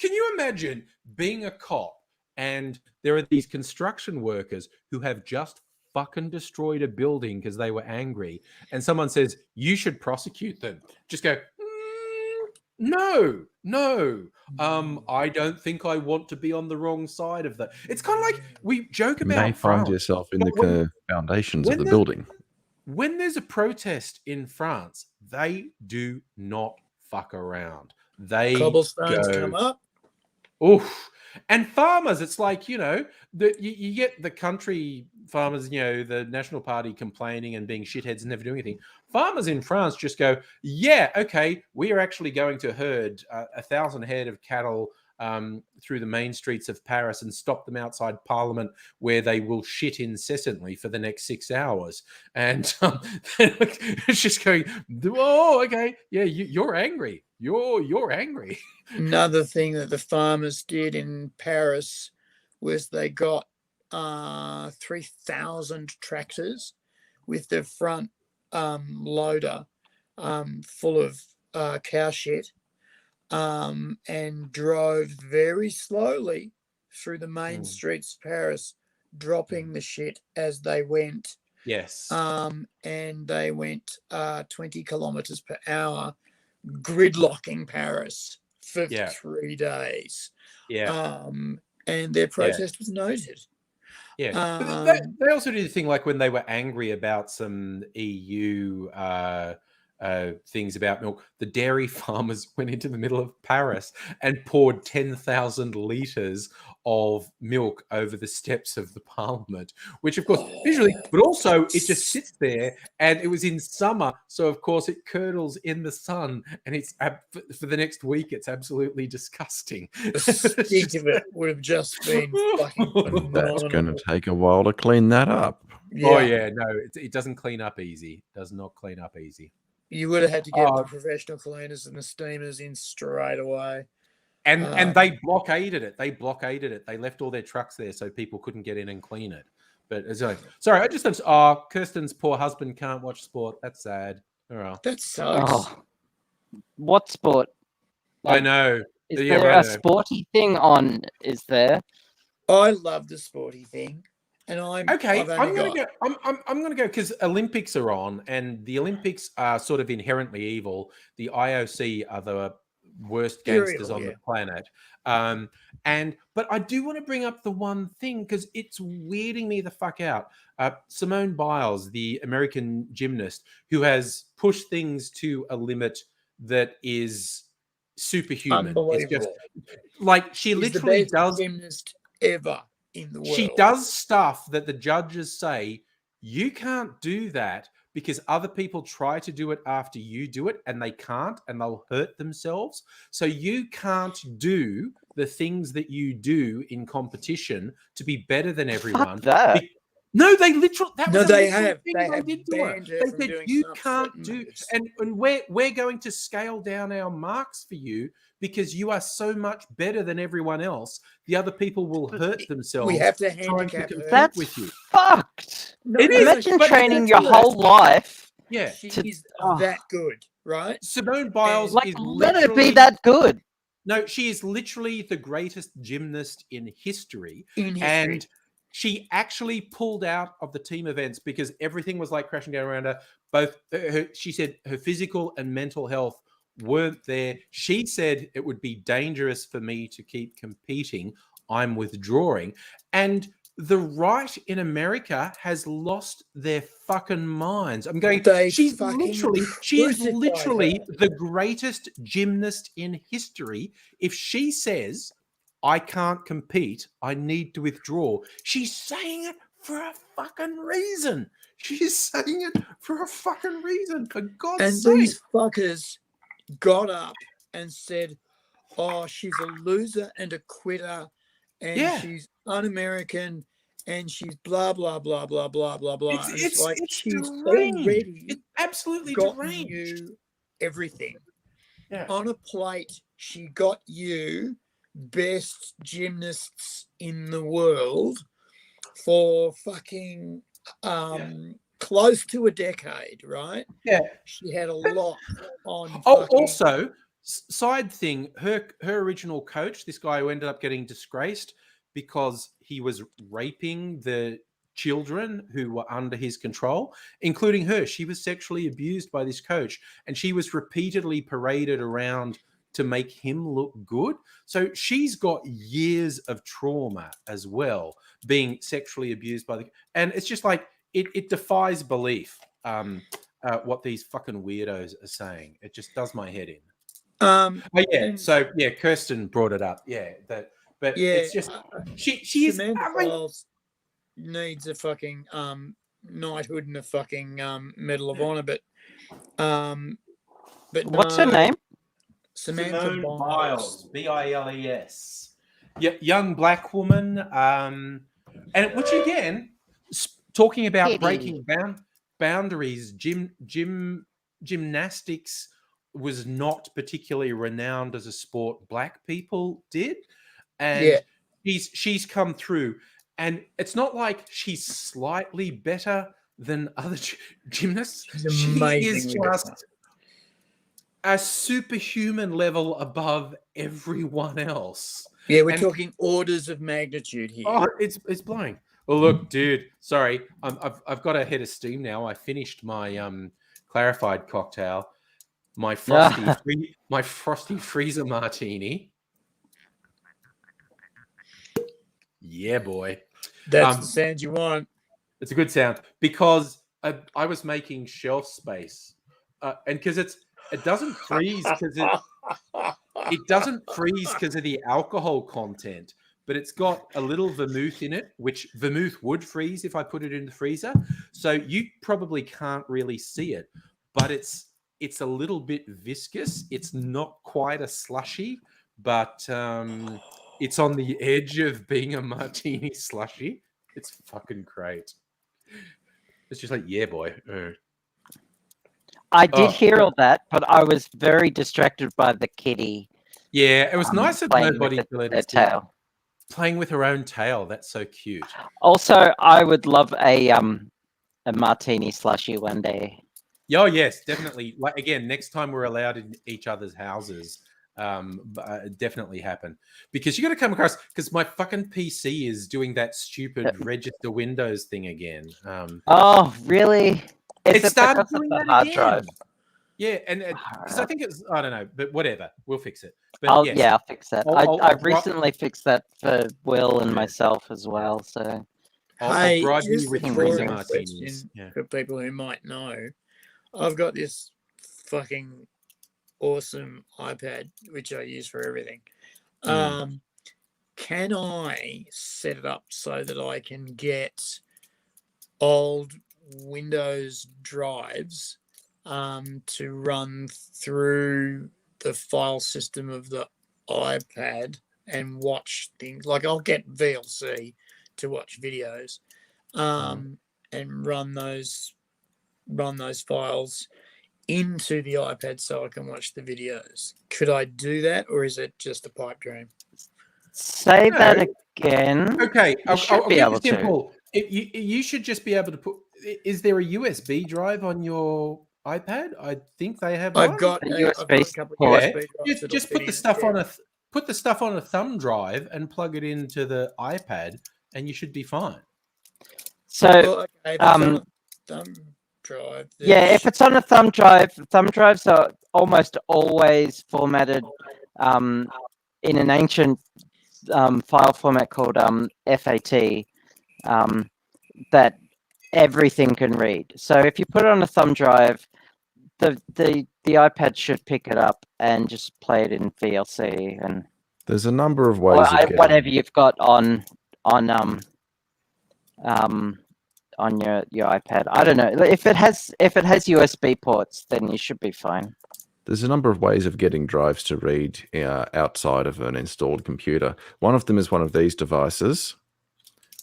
[SPEAKER 1] Can you imagine being a cop and there are these construction workers who have just fucking destroyed a building because they were angry, and someone says you should prosecute them? Just go, no. I don't think I want to be on the wrong side of that. It's kind of like we joke about.
[SPEAKER 3] You may find yourself in the foundations of the building.
[SPEAKER 1] When there's a protest in France, they do not fuck around. They
[SPEAKER 2] cobblestones come up.
[SPEAKER 1] Oof. And farmers, it's like, you get the country farmers, the National Party complaining and being shitheads and never doing anything. Farmers in France just go, yeah, okay, we are actually going to herd 1,000 head of cattle through the main streets of Paris and stop them outside Parliament, where they will shit incessantly for the next 6 hours. And it's just going, oh, okay, yeah, you're angry. You're angry.
[SPEAKER 2] Another thing that the farmers did in Paris was they got 3,000 tractors with their front loader full of cow shit. And drove very slowly through the main streets of Paris, dropping the shit as they went.
[SPEAKER 1] Yes.
[SPEAKER 2] And they went 20 kilometers per hour, gridlocking Paris for 3 days.
[SPEAKER 1] Yeah.
[SPEAKER 2] And their protest was noted.
[SPEAKER 1] Yeah. They also did a thing like when they were angry about some EU things about milk, the dairy farmers went into the middle of Paris and poured 10,000 litres of milk over the steps of the Parliament, which of course visually, but also it just sits there, and it was in summer, so of course it curdles in the sun, and it's for the next week it's absolutely disgusting.
[SPEAKER 2] The stink of it would have just been fucking phenomenal.
[SPEAKER 3] That's going to take a while to clean that up.
[SPEAKER 2] Yeah.
[SPEAKER 1] Oh yeah, no, it doesn't clean up easy. It does not clean up easy.
[SPEAKER 2] You would have had to get the professional cleaners and the steamers in straight away.
[SPEAKER 1] And they blockaded it. They left all their trucks there so people couldn't get in and clean it. But sorry, I just Kirsten's poor husband can't watch sport. That's sad. All right.
[SPEAKER 2] That sucks.
[SPEAKER 4] Oh. What sport?
[SPEAKER 1] I know.
[SPEAKER 4] Is there a sporty thing on? Is there?
[SPEAKER 2] I love the sporty thing. And
[SPEAKER 1] Okay,
[SPEAKER 2] I've only
[SPEAKER 1] I'm going
[SPEAKER 2] got-
[SPEAKER 1] to go. I'm going to go because Olympics are on, and the Olympics are sort of inherently evil. The IOC are the worst gangsters
[SPEAKER 2] Serial,
[SPEAKER 1] on
[SPEAKER 2] yeah.
[SPEAKER 1] the planet. But I do want to bring up the one thing because it's weirding me the fuck out. Simone Biles, the American gymnast, who has pushed things to a limit that is superhuman. It's just
[SPEAKER 2] Unbelievable.
[SPEAKER 1] like she
[SPEAKER 2] She's
[SPEAKER 1] literally
[SPEAKER 2] the best
[SPEAKER 1] does.
[SPEAKER 2] gymnast ever in the world.
[SPEAKER 1] She does stuff that the judges say you can't do that because other people try to do it after you do it and they can't and they'll hurt themselves. So you can't do the things that you do in competition to be better than everyone.
[SPEAKER 4] Fuck that.
[SPEAKER 1] No, they literally. That was
[SPEAKER 2] No,
[SPEAKER 1] a
[SPEAKER 2] they
[SPEAKER 1] literal
[SPEAKER 2] have.
[SPEAKER 1] thing
[SPEAKER 2] They
[SPEAKER 1] they
[SPEAKER 2] have
[SPEAKER 1] did to her.
[SPEAKER 2] banned her
[SPEAKER 1] They
[SPEAKER 2] from
[SPEAKER 1] said
[SPEAKER 2] doing
[SPEAKER 1] you
[SPEAKER 2] some
[SPEAKER 1] can't
[SPEAKER 2] certain
[SPEAKER 1] do,
[SPEAKER 2] moves.
[SPEAKER 1] and we're going to scale down our marks for you because you are so much better than everyone else. The other people will hurt themselves.
[SPEAKER 2] We have to
[SPEAKER 1] trying to
[SPEAKER 2] handicap
[SPEAKER 1] compete
[SPEAKER 2] her.
[SPEAKER 4] That's
[SPEAKER 1] with you.
[SPEAKER 4] fucked.
[SPEAKER 2] No,
[SPEAKER 1] It
[SPEAKER 2] no,
[SPEAKER 1] is,
[SPEAKER 2] no,
[SPEAKER 4] Imagine
[SPEAKER 1] but
[SPEAKER 4] training
[SPEAKER 1] it's
[SPEAKER 4] your
[SPEAKER 1] worse.
[SPEAKER 4] whole life.
[SPEAKER 1] Yeah,
[SPEAKER 2] She
[SPEAKER 4] to-
[SPEAKER 2] is
[SPEAKER 4] oh.
[SPEAKER 2] that good, right?
[SPEAKER 1] Simone Biles
[SPEAKER 4] Like,
[SPEAKER 1] is
[SPEAKER 4] let
[SPEAKER 1] literally
[SPEAKER 4] it be that good.
[SPEAKER 1] No, she is literally the greatest gymnast in history.
[SPEAKER 2] In history.
[SPEAKER 1] And she actually pulled out of the team events because everything was like crashing down around her. Both, she said her physical and mental health weren't there. She said it would be dangerous for me to keep competing. I'm withdrawing. And the right in America has lost their fucking minds. I'm going, she's literally the greatest gymnast in history. If she says, I can't compete, I need to withdraw, she's saying it for a fucking reason. She's saying it for a fucking reason, for God's sake.
[SPEAKER 2] These fuckers got up and said, oh, she's a loser and a quitter, and she's un-American, and she's blah, blah, blah, blah, blah, blah, blah. It's like she's already
[SPEAKER 1] it's absolutely
[SPEAKER 2] gotten
[SPEAKER 1] deranged.
[SPEAKER 2] you everything.
[SPEAKER 1] Yeah.
[SPEAKER 2] On a plate, she got you best gymnasts in the world for fucking close to a decade, right?
[SPEAKER 1] Yeah.
[SPEAKER 2] She had a lot on.
[SPEAKER 1] Oh, also, side thing, her original coach, this guy who ended up getting disgraced because he was raping the children who were under his control, including her. She was sexually abused by this coach, and she was repeatedly paraded around to make him look good. So she's got years of trauma as well, being sexually abused by and it's just like it defies belief what these fucking weirdos are saying. It just does my head in. So Kirsten brought it up. But it's just she is.
[SPEAKER 2] Biles needs a fucking knighthood and a fucking Medal of Honor, but
[SPEAKER 4] what's her name?
[SPEAKER 2] Simone
[SPEAKER 1] Biles, Biles. Yeah, young black woman. And which again, talking about breaking boundaries, gymnastics was not particularly renowned as a sport black people did, and she's come through, and it's not like she's slightly better than other gymnasts. She is just a superhuman level above everyone else.
[SPEAKER 2] Yeah, we're talking orders of magnitude here.
[SPEAKER 1] Oh, it's blowing. Well, look, dude. Sorry, I've got a head of steam now. I finished my clarified cocktail, my frosty freezer martini. Yeah, boy.
[SPEAKER 2] That's the sound you want.
[SPEAKER 1] It's a good sound because I was making shelf space, and because it doesn't freeze because it doesn't freeze because of the alcohol content, but it's got a little vermouth in it, which vermouth would freeze if I put it in the freezer. So you probably can't really see it, but it's a little bit viscous. It's not quite a slushy, but it's on the edge of being a martini slushy. It's fucking great. It's just like, yeah, boy.
[SPEAKER 4] I did hear all that, but I was very distracted by the kitty.
[SPEAKER 1] Yeah, it was nice that nobody
[SPEAKER 4] tail.
[SPEAKER 1] Playing with her own tail. That's so cute.
[SPEAKER 4] Also, I would love a martini slushy one day.
[SPEAKER 1] Oh yes, definitely. Like again, next time we're allowed in each other's houses, definitely happen, because you got to come across, because my fucking PC is doing that stupid register Windows thing again.
[SPEAKER 4] Oh, really? Is
[SPEAKER 1] It started
[SPEAKER 4] because of
[SPEAKER 1] doing
[SPEAKER 4] the
[SPEAKER 1] that
[SPEAKER 4] hard
[SPEAKER 1] again.
[SPEAKER 4] drive?
[SPEAKER 1] Yeah, and because I think it's, I don't know, but whatever, we'll fix it. But yes,
[SPEAKER 4] I'll fix that.
[SPEAKER 1] I'll
[SPEAKER 4] I've recently fixed that for Will and
[SPEAKER 1] Yeah.
[SPEAKER 4] myself as well. So
[SPEAKER 1] I'll
[SPEAKER 2] Hey,
[SPEAKER 1] bribe you
[SPEAKER 2] just
[SPEAKER 1] with
[SPEAKER 2] a
[SPEAKER 1] freezer
[SPEAKER 2] boring
[SPEAKER 1] martinis.
[SPEAKER 2] question
[SPEAKER 1] Yeah.
[SPEAKER 2] for people who might know. I've got this fucking awesome iPad which I use for everything. Can I set it up so that I can get old Windows drives to run through the file system of the iPad and watch things? Like, I'll get VLC to watch videos and run those files into the iPad so I can watch the videos. Could I do that, or is it just a pipe dream?
[SPEAKER 4] say that again.
[SPEAKER 1] Okay,
[SPEAKER 4] You should be able to.
[SPEAKER 1] simple. You should just be able to put. Is there a USB drive on your iPad? I think they have one.
[SPEAKER 2] I've got
[SPEAKER 4] A
[SPEAKER 2] a
[SPEAKER 4] USB
[SPEAKER 2] couple of
[SPEAKER 4] port.
[SPEAKER 2] USB drives.
[SPEAKER 1] Just put the stuff on put the stuff on a thumb drive and plug it into the iPad, and you should be fine.
[SPEAKER 4] So
[SPEAKER 2] Well, okay, if it's on a thumb drive. Then
[SPEAKER 4] yeah, if it's on a thumb drives are almost always formatted in an ancient file format called FAT that everything can read. So if you put it on a thumb drive, the iPad should pick it up and just play it in VLC and
[SPEAKER 3] There's a number of ways of getting...
[SPEAKER 4] whatever you've got on your iPad. I don't know. If it has USB ports, then you should be fine.
[SPEAKER 3] There's a number of ways of getting drives to read outside of an installed computer. One of them is one of these devices.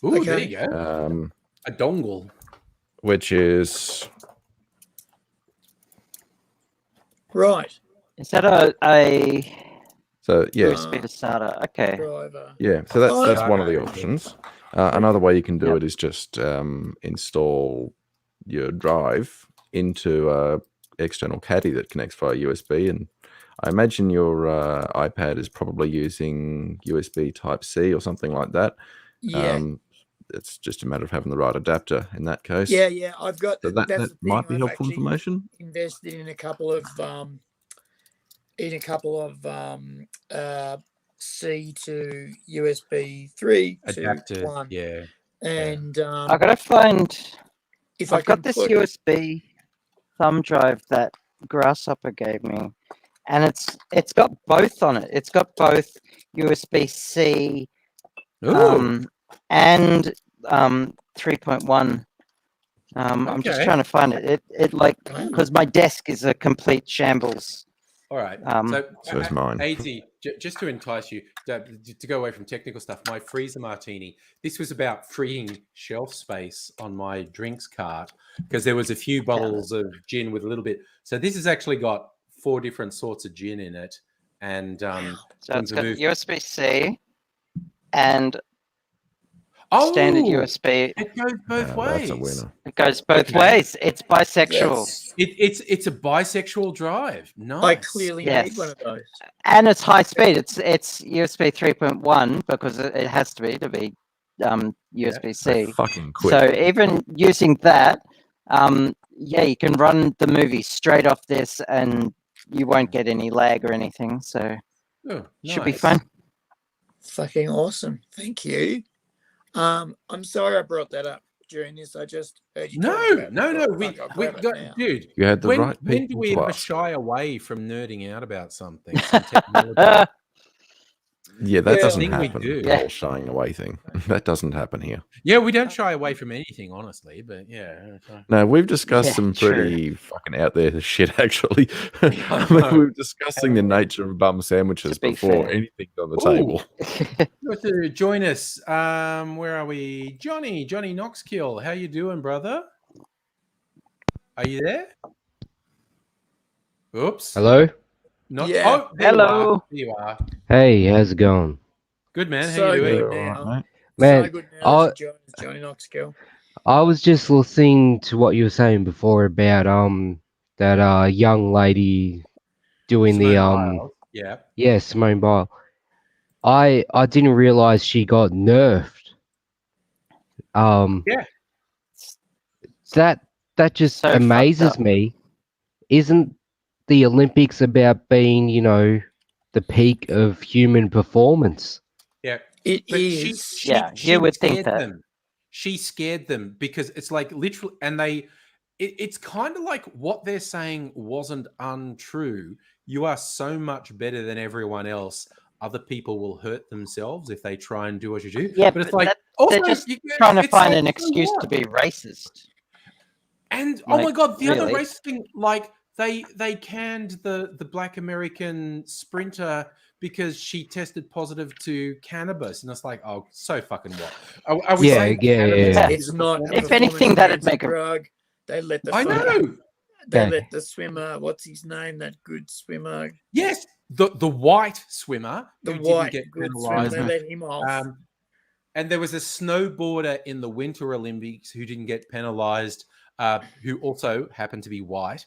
[SPEAKER 1] Ooh, there you go. A dongle.
[SPEAKER 3] Which is...
[SPEAKER 2] Right.
[SPEAKER 4] Is that a
[SPEAKER 3] So, yeah.
[SPEAKER 4] USB to SATA? Okay.
[SPEAKER 2] Driver.
[SPEAKER 3] Yeah, so that's one of the options. Another way you can do it is just install your drive into a external caddy that connects via USB, and I imagine your iPad is probably using USB Type-C or something like that.
[SPEAKER 2] Yeah.
[SPEAKER 3] It's just a matter of having the right adapter in that case.
[SPEAKER 2] Yeah. I've got
[SPEAKER 3] So that might be helpful information.
[SPEAKER 2] Invested in a couple of C to USB 3
[SPEAKER 1] adapter
[SPEAKER 2] to 1.
[SPEAKER 1] Yeah.
[SPEAKER 2] And
[SPEAKER 4] I gotta find.
[SPEAKER 2] if
[SPEAKER 4] I've got this USB thumb drive that Grasshopper gave me, and it's got both on it. It's got both USB-C and 3.1. I'm just trying to find it. It like, because my desk is a complete shambles.
[SPEAKER 1] All right.
[SPEAKER 3] So is mine.
[SPEAKER 1] AZ, just to entice you to go away from technical stuff, my freezer martini, this was about freeing shelf space on my drinks cart because there was a few bottles of gin with a little bit. So this has actually got 4 different sorts of gin in it. And
[SPEAKER 4] so it's got USB-C and standard USB.
[SPEAKER 1] It goes both ways.
[SPEAKER 3] That's a winner.
[SPEAKER 4] It goes both ways. It's bisexual.
[SPEAKER 1] It's a bisexual drive. Nice.
[SPEAKER 2] I clearly need one of those.
[SPEAKER 4] And it's high speed. It's USB 3.1 because it has to be USB-C.
[SPEAKER 3] Fucking quick.
[SPEAKER 4] So even using that, you can run the movie straight off this, and you won't get any lag or anything. So should be fun.
[SPEAKER 2] Fucking awesome. Thank you. I'm sorry I brought that up during this. I just heard you.
[SPEAKER 1] No. We got, dude.
[SPEAKER 3] You had the right people.
[SPEAKER 1] When do we ever shy away from nerding out about something?
[SPEAKER 3] Yeah, that doesn't
[SPEAKER 1] we
[SPEAKER 3] happen.
[SPEAKER 1] do.
[SPEAKER 3] The whole shying away thing. That doesn't happen here.
[SPEAKER 1] Yeah, we don't shy away from anything, honestly. But yeah.
[SPEAKER 3] No, we've discussed some pretty fucking out there shit, actually. I mean, we were discussing the nature of bum sandwiches before anything's on the table.
[SPEAKER 1] To join us, where are we? Johnny Knoxkill. How you doing, brother? Are you there? Oops.
[SPEAKER 6] Hello?
[SPEAKER 1] Hello. There you are.
[SPEAKER 6] Hey, how's it going?
[SPEAKER 1] Good, man. How you doing?
[SPEAKER 6] Man,
[SPEAKER 2] so good now, Johnny Knoxkill.
[SPEAKER 6] I was just listening to what you were saying before about that young lady doing
[SPEAKER 1] Yeah.
[SPEAKER 6] Yeah, Simone Biles. I didn't realize she got nerfed.
[SPEAKER 1] Yeah.
[SPEAKER 6] That just
[SPEAKER 4] So fucked
[SPEAKER 6] amazes
[SPEAKER 4] up.
[SPEAKER 6] me. Isn't the Olympics about being, the peak of human performance?
[SPEAKER 1] Yeah.
[SPEAKER 2] It
[SPEAKER 1] But
[SPEAKER 2] is.
[SPEAKER 4] Yeah, you would think
[SPEAKER 1] scared
[SPEAKER 4] that.
[SPEAKER 1] them. She scared them because it's like literally, and it's kind of like what they're saying wasn't untrue. You are so much better than everyone else. Other people will hurt themselves if they try and do what you do.
[SPEAKER 4] Yeah,
[SPEAKER 1] But it's
[SPEAKER 4] but
[SPEAKER 1] like
[SPEAKER 4] they're
[SPEAKER 1] also
[SPEAKER 4] just trying to
[SPEAKER 1] it's
[SPEAKER 4] find
[SPEAKER 1] like
[SPEAKER 4] an
[SPEAKER 1] so
[SPEAKER 4] excuse to
[SPEAKER 1] what?
[SPEAKER 4] be racist.
[SPEAKER 1] And oh my
[SPEAKER 4] Like,
[SPEAKER 1] god, the other
[SPEAKER 4] really?
[SPEAKER 1] racist thing, like they canned the Black American sprinter because she tested positive to cannabis, and it's like, oh, so fucking what? Are we
[SPEAKER 6] Yeah,
[SPEAKER 1] saying
[SPEAKER 6] yeah,
[SPEAKER 1] cannabis
[SPEAKER 6] yeah.
[SPEAKER 1] is
[SPEAKER 2] It's
[SPEAKER 1] a
[SPEAKER 2] not a
[SPEAKER 4] If
[SPEAKER 1] performance
[SPEAKER 4] anything,
[SPEAKER 2] performance
[SPEAKER 4] that'd
[SPEAKER 2] enhancing
[SPEAKER 4] make a
[SPEAKER 2] drug. They let the
[SPEAKER 1] I
[SPEAKER 2] fucking,
[SPEAKER 1] know.
[SPEAKER 2] they
[SPEAKER 6] Okay.
[SPEAKER 2] let the swimmer, what's his name, that good swimmer,
[SPEAKER 1] Yes, the white swimmer
[SPEAKER 2] the
[SPEAKER 1] who didn't
[SPEAKER 2] white
[SPEAKER 1] get
[SPEAKER 2] good swimmer,
[SPEAKER 1] penalised.
[SPEAKER 2] they let him off.
[SPEAKER 1] And there was a snowboarder in the Winter Olympics who didn't get penalised, who also happened to be white.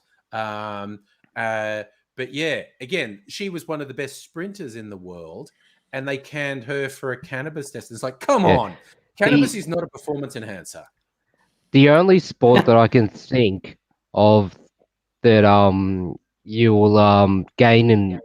[SPEAKER 1] But yeah, again, she was one of the best sprinters in the world, and they canned her for a cannabis test. It's like, come
[SPEAKER 6] Yeah.
[SPEAKER 1] on, cannabis
[SPEAKER 6] The
[SPEAKER 1] is not a performance enhancer.
[SPEAKER 6] the only sport that I can think of that you will gain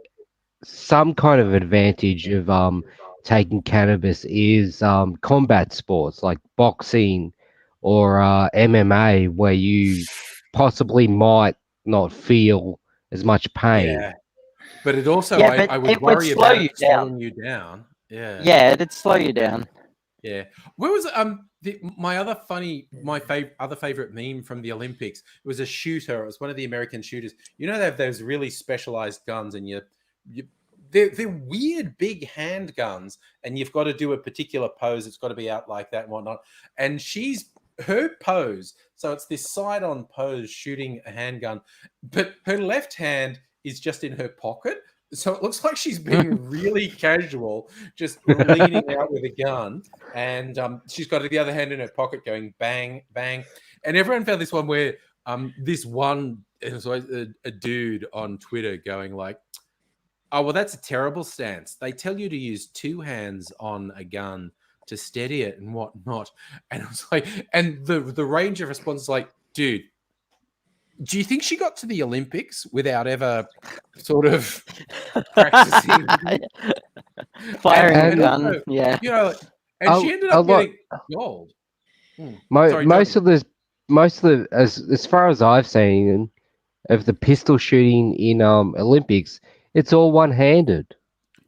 [SPEAKER 6] some kind of advantage of taking cannabis is combat sports like boxing or MMA, where you possibly might not feel as much pain.
[SPEAKER 1] Yeah, but it also,
[SPEAKER 4] Yeah, but
[SPEAKER 1] I would
[SPEAKER 4] it would
[SPEAKER 1] worry
[SPEAKER 4] slow
[SPEAKER 1] about
[SPEAKER 4] you
[SPEAKER 1] it
[SPEAKER 4] down.
[SPEAKER 1] slowing you down. Yeah.
[SPEAKER 4] Yeah, it'd slow you down.
[SPEAKER 1] Yeah. Where was my other favorite meme from the Olympics? It was a shooter. It was one of the American shooters. You know, they have those really specialized guns, and they're weird big handguns, and you've got to do a particular pose. It's got to be out like that and whatnot. And her pose. So it's this side-on pose shooting a handgun, but her left hand is just in her pocket. So it looks like she's being really casual, just leaning out with a gun, and she's got the other hand in her pocket, going bang, bang. And everyone found this one where this one, it was always a dude on Twitter going like, "Oh well, that's a terrible stance. They tell you to use two hands on a gun to steady it and whatnot." And it was like, and the range of response is like, dude, do you think she got to the Olympics without ever sort of practicing
[SPEAKER 4] Firing a
[SPEAKER 6] And
[SPEAKER 4] gun,
[SPEAKER 1] also,
[SPEAKER 4] yeah.
[SPEAKER 1] you know, and she ended up getting gold. Sorry,
[SPEAKER 6] most
[SPEAKER 1] Johnny.
[SPEAKER 6] of the as far as I've seen of the pistol shooting in Olympics, it's all one-handed.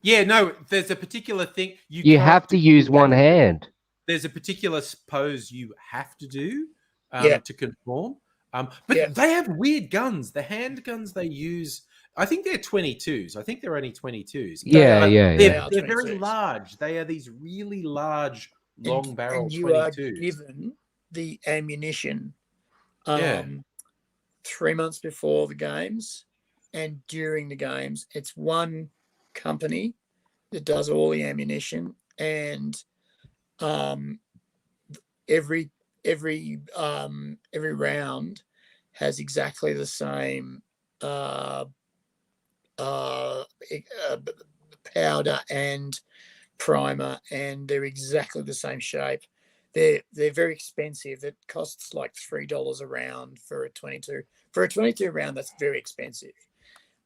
[SPEAKER 1] Yeah, no, there's a particular thing you
[SPEAKER 6] You
[SPEAKER 1] can't
[SPEAKER 6] have to
[SPEAKER 1] do
[SPEAKER 6] use one
[SPEAKER 1] two-handed.
[SPEAKER 6] hand.
[SPEAKER 1] There's a particular pose you have to do
[SPEAKER 2] Yeah.
[SPEAKER 1] to conform. But
[SPEAKER 2] Yeah.
[SPEAKER 1] they have weird guns. The hand guns they use, I think they're 22s. I think they're only 22s.
[SPEAKER 6] Yeah,
[SPEAKER 2] They
[SPEAKER 6] yeah,
[SPEAKER 2] they
[SPEAKER 6] yeah.
[SPEAKER 2] are
[SPEAKER 1] They're very
[SPEAKER 2] 22s.
[SPEAKER 1] large. They are these really large, long barrel
[SPEAKER 2] and you are
[SPEAKER 1] 22s.
[SPEAKER 2] given the ammunition
[SPEAKER 1] Yeah.
[SPEAKER 2] 3 months before the games and during the games. It's one company that does all the ammunition, and every round has exactly the same powder and primer, and they're exactly the same shape. They're very expensive. It costs like $3 a round for a 22. For a 22 round, that's very expensive.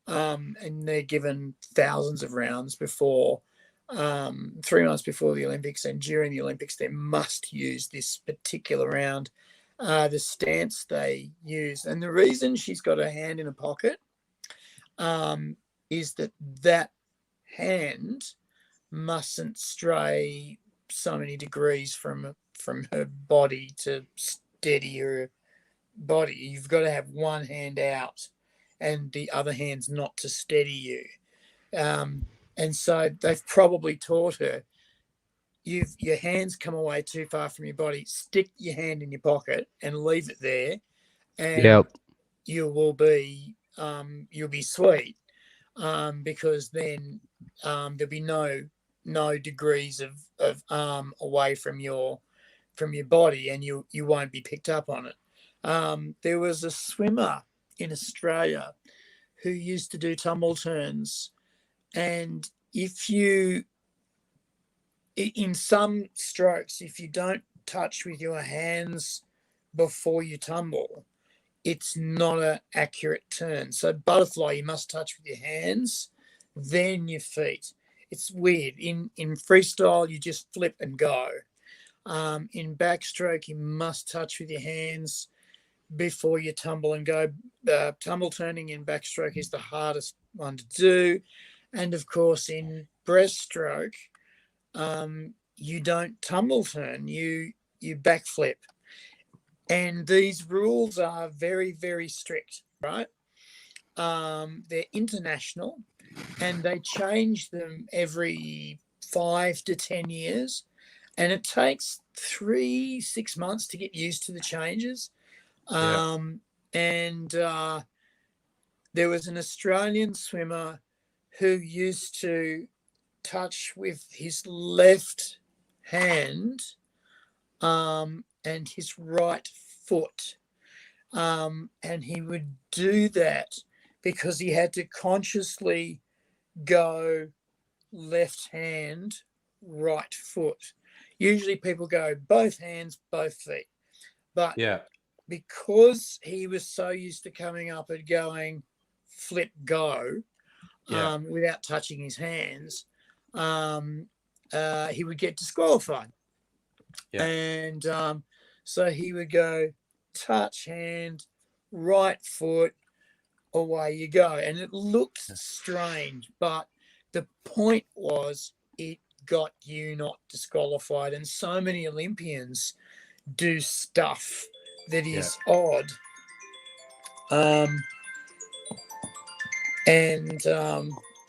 [SPEAKER 2] And they're given thousands of rounds before 3 months before the Olympics, and during the Olympics they must use this particular round. The stance they use, and the reason she's got her hand in a pocket is that hand mustn't stray so many degrees from her body to steady her body. You've got to have one hand out and the other hand's not to steady you. And so they've probably taught her, your hands come away too far from your body, stick your hand in your pocket and leave it there, and
[SPEAKER 6] Yep.
[SPEAKER 2] you will be you'll be sweet, because then there'll be no degrees of arm away from your body, and you won't be picked up on it. There was a swimmer in Australia who used to do tumble turns, And if you, in some strokes, if you don't touch with your hands before you tumble, it's not an accurate turn. So butterfly, you must touch with your hands, then your feet. It's weird. In freestyle, you just flip and go. In backstroke, you must touch with your hands before you tumble and go. Tumble turning in backstroke is the hardest one to do. And of course, in breaststroke, you don't tumble turn, you backflip. And these rules are very, very strict, right? They're international, and they change them every 5 to 10 years. And it takes 3-6 months to get used to the changes. And there was an Australian swimmer who used to touch with his left hand and his right foot. And he would do that because he had to consciously go left hand, right foot. Usually people go both hands, both feet. But because he was so used to coming up and going flip, go, without touching his hands, he would get disqualified. And so he would go touch hand, right foot, away you go. And it looked strange, but the point was it got you not disqualified. And so many Olympians do stuff that is odd. I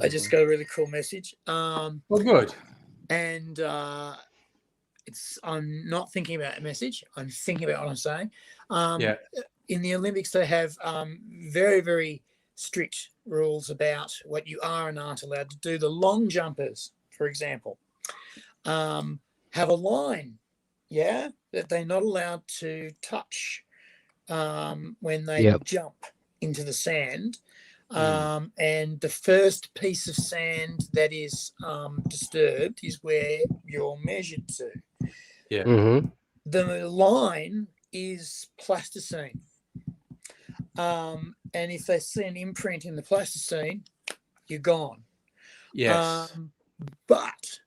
[SPEAKER 2] just got a really cool message.
[SPEAKER 1] Well, good.
[SPEAKER 2] And I'm not thinking about a message. I'm thinking about what I'm saying. In the Olympics, they have very, very strict rules about what you are and aren't allowed to do. The long jumpers, for example, have a line, that they're not allowed to touch when they jump into the sand. And the first piece of sand that is disturbed is where you're measured to. The line is plasticine. And if they see an imprint in the plasticine, you're gone. But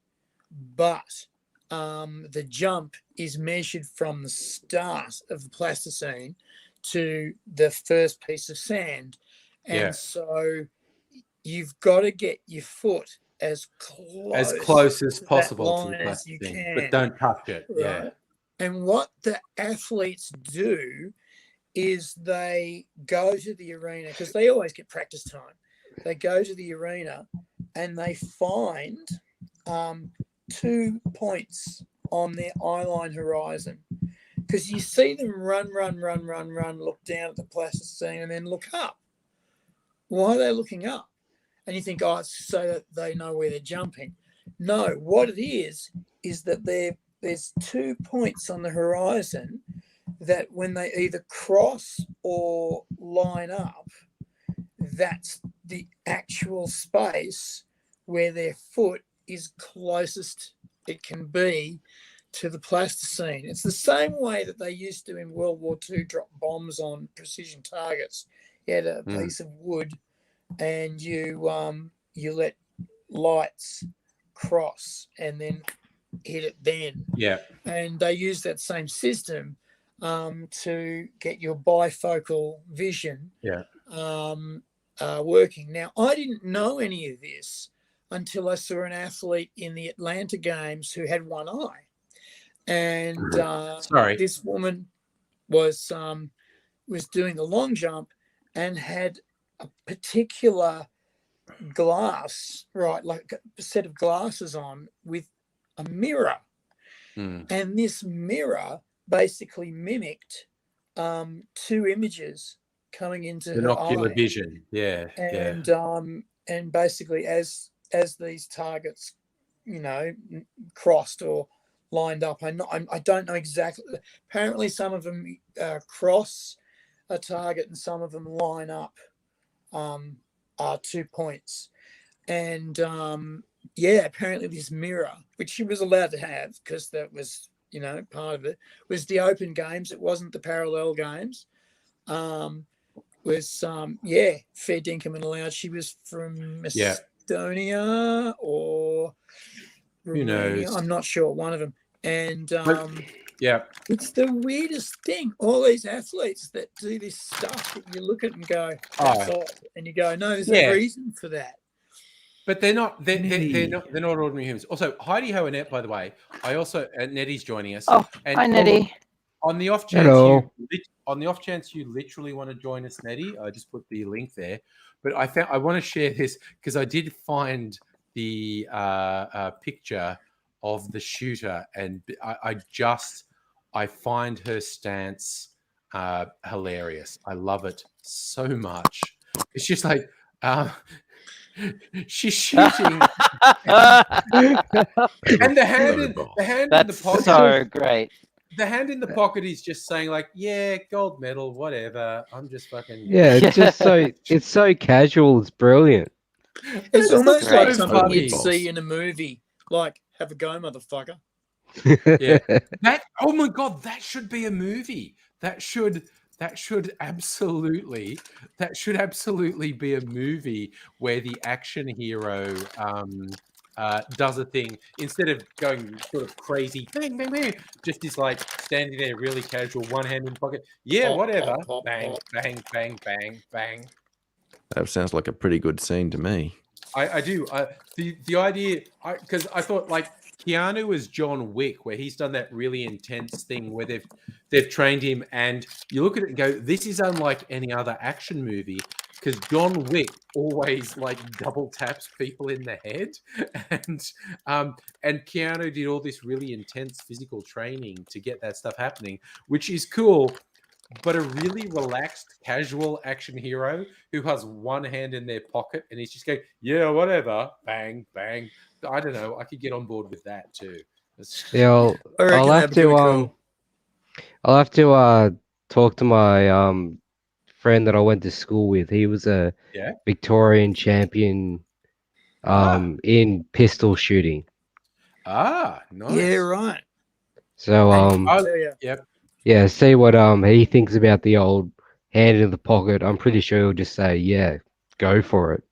[SPEAKER 2] the jump is measured from the start of the plasticine to the first piece of sand. And so you've got to get your foot as close
[SPEAKER 1] as possible to the
[SPEAKER 2] as you
[SPEAKER 1] plastic,
[SPEAKER 2] can,
[SPEAKER 1] but don't touch it.
[SPEAKER 2] Right? And what the athletes do is they go to the arena, because they always get practice time. They go to the arena and they find 2 points on their eyeline horizon, because you see them run, look down at the plasticine and then look up. Why are they looking up? And you think, it's so that they know where they're jumping. No, what it is that there's 2 points on the horizon that when they either cross or line up, that's the actual space where their foot is closest it can be to the plasticine. It's the same way that they used to in World War II drop bombs on precision targets. You had a piece of wood and you let lights cross and then hit it then. And they use that same system to get your bifocal vision working. Now, I didn't know any of this until I saw an athlete in the Atlanta Games who had one eye. And this woman was doing the long jump and had a particular glass, right, like a set of glasses on with a mirror. And this mirror basically mimicked 2 images coming into her
[SPEAKER 1] binocular
[SPEAKER 2] eye.
[SPEAKER 1] vision.
[SPEAKER 2] And basically as these targets, crossed or lined up, I don't know exactly. Apparently, some of them cross a target and some of them line up. 2 points. And yeah, apparently this mirror, which she was allowed to have because that was, you know, part of it, was the open games. It wasn't the parallel games. Was yeah, fair dinkum and allowed. She was from
[SPEAKER 1] Yeah.
[SPEAKER 2] Estonia or
[SPEAKER 1] Who
[SPEAKER 2] Romania.
[SPEAKER 1] knows?
[SPEAKER 2] I'm not sure, one of them. And
[SPEAKER 1] Yeah.
[SPEAKER 2] it's the weirdest thing. All these athletes that do this stuff that you look at and go, that's odd. And you go, no, there's a reason for that.
[SPEAKER 1] But they're not. They're not ordinary humans. Also, Heidi Ho and Annette, by the way. I also Nettie's joining us.
[SPEAKER 4] Oh,
[SPEAKER 1] and
[SPEAKER 4] hi, Nettie.
[SPEAKER 1] On the off chance you literally want to join us, Nettie, I just put the link there. But I want to share this because I did find the picture of the shooter, and I find her stance hilarious. I love it so much. It's just like. She's shooting, and the hand in the pocket.
[SPEAKER 4] So great.
[SPEAKER 1] The hand in the pocket is just saying, like, "Yeah, gold medal, whatever. I'm just fucking."
[SPEAKER 6] Yeah, it's just it's so casual. It's brilliant.
[SPEAKER 2] It's almost like
[SPEAKER 1] so
[SPEAKER 2] something
[SPEAKER 1] funny.
[SPEAKER 2] you'd see in a movie, like "Have a go, motherfucker."
[SPEAKER 1] Yeah. Oh my god, that should be a movie. That should absolutely be a movie where the action hero does a thing instead of going sort of crazy, bang, bang, bang, just is like standing there really casual, one hand in the pocket. Yeah,
[SPEAKER 2] Pop,
[SPEAKER 1] whatever.
[SPEAKER 2] pop, pop,
[SPEAKER 1] Bang,
[SPEAKER 2] pop.
[SPEAKER 1] bang, bang, bang, bang.
[SPEAKER 3] That sounds like a pretty good scene to me.
[SPEAKER 1] I do. The idea, because I thought like Keanu as John Wick, where he's done that really intense thing where they've trained him, and you look at it and go, this is unlike any other action movie, because John Wick always like double taps people in the head, and Keanu did all this really intense physical training to get that stuff happening, which is cool. But a really relaxed, casual action hero who has one hand in their pocket and he's just going, yeah, whatever, bang, bang. I don't know. I could get on board with that too.
[SPEAKER 6] Yeah, I'll have to I'll have to talk to my friend that I went to school with. He was a Victorian champion in pistol shooting.
[SPEAKER 1] Ah, nice.
[SPEAKER 2] Yeah, right.
[SPEAKER 6] So
[SPEAKER 1] yep.
[SPEAKER 6] Yeah, see what he thinks about the old hand in the pocket. I'm pretty sure he'll just say, yeah, go for it.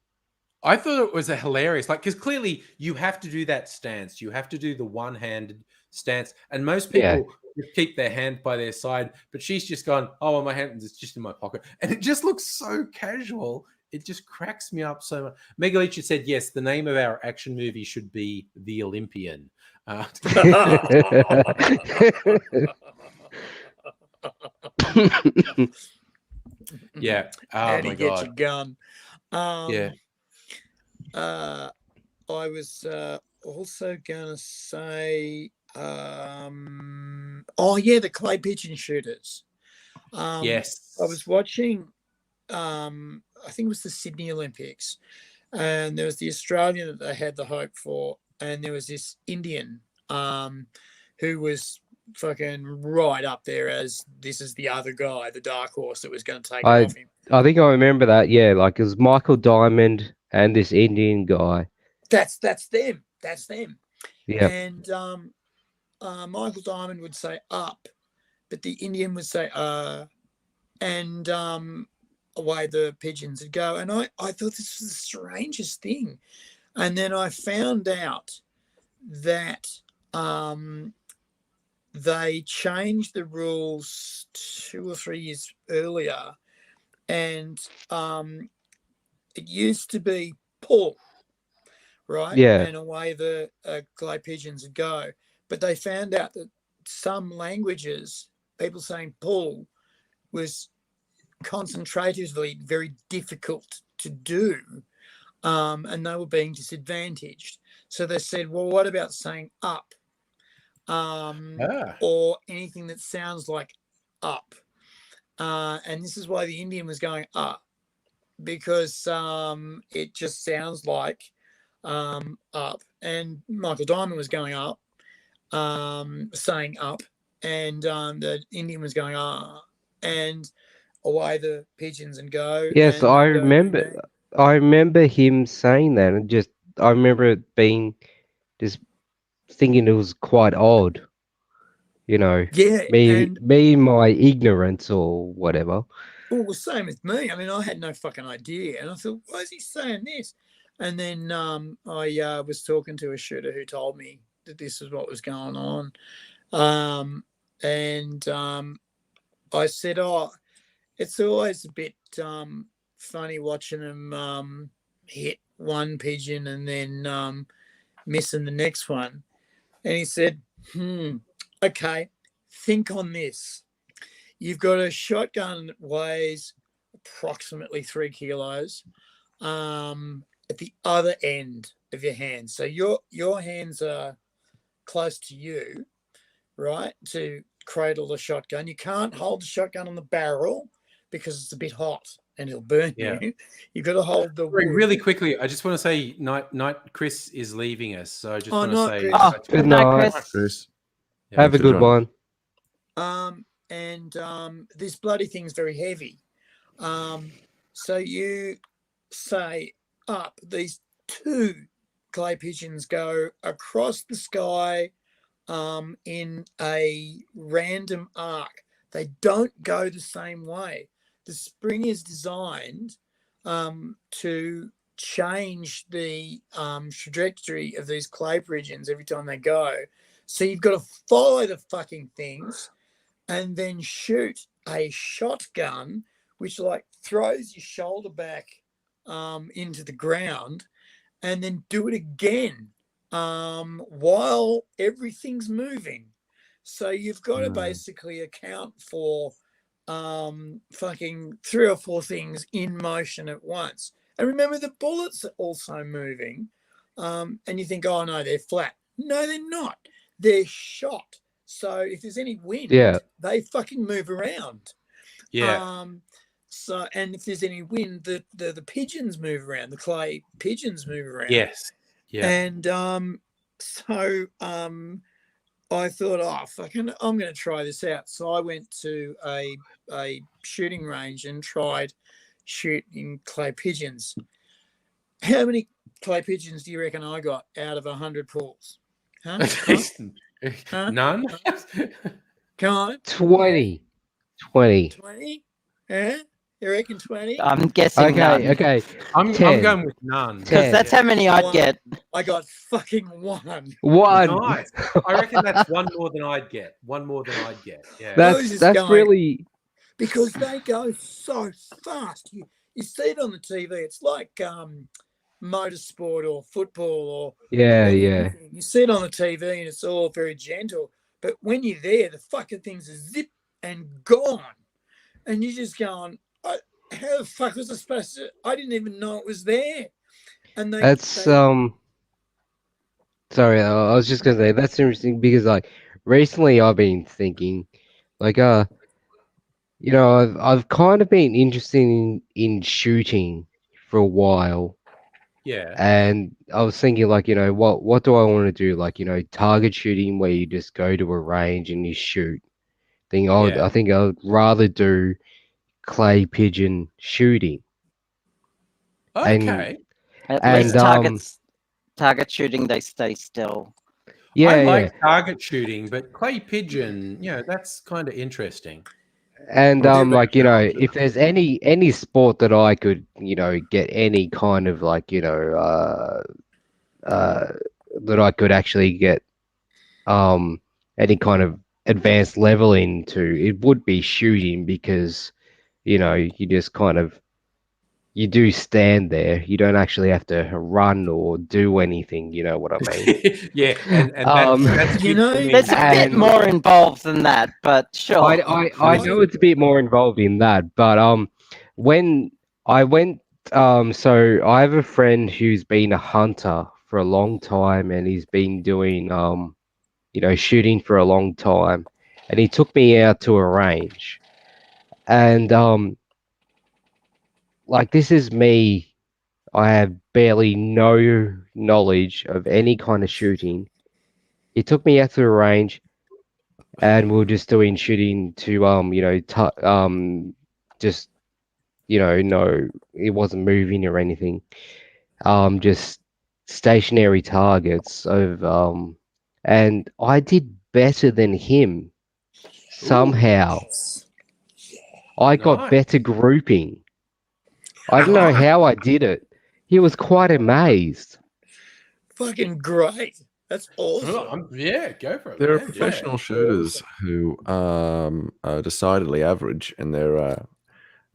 [SPEAKER 1] I thought it was a hilarious, like, because clearly you have to do that stance. You have to do the one-handed stance. And most people keep their hand by their side, but she's just gone, oh, well, my hand is just in my pocket. And it just looks so casual. It just cracks me up so much. Megalicha said, yes, the name of our action movie should be The Olympian. Yeah. Oh my god.
[SPEAKER 2] Get your gun.
[SPEAKER 1] Yeah.
[SPEAKER 2] I was also gonna say, the clay pigeon shooters.
[SPEAKER 1] Yes.
[SPEAKER 2] I was watching. I think it was the Sydney Olympics, and there was the Australian that they had the hope for, and there was this Indian, who was fucking right up there as this is the other guy, the dark horse that was going to take it off him.
[SPEAKER 6] I think I remember that. Yeah, like it was Michael Diamond and this Indian guy.
[SPEAKER 2] That's them. That's them.
[SPEAKER 6] Yeah.
[SPEAKER 2] And Michael Diamond would say up, but the Indian would say and away the pigeons would go. And I thought this was the strangest thing. And then I found out that they changed the rules 2 or 3 years earlier, and it used to be pull, right?
[SPEAKER 6] Yeah.
[SPEAKER 2] And away the clay pigeons would go. But they found out that some languages, people saying pull was concentratively very difficult to do, and they were being disadvantaged. So they said, well, what about saying up? Or anything that sounds like up. And this is why the Indian was going up, because it just sounds like up. And Michael Diamond was going up, saying up, and the Indian was going and away the pigeons and go.
[SPEAKER 6] Yes,
[SPEAKER 2] and
[SPEAKER 6] I remember I remember him saying that, and just I remember it being just thinking it was quite odd. You know,
[SPEAKER 2] Yeah,
[SPEAKER 6] me
[SPEAKER 2] and
[SPEAKER 6] me my ignorance or whatever.
[SPEAKER 2] well, same with me. I mean, I had no fucking idea, and I thought, why is he saying this? And then I was talking to a shooter who told me that this is what was going on, and I said, oh, it's always a bit funny watching him hit one pigeon and then missing the next one. And he said, okay, think on this. You've got a shotgun that weighs approximately 3 kilos at the other end of your hands. So your hands are close to you, right, to cradle the shotgun. You can't hold the shotgun on the barrel because it's a bit hot and it'll burn you. You've got to hold the wood.
[SPEAKER 1] Really quickly, I just want to say, night. Chris is leaving us, so I just want to
[SPEAKER 2] night,
[SPEAKER 1] say,
[SPEAKER 2] Chris.
[SPEAKER 4] Oh,
[SPEAKER 6] Good
[SPEAKER 4] good night,
[SPEAKER 6] night.
[SPEAKER 4] Chris.
[SPEAKER 3] Chris.
[SPEAKER 1] Yeah.
[SPEAKER 6] Have a
[SPEAKER 3] Thanks for
[SPEAKER 6] good
[SPEAKER 3] joining.
[SPEAKER 6] one.
[SPEAKER 2] And this bloody thing's very heavy. So you say up, these 2 clay pigeons go across the sky in a random arc. They don't go the same way. The spring is designed to change the trajectory of these clay pigeons every time they go. So you've got to follow the fucking things and then shoot a shotgun, which like throws your shoulder back into the ground, and then do it again while everything's moving. So you've got to basically account for fucking 3 or 4 things in motion at once. And remember, the bullets are also moving. And you think, oh no, they're flat. No, they're not. They're shot. So if there's any wind, they fucking move around.
[SPEAKER 1] Yeah.
[SPEAKER 2] So, and if there's any wind, the pigeons move around. The clay pigeons move around.
[SPEAKER 1] Yes. Yeah.
[SPEAKER 2] And I thought, oh fucking, I'm going to try this out. So I went to a shooting range and tried shooting clay pigeons. How many clay pigeons do you reckon I got out of 100 pulls? Huh?
[SPEAKER 1] None.
[SPEAKER 2] Come on.
[SPEAKER 6] 20.
[SPEAKER 2] 20? Yeah? You reckon 20?
[SPEAKER 4] I'm guessing none.
[SPEAKER 6] Okay.
[SPEAKER 1] I'm
[SPEAKER 6] 10.
[SPEAKER 1] going with none.
[SPEAKER 4] Because that's how many I'd get.
[SPEAKER 2] I got fucking 1.
[SPEAKER 6] One.
[SPEAKER 1] Nice. I reckon that's one more than I'd get. Yeah.
[SPEAKER 6] That's really
[SPEAKER 2] because they go so fast. You see it on the TV. It's like motorsport or football or
[SPEAKER 6] yeah.
[SPEAKER 2] You see it on the TV and it's all very gentle. But when you're there, the fucking things are zip and gone. And you're just going, how the fuck was I supposed to? I didn't even know it was there. And
[SPEAKER 6] sorry, I was just gonna say that's interesting because like recently I've been thinking, like you know, I've kind of been interested in shooting for a while.
[SPEAKER 1] Yeah.
[SPEAKER 6] And I was thinking like, you know, what do I want to do? Like, you know, target shooting where you just go to a range and you shoot. I think I'd rather do clay pigeon shooting.
[SPEAKER 1] Okay.
[SPEAKER 4] At least target shooting, they stay still.
[SPEAKER 6] Yeah,
[SPEAKER 1] I like target shooting, but clay pigeon, that's kind of interesting.
[SPEAKER 6] And like, you know, if there's any sport that I could, you know, get any kind of like, you know, that I could actually get any kind of advanced level into, it would be shooting because, you know, you just kind of you do stand there. You don't actually have to run or do anything. You know what I mean?
[SPEAKER 1] Yeah, and that's
[SPEAKER 2] you know,
[SPEAKER 4] there's a bit more involved than that, but sure.
[SPEAKER 6] I know it's a bit more involved in that, but when I went, so I have a friend who's been a hunter for a long time, and he's been doing you know, shooting for a long time, and he took me out to a range, and like this is me. I have barely no knowledge of any kind of shooting. He took me out to the range, and we were just doing shooting to you know, just no, it wasn't moving or anything. Just stationary targets of and I did better than him somehow. I got
[SPEAKER 1] Nice.
[SPEAKER 6] better grouping. I don't know how I did it. He was quite amazed.
[SPEAKER 2] Fucking great. That's awesome.
[SPEAKER 1] Yeah, go for it.
[SPEAKER 3] There are
[SPEAKER 1] man.
[SPEAKER 3] professional
[SPEAKER 1] Yeah.
[SPEAKER 3] shooters who are decidedly average, and there are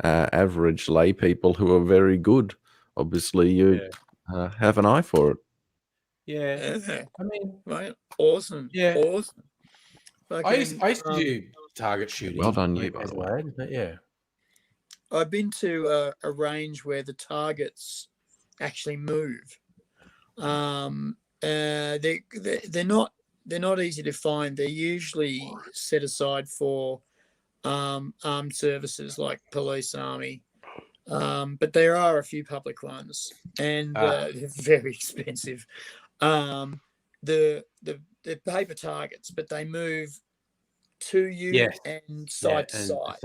[SPEAKER 3] average lay people who are very good. Obviously, you have an eye for it.
[SPEAKER 1] Yeah.
[SPEAKER 2] Yeah.
[SPEAKER 1] I mean,
[SPEAKER 2] Right. Awesome.
[SPEAKER 1] yeah.
[SPEAKER 2] Awesome.
[SPEAKER 1] I used
[SPEAKER 2] Fucking,
[SPEAKER 1] to do target shooting.
[SPEAKER 3] Well done, you,
[SPEAKER 1] like,
[SPEAKER 3] by
[SPEAKER 1] as
[SPEAKER 3] the
[SPEAKER 1] a
[SPEAKER 3] way.
[SPEAKER 1] lad, but yeah.
[SPEAKER 2] I've been to a range where the targets actually move. They're not easy to find. They're usually set aside for armed services like police, army. But there are a few public ones, and they're very expensive. The paper targets, but they move to you and side to side.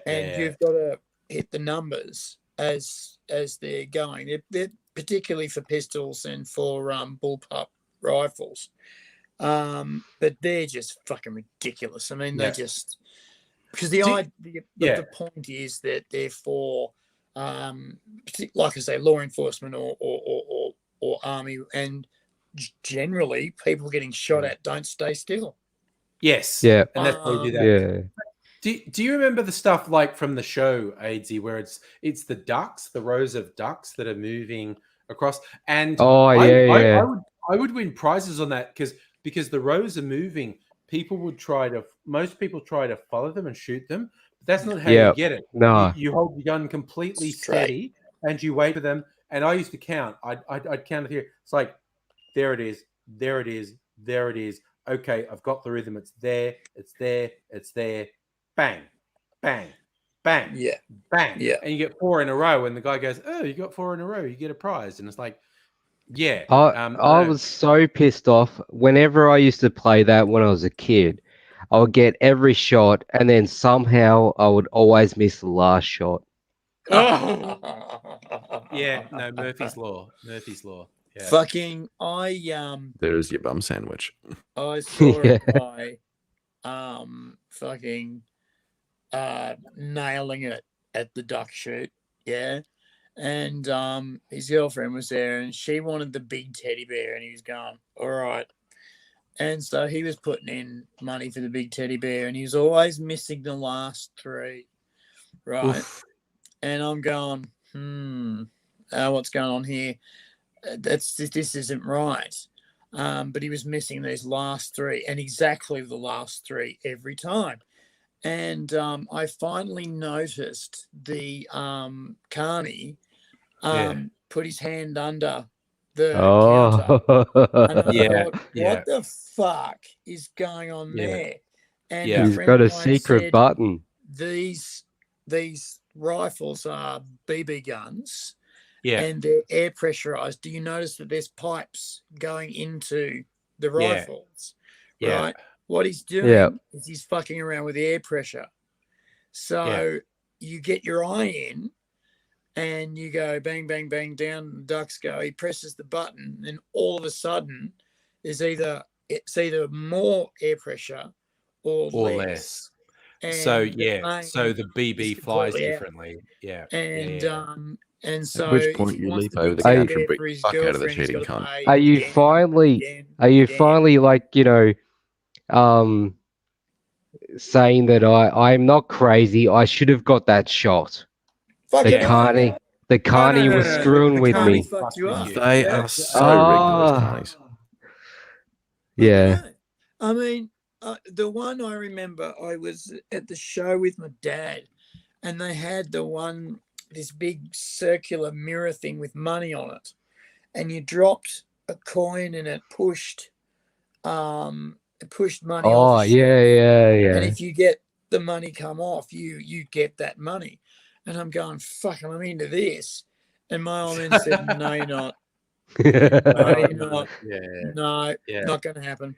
[SPEAKER 2] And you've got to hit the numbers as they're going. They're particularly for pistols and for bullpup rifles. But they're just fucking ridiculous. I mean, they just because the point is that they're for like I say, law enforcement or army, and generally people getting shot at don't stay still.
[SPEAKER 1] Yes.
[SPEAKER 6] Yeah.
[SPEAKER 1] And that's why you do that.
[SPEAKER 6] Yeah.
[SPEAKER 1] Do you remember the stuff like from the show AIDSy where it's the ducks, the rows of ducks that are moving across? And I would win prizes on that because the rows are moving. Most people try to follow them and shoot them, but that's not how you get it.
[SPEAKER 6] No.
[SPEAKER 1] You hold your gun completely steady and you wait for them. And I used to count. I'd count it here. It's like, there it is, there it is, there it is. Okay, I've got the rhythm. It's there, it's there, it's there. Bang, bang, bang, bang.
[SPEAKER 2] Yeah.
[SPEAKER 1] And you get 4 in a row, and the guy goes, "Oh, you got 4 in a row. You get a prize." And it's like, yeah.
[SPEAKER 6] I was so pissed off. Whenever I used to play that when I was a kid, I would get every shot, and then somehow I would always miss the last shot.
[SPEAKER 1] Yeah, no, Murphy's Law. Murphy's Law. Yeah.
[SPEAKER 2] Fucking,
[SPEAKER 3] There's your bum sandwich.
[SPEAKER 2] I saw a guy fucking nailing it at the duck shoot, and his girlfriend was there, and she wanted the big teddy bear, and he was going, all right. And so he was putting in money for the big teddy bear, and he was always missing the last 3, right? Oof. And I'm going, what's going on here? This isn't right. But he was missing these last 3, and exactly the last 3 every time. And I finally noticed the carny put his hand under the counter. And I thought, what the fuck is going on there? And
[SPEAKER 6] he's got a secret button.
[SPEAKER 2] These rifles are BB guns.
[SPEAKER 1] Yeah.
[SPEAKER 2] And they're air pressurized. Do you notice that there's pipes going into the rifles?
[SPEAKER 1] Yeah.
[SPEAKER 2] Right? What he's doing is he's fucking around with air pressure. So you get your eye in and you go bang, bang, bang, down the ducks go. He presses the button, and all of a sudden it's either more air pressure or less. And
[SPEAKER 1] so the BB flies differently. Yeah.
[SPEAKER 2] And so,
[SPEAKER 3] at which point you leap over the counter and beat the fuck out of the cheating cunt.
[SPEAKER 6] Are you finally like, saying that I'm not crazy? I should have got that shot. The carny was screwing with me.
[SPEAKER 3] They are so rigged, those carnies.
[SPEAKER 6] Yeah.
[SPEAKER 2] I mean, the one I remember, I was at the show with my dad, and they had this big circular mirror thing with money on it, and you dropped a coin and it pushed money off.
[SPEAKER 6] Oh, yeah.
[SPEAKER 2] And if you get the money come off, you get that money. And I'm going, fuck, I'm into this. And my old man said, no, you're not. No, you're not. No, not going to happen.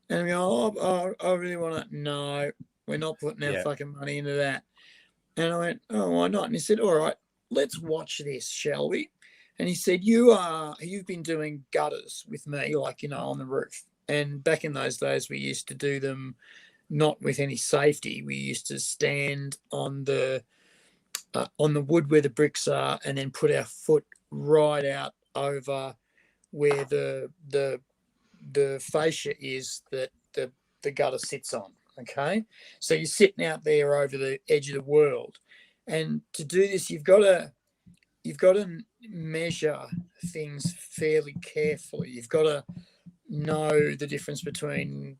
[SPEAKER 2] And I'm going, I really want to. No, we're not putting our fucking money into that. And I went, oh, why not? And he said, all right, let's watch this, shall we? And he said, you've been doing gutters with me, like, on the roof. And back in those days, we used to do them not with any safety. We used to stand on the wood where the bricks are, and then put our foot right out over where the fascia is that the gutter sits on. Okay, so you're sitting out there over the edge of the world, and to do this, you've got to measure things fairly carefully. You've got to know the difference between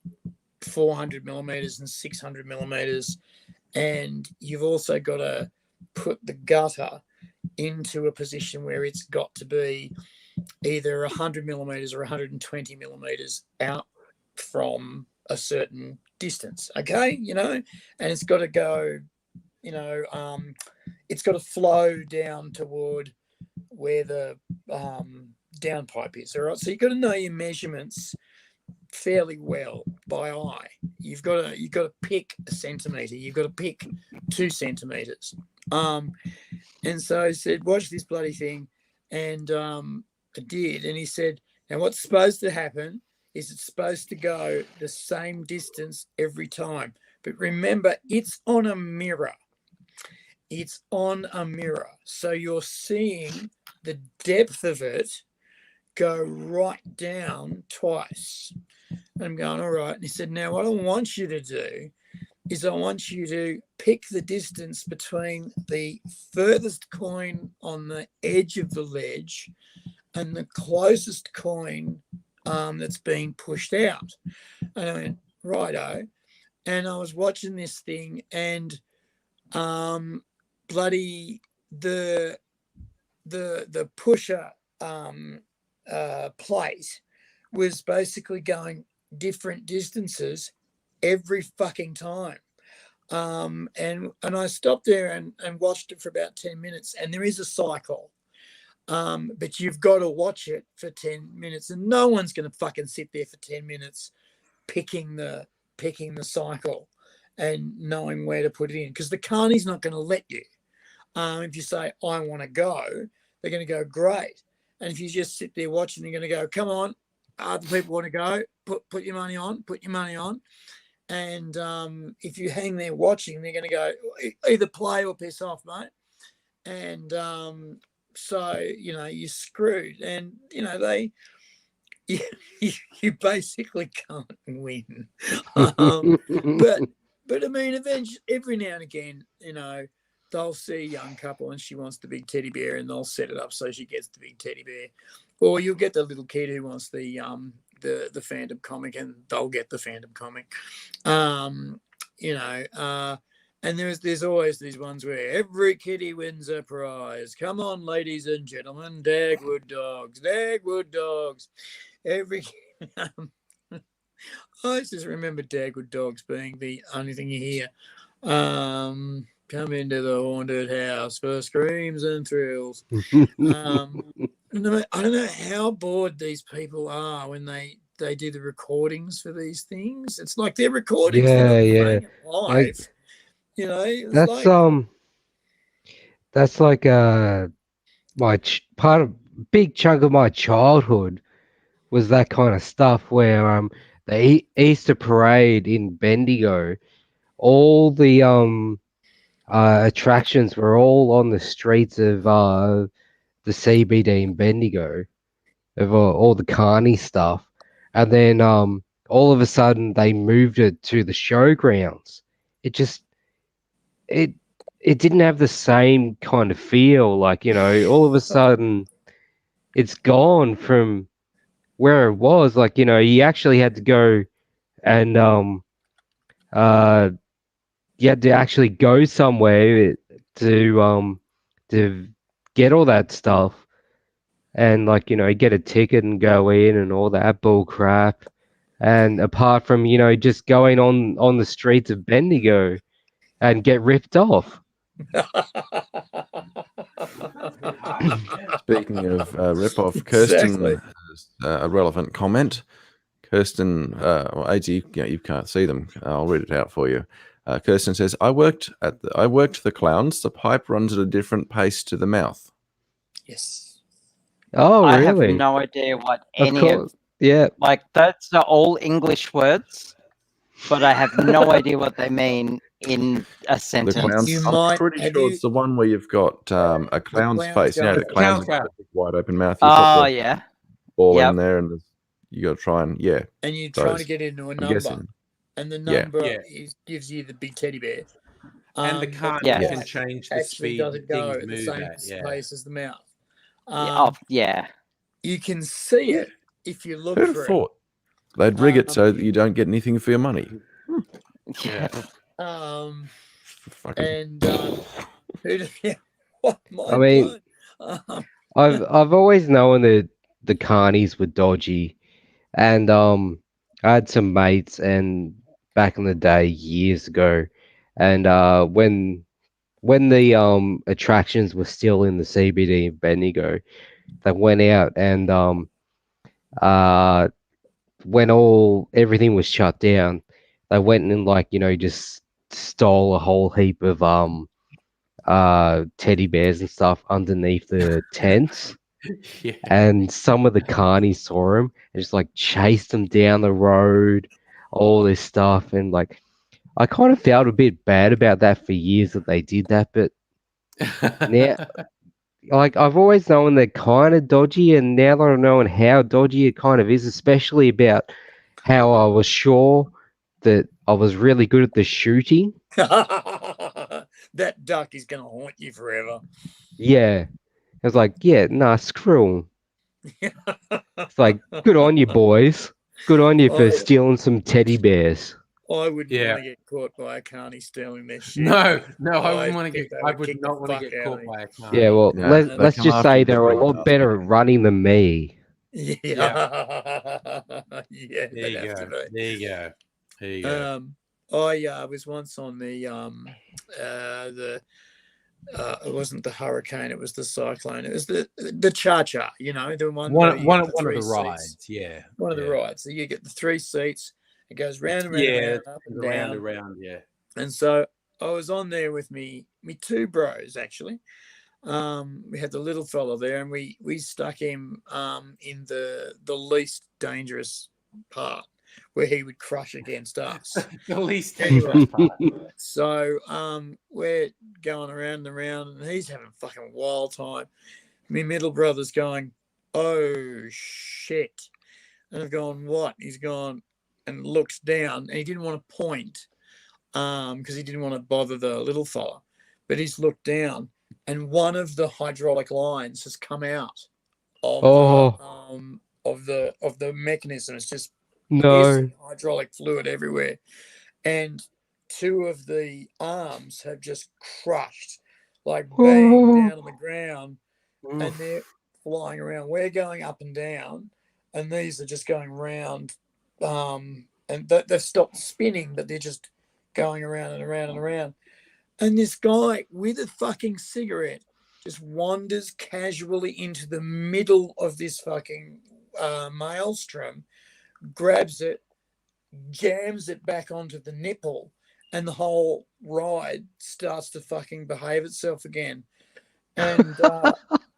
[SPEAKER 2] 400 millimeters and 600 millimeters, and you've also got to put the gutter into a position where it's got to be either 100 millimeters or 120 millimeters out from a certain distance. Okay, and it's got to go, it's got to flow down toward where the downpipe is. All right, so you've got to know your measurements fairly well by eye. You've got to pick a centimeter. You've got to pick 2 centimeters. And so I said, watch this bloody thing, and I did. And he said, now what's supposed to happen is it's supposed to go the same distance every time. But remember, it's on a mirror. It's on a mirror. So you're seeing the depth of it go right down twice. And I'm going, all right. And he said, now what I want you to do is I want you to pick the distance between the furthest coin on the edge of the ledge and the closest coin that's being pushed out. And I went, righto. And I was watching this thing, and bloody the pusher plate was basically going different distances every fucking time. And I stopped there and watched it for about 10 minutes, and there is a cycle. But you've got to watch it for 10 minutes, and no one's going to fucking sit there for 10 minutes picking the cycle and knowing where to put it in, because the carney's not going to let you. If you say, I want to go, they're going to go, great. And if you just sit there watching, they're going to go, come on, other people want to go, put your money on. And if you hang there watching, they're going to go, either play or piss off, mate. And so, you're screwed. And, you basically can't win. But I mean, eventually, every now and again, they'll see a young couple and she wants the big teddy bear, and they'll set it up so she gets the big teddy bear. Or you'll get the little kid who wants the Phantom comic, and they'll get the Phantom comic. And there's always these ones where every kitty wins a prize. Come on, ladies and gentlemen, Dagwood dogs. I just remember Dagwood dogs being the only thing you hear. Come into the haunted house for screams and thrills. I don't know how bored these people are when they do the recordings for these things. It's like they're recording.
[SPEAKER 6] Yeah.
[SPEAKER 2] Live.
[SPEAKER 6] That's like part of big chunk of my childhood was that kind of stuff where the Easter parade in Bendigo, all the attractions were all on the streets of the CBD in Bendigo, of all the carny stuff, and then all of a sudden they moved it to the showgrounds. It didn't have the same kind of feel. Like, all of a sudden it's gone from where it was. Like, you actually had to go and you had to actually go somewhere to get all that stuff, and get a ticket and go in and all that bull crap. And apart from just going on the streets of Bendigo and get ripped off.
[SPEAKER 3] Speaking of rip-off, Kirsten has a relevant comment. Kirsten, well, AG, you can't see them. I'll read it out for you. Kirsten says, I worked the clowns. The pipe runs at a different pace to the mouth.
[SPEAKER 2] Yes.
[SPEAKER 6] Oh,
[SPEAKER 4] I
[SPEAKER 6] really?
[SPEAKER 4] have no idea what
[SPEAKER 6] Of
[SPEAKER 4] any
[SPEAKER 6] course. Yeah.
[SPEAKER 4] like that's the all English words, but I have no idea what they mean in a
[SPEAKER 3] The
[SPEAKER 4] sentence.
[SPEAKER 3] clowns.
[SPEAKER 2] You
[SPEAKER 3] I'm
[SPEAKER 2] might-
[SPEAKER 3] pretty
[SPEAKER 2] have
[SPEAKER 3] sure
[SPEAKER 2] you-
[SPEAKER 3] it's the one where you've got a clown's
[SPEAKER 2] clown's
[SPEAKER 3] face. You know,
[SPEAKER 2] going-
[SPEAKER 3] the clown's
[SPEAKER 1] Clown
[SPEAKER 3] got a big wide open mouth. You've
[SPEAKER 4] Oh
[SPEAKER 3] got the
[SPEAKER 4] yeah.
[SPEAKER 3] ball
[SPEAKER 4] Yep.
[SPEAKER 3] in there, and you got to try and
[SPEAKER 2] And you're trying to
[SPEAKER 3] those.
[SPEAKER 2] get into a
[SPEAKER 3] I'm
[SPEAKER 2] number,
[SPEAKER 3] guessing.
[SPEAKER 2] and the
[SPEAKER 3] Yeah.
[SPEAKER 2] number
[SPEAKER 1] Yeah.
[SPEAKER 2] gives you the big teddy bear.
[SPEAKER 1] And the
[SPEAKER 2] but
[SPEAKER 1] card
[SPEAKER 4] Yeah.
[SPEAKER 1] can
[SPEAKER 2] pipe
[SPEAKER 1] change the
[SPEAKER 2] actually
[SPEAKER 1] speed
[SPEAKER 2] doesn't
[SPEAKER 1] that
[SPEAKER 2] go
[SPEAKER 1] things
[SPEAKER 2] at the
[SPEAKER 1] move
[SPEAKER 2] same
[SPEAKER 1] at. Yeah.
[SPEAKER 2] pace as the mouth.
[SPEAKER 4] Yeah.
[SPEAKER 2] You can see
[SPEAKER 3] Yeah.
[SPEAKER 2] it if you look
[SPEAKER 3] Who'd have
[SPEAKER 2] for
[SPEAKER 3] thought they'd rig it so that you don't get anything for your money?
[SPEAKER 4] Yeah.
[SPEAKER 2] it.
[SPEAKER 3] Fucking.
[SPEAKER 2] And yeah, what
[SPEAKER 6] I mean,
[SPEAKER 2] blown.
[SPEAKER 6] I've always known that the carnies were dodgy, and I had some mates and back in the day years ago, and when the attractions were still in the CBD of Bendigo, they went out and uh when everything was shut down, they went and just stole a whole heap of teddy bears and stuff underneath the tents.
[SPEAKER 1] Yeah.
[SPEAKER 6] And some of the carnies saw him and just chased him down the road, all this stuff. And I kind of felt a bit bad about that for years that they did that. But now, I've always known they're kind of dodgy. And now that I'm knowing how dodgy it kind of is, especially about how I was sure that I was really good at the shooting.
[SPEAKER 2] That duck is going to haunt you forever.
[SPEAKER 6] Yeah. I was like, yeah, nah, screw 'em. It's like, good on you, boys. Good on you for stealing some teddy bears.
[SPEAKER 2] I wouldn't
[SPEAKER 1] Yeah.
[SPEAKER 2] want to get caught by a carny stealing their shit.
[SPEAKER 1] No, I
[SPEAKER 2] I
[SPEAKER 1] wouldn't want to
[SPEAKER 2] think
[SPEAKER 1] get.
[SPEAKER 2] they
[SPEAKER 1] I
[SPEAKER 2] would
[SPEAKER 1] would
[SPEAKER 2] kick the
[SPEAKER 1] not want
[SPEAKER 2] fuck
[SPEAKER 1] to get
[SPEAKER 2] out
[SPEAKER 1] caught
[SPEAKER 2] of
[SPEAKER 1] by a car.
[SPEAKER 6] Yeah, well,
[SPEAKER 3] Yeah, they
[SPEAKER 6] let's
[SPEAKER 3] come
[SPEAKER 6] just
[SPEAKER 3] after
[SPEAKER 6] say
[SPEAKER 3] you
[SPEAKER 6] they're a
[SPEAKER 3] before you
[SPEAKER 6] lot
[SPEAKER 3] ask.
[SPEAKER 6] better at running than me.
[SPEAKER 2] Yeah. Yeah,
[SPEAKER 1] There you
[SPEAKER 2] they'd have
[SPEAKER 1] go.
[SPEAKER 2] to be.
[SPEAKER 1] There you go. There you go.
[SPEAKER 2] I was once on the it wasn't the hurricane, it was the cyclone. It was the cha-cha, the one
[SPEAKER 1] One
[SPEAKER 2] where
[SPEAKER 1] of
[SPEAKER 2] you get
[SPEAKER 1] the
[SPEAKER 2] three
[SPEAKER 1] rides.
[SPEAKER 2] seats.
[SPEAKER 1] Yeah.
[SPEAKER 2] One of the
[SPEAKER 1] yeah.
[SPEAKER 2] rides. So you get the 3 seats. It goes round and round
[SPEAKER 1] Yeah.
[SPEAKER 2] and round, up and
[SPEAKER 1] Around,
[SPEAKER 2] down.
[SPEAKER 1] around. Yeah.
[SPEAKER 2] And so I was on there with me two bros actually. We had the little fella there, and we stuck him in the least dangerous part where he would crush against us.
[SPEAKER 1] The least
[SPEAKER 2] Anyway.
[SPEAKER 1] dangerous part.
[SPEAKER 2] So we're going around and around, and he's having a fucking wild time. My middle brother's going, oh shit. And I've gone, what? He's gone and looks down, and he didn't want to point because he didn't want to bother the little fella. But he's looked down, and one of the hydraulic lines has come out of the mechanism. It's just
[SPEAKER 6] No.
[SPEAKER 2] hydraulic fluid everywhere, and two of the arms have just crushed, bang down on the ground, and they're flying around. We're going up and down, and these are just going round, and they've stopped spinning, but they're just going around and around and around. And this guy with a fucking cigarette just wanders casually into the middle of this fucking maelstrom, grabs it, jams it back onto the nipple, and the whole ride starts to fucking behave itself again. And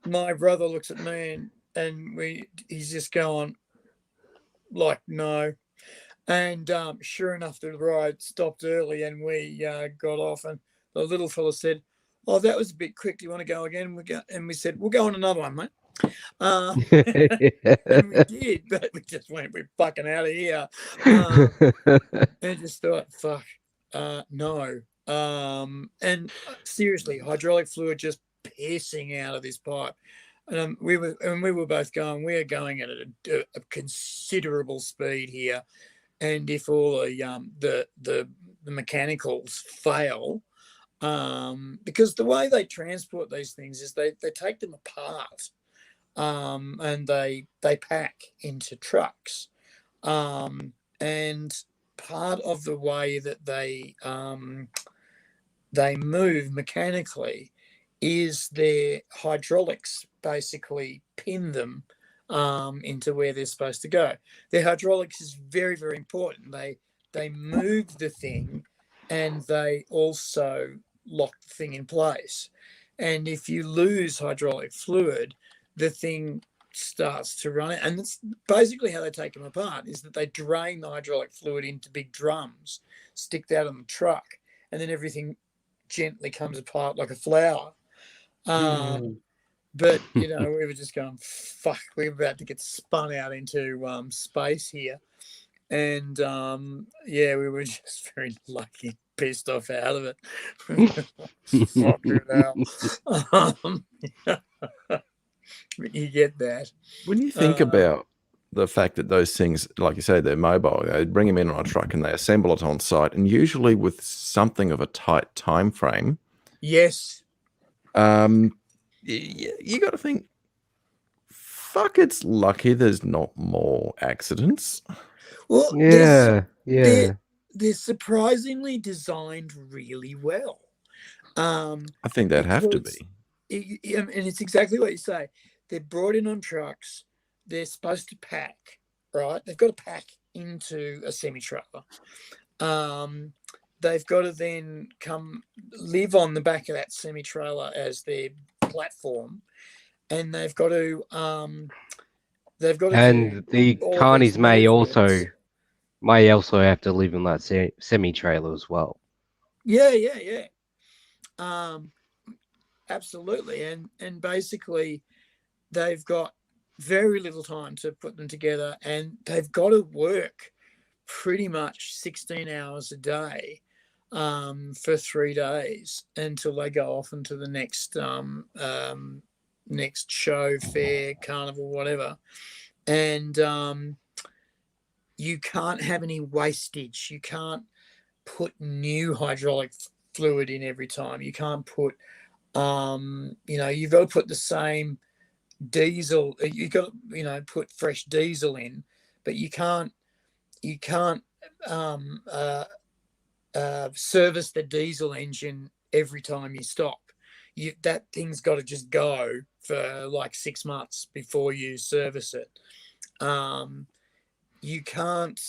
[SPEAKER 2] my brother looks at me, and he's just going no. And sure enough, the ride stopped early, and we got off, and the little fella said, oh, that was a bit quick. Do you want to go again? We said, we'll go on another one, mate. And we did, but we just went, we're fucking out of here. And just thought, fuck, no. And seriously, hydraulic fluid just piercing out of this pipe. And we were both going, we're going at a considerable speed here. And if all the mechanicals fail, because the way they transport these things is they take them apart, and they pack into trucks, and part of the way that they move mechanically is their hydraulics basically pin them into where they're supposed to go. Their hydraulics is very, very important. They move the thing, and they also lock the thing in place. And if you lose hydraulic fluid, the thing starts to run it. And that's basically how they take them apart, is that they drain the hydraulic fluid into big drums, stick that on the truck, and then everything gently comes apart like a flower. But, you know, we were just going, fuck, we're about to get spun out into space here. And, yeah, we were just very lucky, pissed off out of it. Fucking hell. You get that.
[SPEAKER 3] When you think about the fact that those things, like you say, they're mobile, they bring them in on a truck and they assemble it on site, and usually with something of a tight time frame.
[SPEAKER 2] Yes.
[SPEAKER 3] You got to think, fuck, it's lucky there's not more accidents.
[SPEAKER 2] Well,
[SPEAKER 6] yeah.
[SPEAKER 2] they're surprisingly designed really well.
[SPEAKER 3] I think they'd have to be.
[SPEAKER 2] And it's exactly what you say. They're brought in on trucks. They're supposed to pack, right? They've got to pack into a semi-trailer. They've got to then come live on the back of that semi-trailer as their platform, and they've got to. And
[SPEAKER 6] the carnies may also have to live in that semi-trailer as well.
[SPEAKER 2] Yeah. Absolutely, and basically, they've got very little time to put them together, and they've got to work pretty much 16 hours a day for 3 days until they go off into the next next show, fair, carnival, whatever. And you can't have any wastage. You can't put new hydraulic fluid in every time. You can't put you've got to put the same diesel. You've got to, put fresh diesel in, but you can't service the diesel engine every time you stop. That thing's got to just go for like 6 months before you service it. You can't,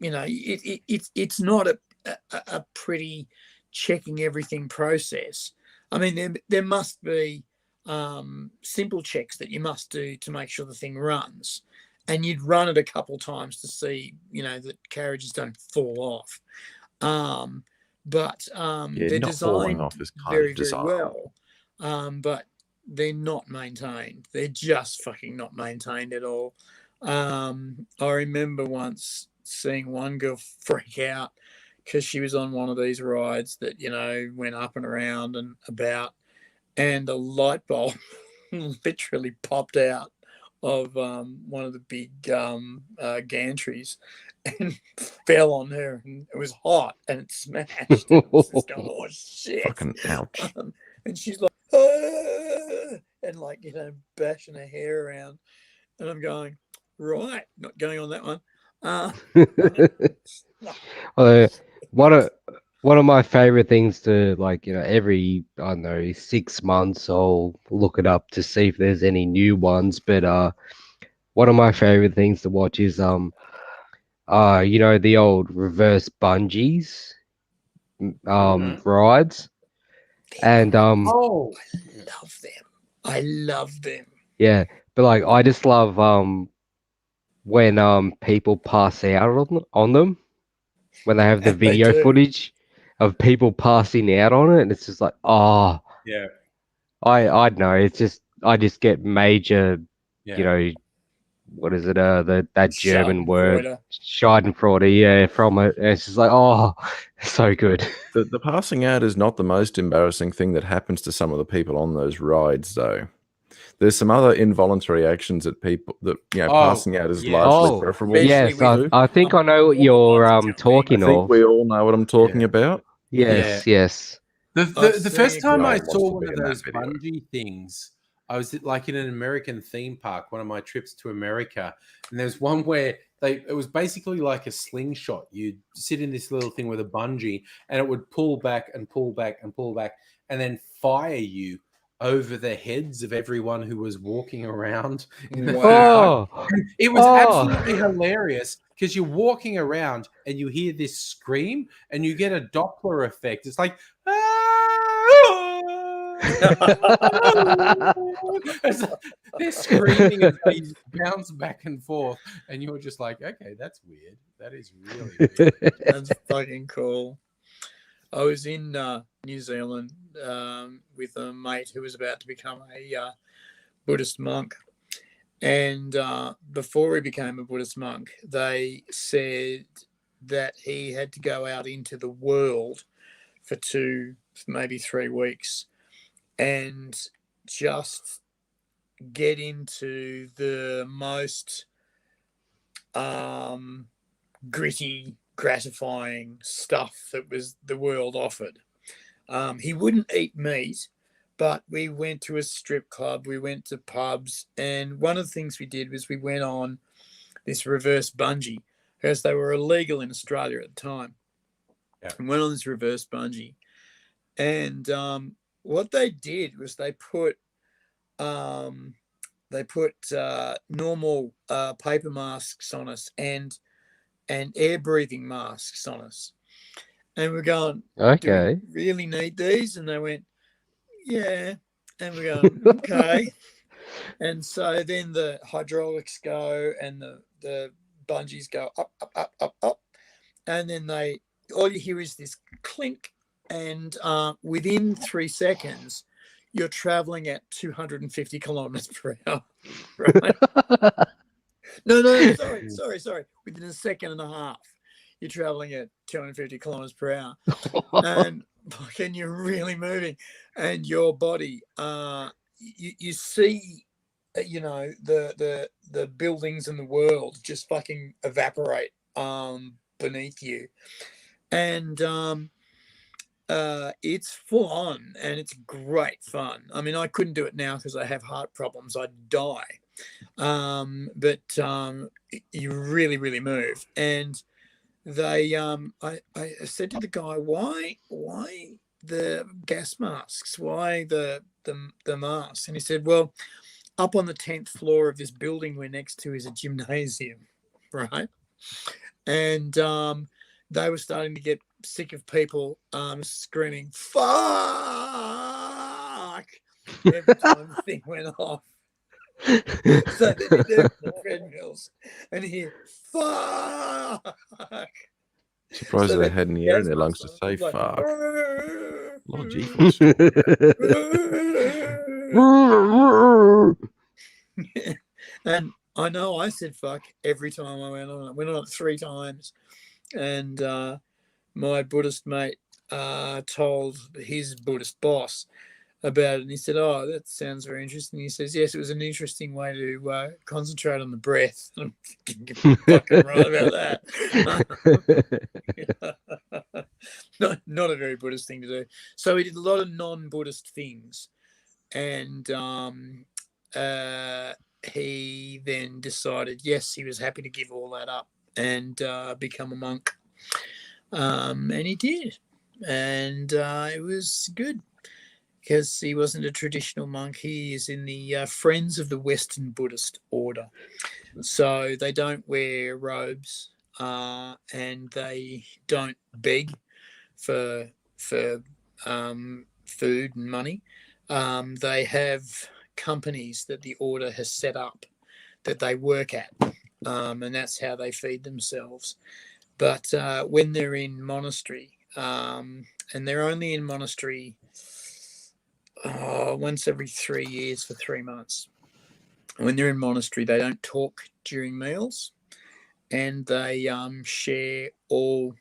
[SPEAKER 2] it's not a pretty checking everything process. I mean, there must be simple checks that you must do to make sure the thing runs, and you'd run it a couple times to see, that carriages don't fall off. But they're designed very, very well, but they're not maintained. They're just fucking not maintained at all. I remember once seeing one girl freak out because she was on one of these rides that, went up and around and about, and a light bulb literally popped out of one of the big gantries and fell on her, and it was hot and it smashed. And it was just going, oh shit!
[SPEAKER 3] Fucking ouch!
[SPEAKER 2] And she's like, ah! And like bashing her hair around, and I'm going, right, not going on that one.
[SPEAKER 6] One of my favorite things to every 6 months I'll look it up to see if there's any new ones. But one of my favorite things to watch is the old reverse bungees rides, and
[SPEAKER 2] I love them.
[SPEAKER 6] Yeah, but I just love when people pass out on them, when they have the video footage of people passing out on it, and it's just like, oh
[SPEAKER 1] yeah,
[SPEAKER 6] I know, it's just I just get major, what is it? That German word, Schadenfreude, from it. And it's just like, oh, so good.
[SPEAKER 3] The passing out is not the most embarrassing thing that happens to some of the people on those rides, though. There's some other involuntary actions that people that passing out is largely preferable.
[SPEAKER 6] Yes, I think I know what you're talking
[SPEAKER 3] of. I think
[SPEAKER 6] of.
[SPEAKER 3] we all know what I'm talking about.
[SPEAKER 6] Yes, yes.
[SPEAKER 1] The first time I saw one of those bungee things, I was like in an American theme park, one of my trips to America, and there's one where it was basically like a slingshot. You'd sit in this little thing with a bungee, and it would pull back and pull back and pull back, and then fire you over the heads of everyone who was walking around.
[SPEAKER 6] Oh,
[SPEAKER 1] It was
[SPEAKER 6] Oh.
[SPEAKER 1] absolutely hilarious because you're walking around and you hear this scream and you get a Doppler effect. It's like, they're screaming as they bounce back and forth, and you're just like, okay, that's weird. That is really weird.
[SPEAKER 2] That's fucking cool. I was in New Zealand with a mate who was about to become a Buddhist monk. And before he became a Buddhist monk, they said that he had to go out into the world for 2, maybe 3 weeks and just get into the most gritty, gratifying stuff that was the world offered. He wouldn't eat meat, but we went to a strip club, we went to pubs, and one of the things we did was we went on this reverse bungee, because they were illegal in Australia at the time.
[SPEAKER 1] Yeah.
[SPEAKER 2] And went on this reverse bungee. And what they did was they put normal paper masks on us and air breathing masks on us. And we're going,
[SPEAKER 6] okay.
[SPEAKER 2] do we really need these? And they went, yeah. And we're going, okay. And so then the hydraulics go and the bungees go up, up, up, up, up. And then all you hear is this clink. And within 3 seconds, you're traveling at 250 kilometers per hour. Right? No, sorry. Within a second and a half, you're traveling at 250 kilometers per hour. And you're really moving. And your body, you see, the buildings in the world just fucking evaporate beneath you. And it's full on and it's great fun. I mean, I couldn't do it now because I have heart problems. I'd die. But you really, really move. And they, I said to the guy, why the gas masks? Why the masks? And he said, well, up on the 10th floor of this building we're next to is a gymnasium, right? And they were starting to get sick of people screaming, fuck, every time the thing went off. So they did their treadmills and hear, fuck.
[SPEAKER 3] Surprised
[SPEAKER 2] So
[SPEAKER 3] they
[SPEAKER 2] they
[SPEAKER 3] had in the
[SPEAKER 2] put
[SPEAKER 3] air in
[SPEAKER 2] gas
[SPEAKER 3] their lungs to
[SPEAKER 2] masks
[SPEAKER 3] say
[SPEAKER 2] on, like,
[SPEAKER 3] fuck. Lord Jesus.
[SPEAKER 2] And I know I said fuck every time I went on. I went on it 3 times. And my Buddhist mate told his Buddhist boss about it. And he said, oh, that sounds very interesting. He says, yes, it was an interesting way to concentrate on the breath. I'm thinking, you're fucking right about that. Not a very Buddhist thing to do. So he did a lot of non-Buddhist things. And he then decided, yes, he was happy to give all that up and become a monk. And he did. And it was good because he wasn't a traditional monk. He is in the Friends of the Western Buddhist Order. So they don't wear robes and they don't beg for food and money. They have companies that the order has set up that they work at, and that's how they feed themselves. But when they're in monastery, and they're only in monastery once every 3 years for 3 months. When they're in monastery, they don't talk during meals, and they share all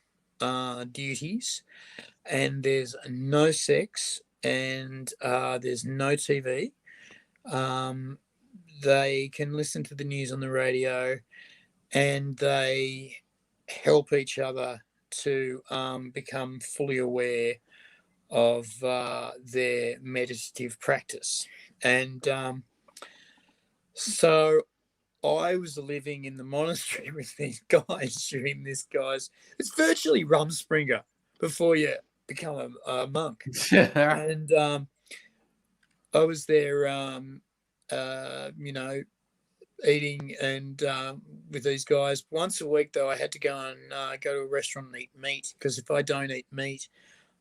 [SPEAKER 2] duties, and there's no sex, and there's no TV. They can listen to the news on the radio, and they help each other to become fully aware of their meditative practice. And so I was living in the monastery with these guys during this, guys. It's virtually Rumspringa before you become a monk. And I was there, eating and with these guys once a week. Though I had to go and go to a restaurant and eat meat, because if I don't eat meat,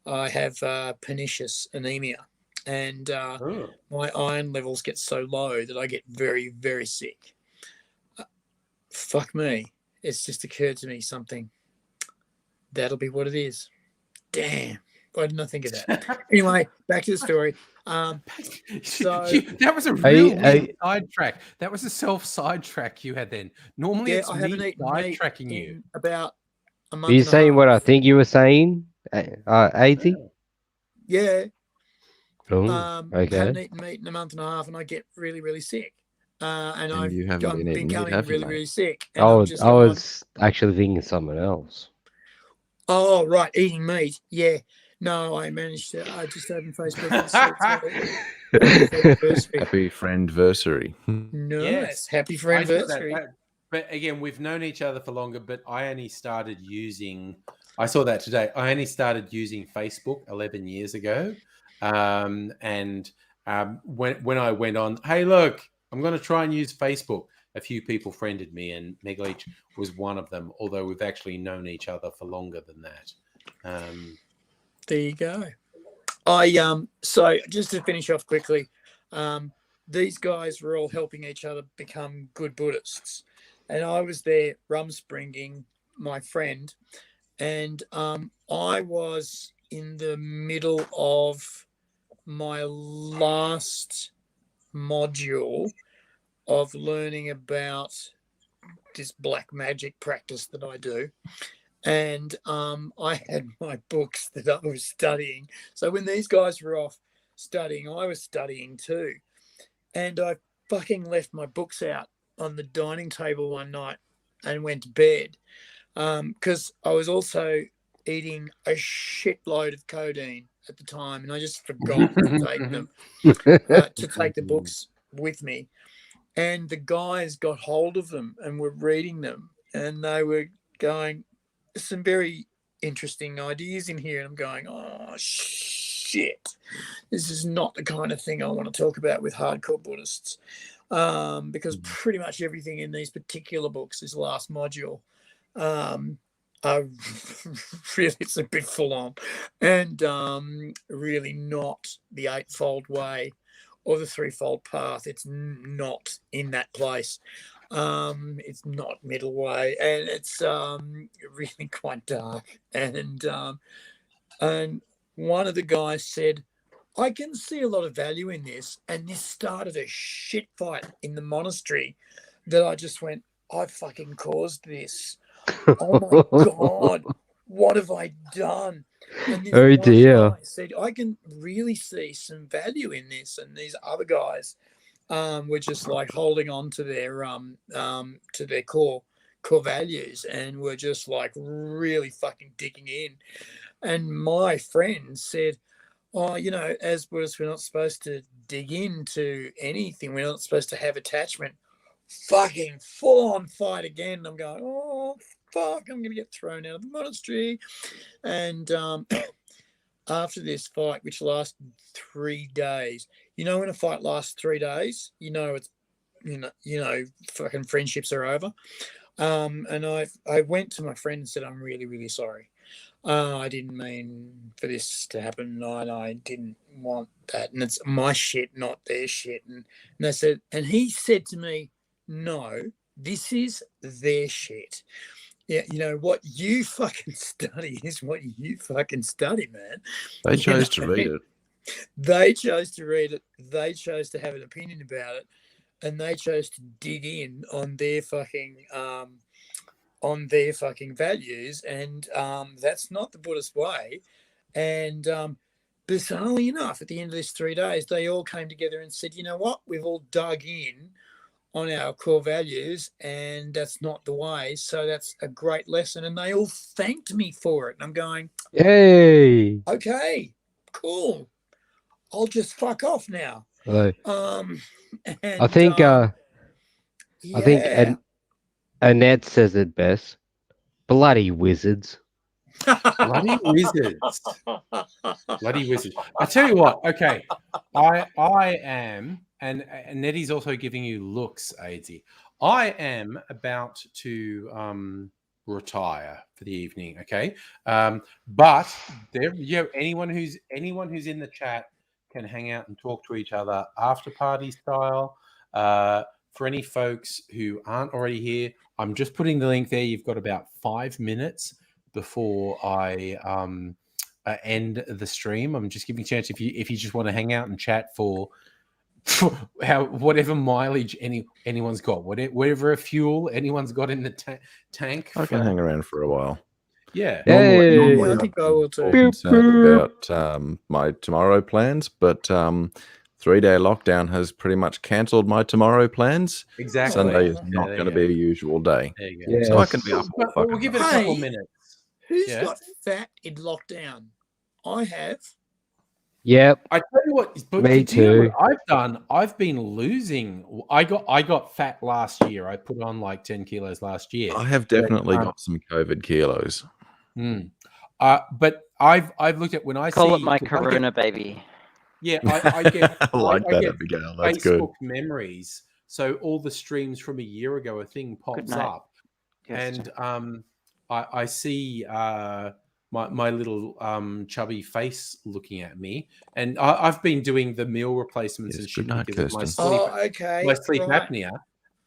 [SPEAKER 2] I have pernicious anemia, and
[SPEAKER 1] Oh.
[SPEAKER 2] my iron levels get so low that I get very, very sick. Fuck me. It's just occurred to me something. That'll be what it is. Damn. Why didn't I think of that? Anyway, back to the story. So
[SPEAKER 1] that was a
[SPEAKER 6] Are you-
[SPEAKER 1] real
[SPEAKER 6] are
[SPEAKER 1] weird
[SPEAKER 6] you-
[SPEAKER 1] sidetrack. That was a self-sidetrack you had then. Normally
[SPEAKER 2] yeah,
[SPEAKER 1] it's
[SPEAKER 2] I
[SPEAKER 1] me
[SPEAKER 2] haven't eaten meat
[SPEAKER 1] sidetracking you.
[SPEAKER 2] in about a month.
[SPEAKER 6] Are you
[SPEAKER 2] and a
[SPEAKER 6] saying what I
[SPEAKER 2] half.
[SPEAKER 6] think you were saying, AZ?
[SPEAKER 2] Yeah.
[SPEAKER 6] Oh,
[SPEAKER 2] Haven't
[SPEAKER 6] okay.
[SPEAKER 2] eaten meat in a month and a half, and I get really, really sick. And
[SPEAKER 3] And
[SPEAKER 2] I've
[SPEAKER 3] you haven't been eating meat,
[SPEAKER 2] becoming
[SPEAKER 3] have you,
[SPEAKER 2] really,
[SPEAKER 3] mate?
[SPEAKER 2] really sick.
[SPEAKER 6] I
[SPEAKER 2] And I'm
[SPEAKER 6] was,
[SPEAKER 2] just
[SPEAKER 6] I
[SPEAKER 2] going,
[SPEAKER 6] was actually thinking something else.
[SPEAKER 2] oh, right, eating meat. Yeah. No, I managed to. I just opened Facebook and said, anniversary.
[SPEAKER 3] Happy friendversary.
[SPEAKER 2] Nice.
[SPEAKER 1] Yes.
[SPEAKER 2] Happy for
[SPEAKER 1] I saw that,
[SPEAKER 2] anniversary.
[SPEAKER 1] but again, we've known each other for longer, but I only started using, I saw that today. I only started using Facebook 11 years ago. When I went on, hey, look, I'm going to try and use Facebook. A few people friended me, and Megaleech was one of them, although we've actually known each other for longer than that.
[SPEAKER 2] There you go. So just to finish off quickly, these guys were all helping each other become good Buddhists, and I was there rumspringing my friend, and I was in the middle of my last module of learning about this black magic practice that I do. And I had my books that I was studying. So when these guys were off studying, I was studying too. And I fucking left my books out on the dining table one night and went to bed, because I was also eating a shitload of codeine at the time, and I just forgot to take them, to take the books with me. And the guys got hold of them and were reading them, and they were going, some very interesting ideas in here. And I'm going, oh, shit. This is not the kind of thing I want to talk about with hardcore Buddhists, because pretty much everything in these particular books, this last module, really, it's a bit full on, and really not the Eightfold Way or the Threefold Path. It's not in that place. It's not middle way, and it's really quite dark. And one of the guys said, I can see a lot of value in this, and this started a shit fight in the monastery that I just went, I fucking caused this. Oh my God, what have I done? And this
[SPEAKER 6] Oh dear.
[SPEAKER 2] guy said, I can really see some value in this. And these other guys were just like holding on to their core values, and were just like really fucking digging in. And my friend said, oh, as Buddhists, we're not supposed to dig into anything. We're not supposed to have attachment. Fucking full on fight again. And I'm going, oh, fuck, I'm going to get thrown out of the monastery. And after this fight, which lasted 3 days, when a fight lasts 3 days, it's, fucking friendships are over. And I went to my friend and said, I'm really, really sorry. I didn't mean for this to happen. I didn't want that. And it's my shit, not their shit. And they said, and he said to me, no, this is their shit. Yeah, what you fucking study is what you fucking study, man.
[SPEAKER 3] They chose to read it.
[SPEAKER 2] They chose to read it. They chose to have an opinion about it, and they chose to dig in on their fucking values, and that's not the Buddhist way. And bizarrely enough, at the end of this 3 days, they all came together and said, you know what, we've all dug in on our core values, and that's not the way. So that's a great lesson. And they all thanked me for it. And I'm going,
[SPEAKER 6] Yay!
[SPEAKER 2] okay, cool. I'll just fuck off now.
[SPEAKER 6] Hello.
[SPEAKER 2] And,
[SPEAKER 6] I think
[SPEAKER 2] yeah.
[SPEAKER 6] Annette says it best. Bloody wizards.
[SPEAKER 1] Bloody wizards. Bloody wizards. I tell you what, okay. I am, and Nettie's also giving you looks, AZ. I am about to retire for the evening, okay? But there, anyone who's in the chat can hang out and talk to each other after party style. For any folks who aren't already here, I'm just putting the link there. You've got about 5 minutes before I end the stream. I'm just giving a chance if you just want to hang out and chat for whatever mileage anyone's got, whatever fuel anyone's got in the tank.
[SPEAKER 3] I can hang around for a while.
[SPEAKER 1] Yeah.
[SPEAKER 6] Hey.
[SPEAKER 2] I think I will too.
[SPEAKER 3] Concerned about my tomorrow plans, but 3-day lockdown has pretty much cancelled my tomorrow plans.
[SPEAKER 1] Exactly.
[SPEAKER 3] Sunday is not going to be a usual day.
[SPEAKER 1] There you go.
[SPEAKER 6] Yeah.
[SPEAKER 3] So I can be up all
[SPEAKER 1] We'll
[SPEAKER 3] fucking
[SPEAKER 1] give it a
[SPEAKER 3] night.
[SPEAKER 1] couple minutes.
[SPEAKER 2] Who's
[SPEAKER 1] Yeah.
[SPEAKER 2] got fat in lockdown? I have.
[SPEAKER 6] Yep.
[SPEAKER 1] I tell you what, but
[SPEAKER 6] Me
[SPEAKER 1] do you know
[SPEAKER 6] too.
[SPEAKER 1] what I've done. I've been losing. I got fat last year. I put on like 10 kilos last year.
[SPEAKER 3] I have definitely got some COVID kilos.
[SPEAKER 1] But I've looked at when I
[SPEAKER 4] Call
[SPEAKER 1] see
[SPEAKER 4] it my
[SPEAKER 1] I get-
[SPEAKER 4] Corona baby.
[SPEAKER 1] Yeah, I get
[SPEAKER 3] I like
[SPEAKER 1] I
[SPEAKER 3] that,
[SPEAKER 1] get
[SPEAKER 3] Abigail. That's good.
[SPEAKER 1] Facebook memories. So all the streams from a year ago, a thing pops
[SPEAKER 4] night.
[SPEAKER 1] up, and I see my little chubby face looking at me, and I've been doing the meal replacements
[SPEAKER 3] Yes,
[SPEAKER 1] and
[SPEAKER 3] good
[SPEAKER 1] shit
[SPEAKER 3] night,
[SPEAKER 1] because of my
[SPEAKER 3] Kirsten.
[SPEAKER 1] sleep,
[SPEAKER 2] Oh, okay.
[SPEAKER 1] my sleep
[SPEAKER 2] right.
[SPEAKER 1] apnea,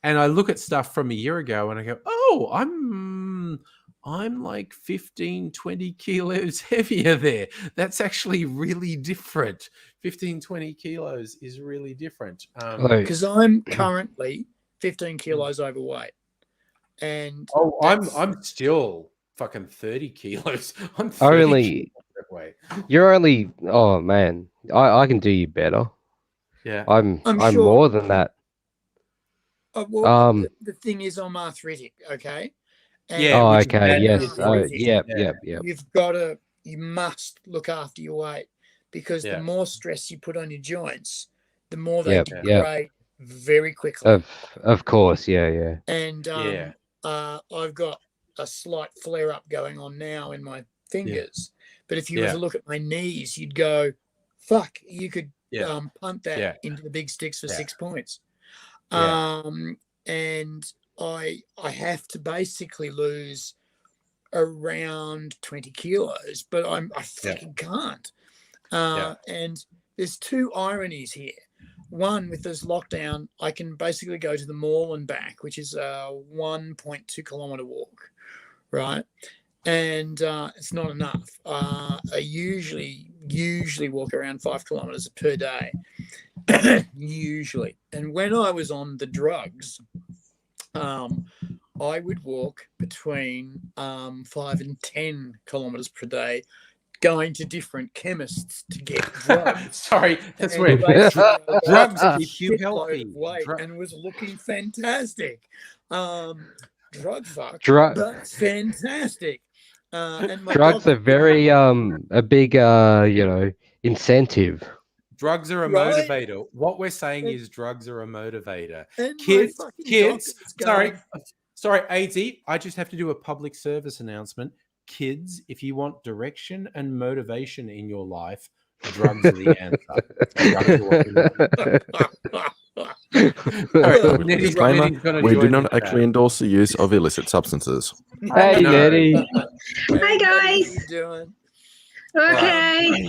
[SPEAKER 1] and I look at stuff from a year ago and I go, oh, I'm like 15, 20 kilos heavier there. That's actually really different. 15, 20 kilos is really different.
[SPEAKER 2] Because I'm currently 15 kilos overweight. And
[SPEAKER 1] I'm still fucking 30 kilos. I'm 30
[SPEAKER 6] Only
[SPEAKER 1] kilos overweight.
[SPEAKER 6] you're only. Oh man, I can do you better.
[SPEAKER 1] Yeah.
[SPEAKER 6] I'm
[SPEAKER 2] sure-
[SPEAKER 6] more than that.
[SPEAKER 2] the thing is, I'm arthritic, okay? And
[SPEAKER 1] Yeah,
[SPEAKER 6] Oh,
[SPEAKER 1] which is
[SPEAKER 6] okay.
[SPEAKER 1] bad
[SPEAKER 6] Yes.
[SPEAKER 1] news.
[SPEAKER 6] Yep.
[SPEAKER 1] Yeah.
[SPEAKER 6] Yep.
[SPEAKER 2] you must look after your weight, because
[SPEAKER 1] Yeah.
[SPEAKER 2] the more stress you put on your joints, the more they
[SPEAKER 6] Yep,
[SPEAKER 2] degrade very quickly.
[SPEAKER 6] Of course. Yeah.
[SPEAKER 2] And
[SPEAKER 1] Yeah.
[SPEAKER 2] I've got a slight flare up going on now in my fingers. But if you were
[SPEAKER 1] Yeah.
[SPEAKER 2] to look at my knees, you'd go, fuck, you could
[SPEAKER 1] Yeah.
[SPEAKER 2] punt that
[SPEAKER 1] Yeah.
[SPEAKER 2] into the big sticks for
[SPEAKER 1] Yeah.
[SPEAKER 2] 6 points.
[SPEAKER 1] Yeah.
[SPEAKER 2] And I have to basically lose around 20 kilos, but I fucking can't. And there's two ironies here. One, with this lockdown, I can basically go to the mall and back, which is a 1.2 kilometer walk, right? And it's not enough. I usually walk around 5 kilometers per day, usually. And when I was on the drugs, I would walk between 5 and 10 kilometers per day, going to different chemists to get drugs.
[SPEAKER 1] Sorry, that's
[SPEAKER 2] And
[SPEAKER 1] weird.
[SPEAKER 2] basically I
[SPEAKER 1] Drugs
[SPEAKER 2] lost a
[SPEAKER 1] keep you
[SPEAKER 2] shitload
[SPEAKER 1] healthy.
[SPEAKER 2] of weight and was looking fantastic. Drug fuck,
[SPEAKER 6] Drug
[SPEAKER 2] but fantastic. And my
[SPEAKER 6] drugs
[SPEAKER 2] doctor-
[SPEAKER 6] are very a big incentive.
[SPEAKER 1] Drugs are a
[SPEAKER 2] Right?
[SPEAKER 1] motivator. What we're saying is drugs are a motivator.
[SPEAKER 2] and my
[SPEAKER 1] Kids,
[SPEAKER 2] fucking
[SPEAKER 1] kids.
[SPEAKER 2] doctor's
[SPEAKER 1] Sorry, AZ. I just have to do a public service announcement. Kids, if you want direction and motivation in your life, drugs are the answer.
[SPEAKER 2] going,
[SPEAKER 1] Nettie's
[SPEAKER 3] Disclaimer,
[SPEAKER 1] gonna
[SPEAKER 3] we do
[SPEAKER 1] join
[SPEAKER 3] not
[SPEAKER 1] the
[SPEAKER 3] actually
[SPEAKER 1] chat.
[SPEAKER 3] endorse the use of illicit substances.
[SPEAKER 6] Hey,
[SPEAKER 1] No.
[SPEAKER 6] Nettie.
[SPEAKER 7] Hi, guys.
[SPEAKER 2] What are you doing?
[SPEAKER 7] Okay.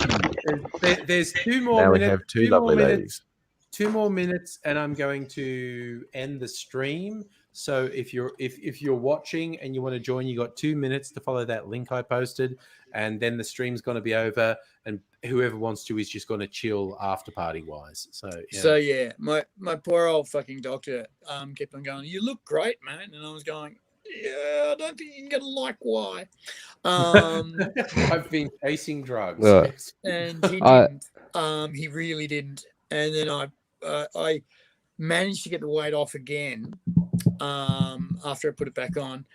[SPEAKER 1] There's 2 more
[SPEAKER 3] Now we
[SPEAKER 1] minutes.
[SPEAKER 3] have two lovely ladies.
[SPEAKER 1] 2 more minutes, and I'm going to end the stream. So if you're watching and you want to join, you got 2 minutes to follow that link I posted, and then the stream's going to be over, and whoever wants to is just going to chill after party wise. So
[SPEAKER 2] Yeah. my poor old fucking doctor kept on going, "You look great, man," and I was going, "Yeah, I don't think you're gonna like why."
[SPEAKER 1] I've been chasing drugs.
[SPEAKER 2] And he didn't. He really didn't. And then I managed to get the weight off again after I put it back on,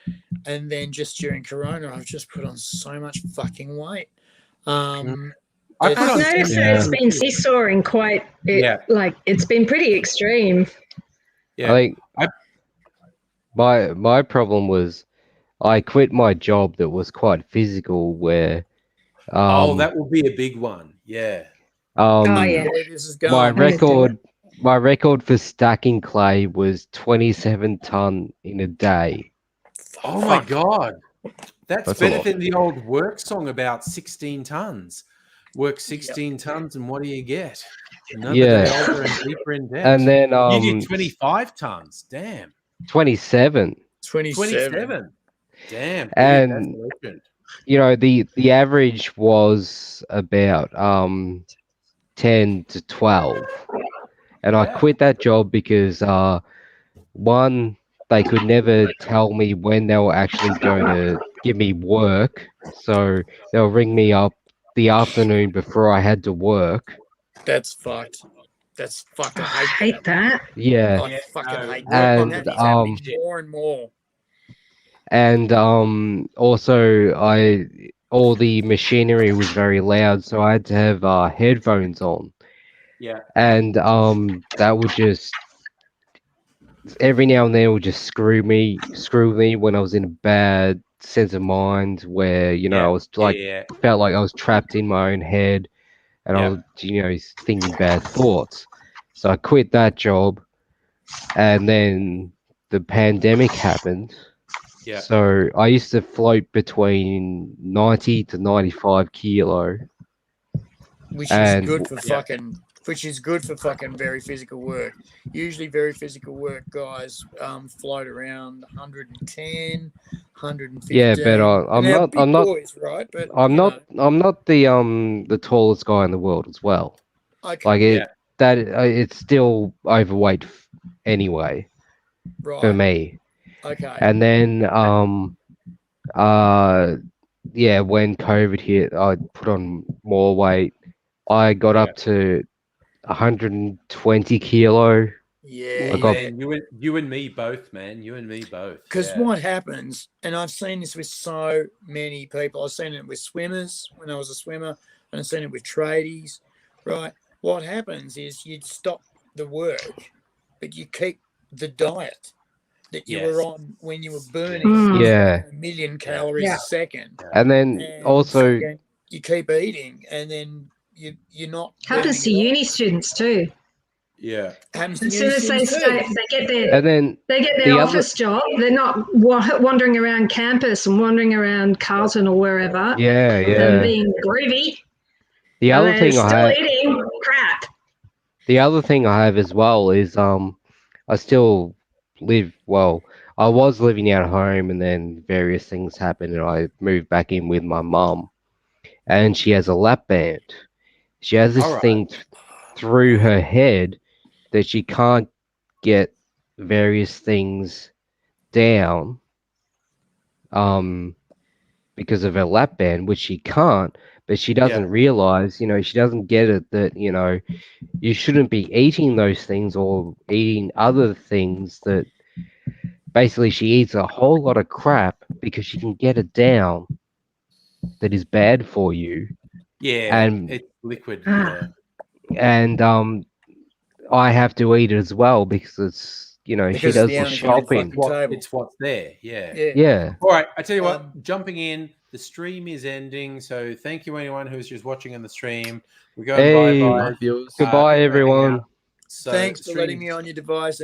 [SPEAKER 2] and then just during Corona, I've just put on so much fucking weight.
[SPEAKER 1] I put
[SPEAKER 7] I've
[SPEAKER 1] on
[SPEAKER 7] noticed
[SPEAKER 1] 10
[SPEAKER 7] that it's
[SPEAKER 1] pounds.
[SPEAKER 7] been seesawing quite, like it's been pretty extreme.
[SPEAKER 1] Yeah.
[SPEAKER 6] I think my problem was I quit my job that was quite physical, where
[SPEAKER 1] that will be a big one. Yeah.
[SPEAKER 7] Oh yeah.
[SPEAKER 2] Where this is
[SPEAKER 6] my
[SPEAKER 2] going.
[SPEAKER 6] record for stacking clay was 27 ton in a day.
[SPEAKER 1] Oh my
[SPEAKER 2] Fuck.
[SPEAKER 1] God. That's
[SPEAKER 3] That's a
[SPEAKER 1] better
[SPEAKER 3] lot.
[SPEAKER 1] than the old work song about 16 tons. Work 16 tons and what do you get? Another
[SPEAKER 6] Yeah.
[SPEAKER 1] day older and deeper in debt.
[SPEAKER 6] And then
[SPEAKER 1] you did 25 tons. Damn.
[SPEAKER 6] 27.
[SPEAKER 2] 27.
[SPEAKER 1] Damn.
[SPEAKER 6] And
[SPEAKER 1] That's legend.
[SPEAKER 6] you know, the average was about 10 to 12. And I
[SPEAKER 1] Yeah.
[SPEAKER 6] quit that job because one, they could never tell me when they were actually going to give me work. So they'll ring me up the afternoon before I had to work.
[SPEAKER 2] That's fucked. That's fucked. I
[SPEAKER 7] I
[SPEAKER 2] hate
[SPEAKER 7] hate that.
[SPEAKER 2] that.
[SPEAKER 7] that.
[SPEAKER 2] I fucking hate that.
[SPEAKER 6] And,
[SPEAKER 2] And that is happening more and more.
[SPEAKER 6] And also all the machinery was very loud, so I had to have headphones on.
[SPEAKER 1] Yeah.
[SPEAKER 6] And that would just every now and then it would just screw me when I was in a bad sense of mind, where I was like felt like I was trapped in my own head, and I was thinking bad thoughts. So I quit that job, and then the pandemic happened.
[SPEAKER 1] Yeah.
[SPEAKER 6] So I used to float between 90 to 95 kilo.
[SPEAKER 2] Which
[SPEAKER 6] And-
[SPEAKER 2] is good for fucking very physical work. Usually very physical work guys float around 110, 115.
[SPEAKER 6] Yeah, but I'm not
[SPEAKER 2] boys, right? But
[SPEAKER 6] I'm not the tallest guy in the world as well.
[SPEAKER 2] Okay.
[SPEAKER 6] Like it's still overweight anyway for me.
[SPEAKER 2] Okay.
[SPEAKER 6] And then when COVID hit, I put on more weight. I got up to 120 kilo.
[SPEAKER 2] Yeah,
[SPEAKER 1] you and me both, man. You and me both.
[SPEAKER 2] Because what happens, and I've seen this with so many people. I've seen it with swimmers when I was a swimmer, and I've seen it with tradies. Right? What happens is you'd stop the work, but you keep the diet that you were on when you were burning a million calories a second.
[SPEAKER 6] And then also
[SPEAKER 2] you keep eating, and then you're not.
[SPEAKER 7] Happens to uni students too.
[SPEAKER 1] Yeah.
[SPEAKER 7] As soon as they get their
[SPEAKER 6] the
[SPEAKER 7] office job, they're not wandering around campus and wandering around Carlton or wherever. And being groovy.
[SPEAKER 6] The other thing
[SPEAKER 7] still eating crap.
[SPEAKER 6] The other thing I have as well is I still live I was living out of home, and then various things happened, and I moved back in with my mum, and she has a lap band. She has this thing through her head that she can't get various things down because of her lap band, which she can't, but she doesn't realize, she doesn't get it that, you shouldn't be eating those things or eating other things that basically she eats a whole lot of crap because she can get it down that is bad for you.
[SPEAKER 1] Yeah,
[SPEAKER 6] and
[SPEAKER 1] it's liquid.
[SPEAKER 6] And I have to eat it as well because it's, she does the shopping.
[SPEAKER 1] It's what's there.
[SPEAKER 6] Yeah.
[SPEAKER 1] All right. I tell you what, jumping in, the stream is ending. So thank you, anyone who's just watching on the stream. We're going bye-bye.
[SPEAKER 6] Goodbye, everyone.
[SPEAKER 2] Thanks for letting me on your device.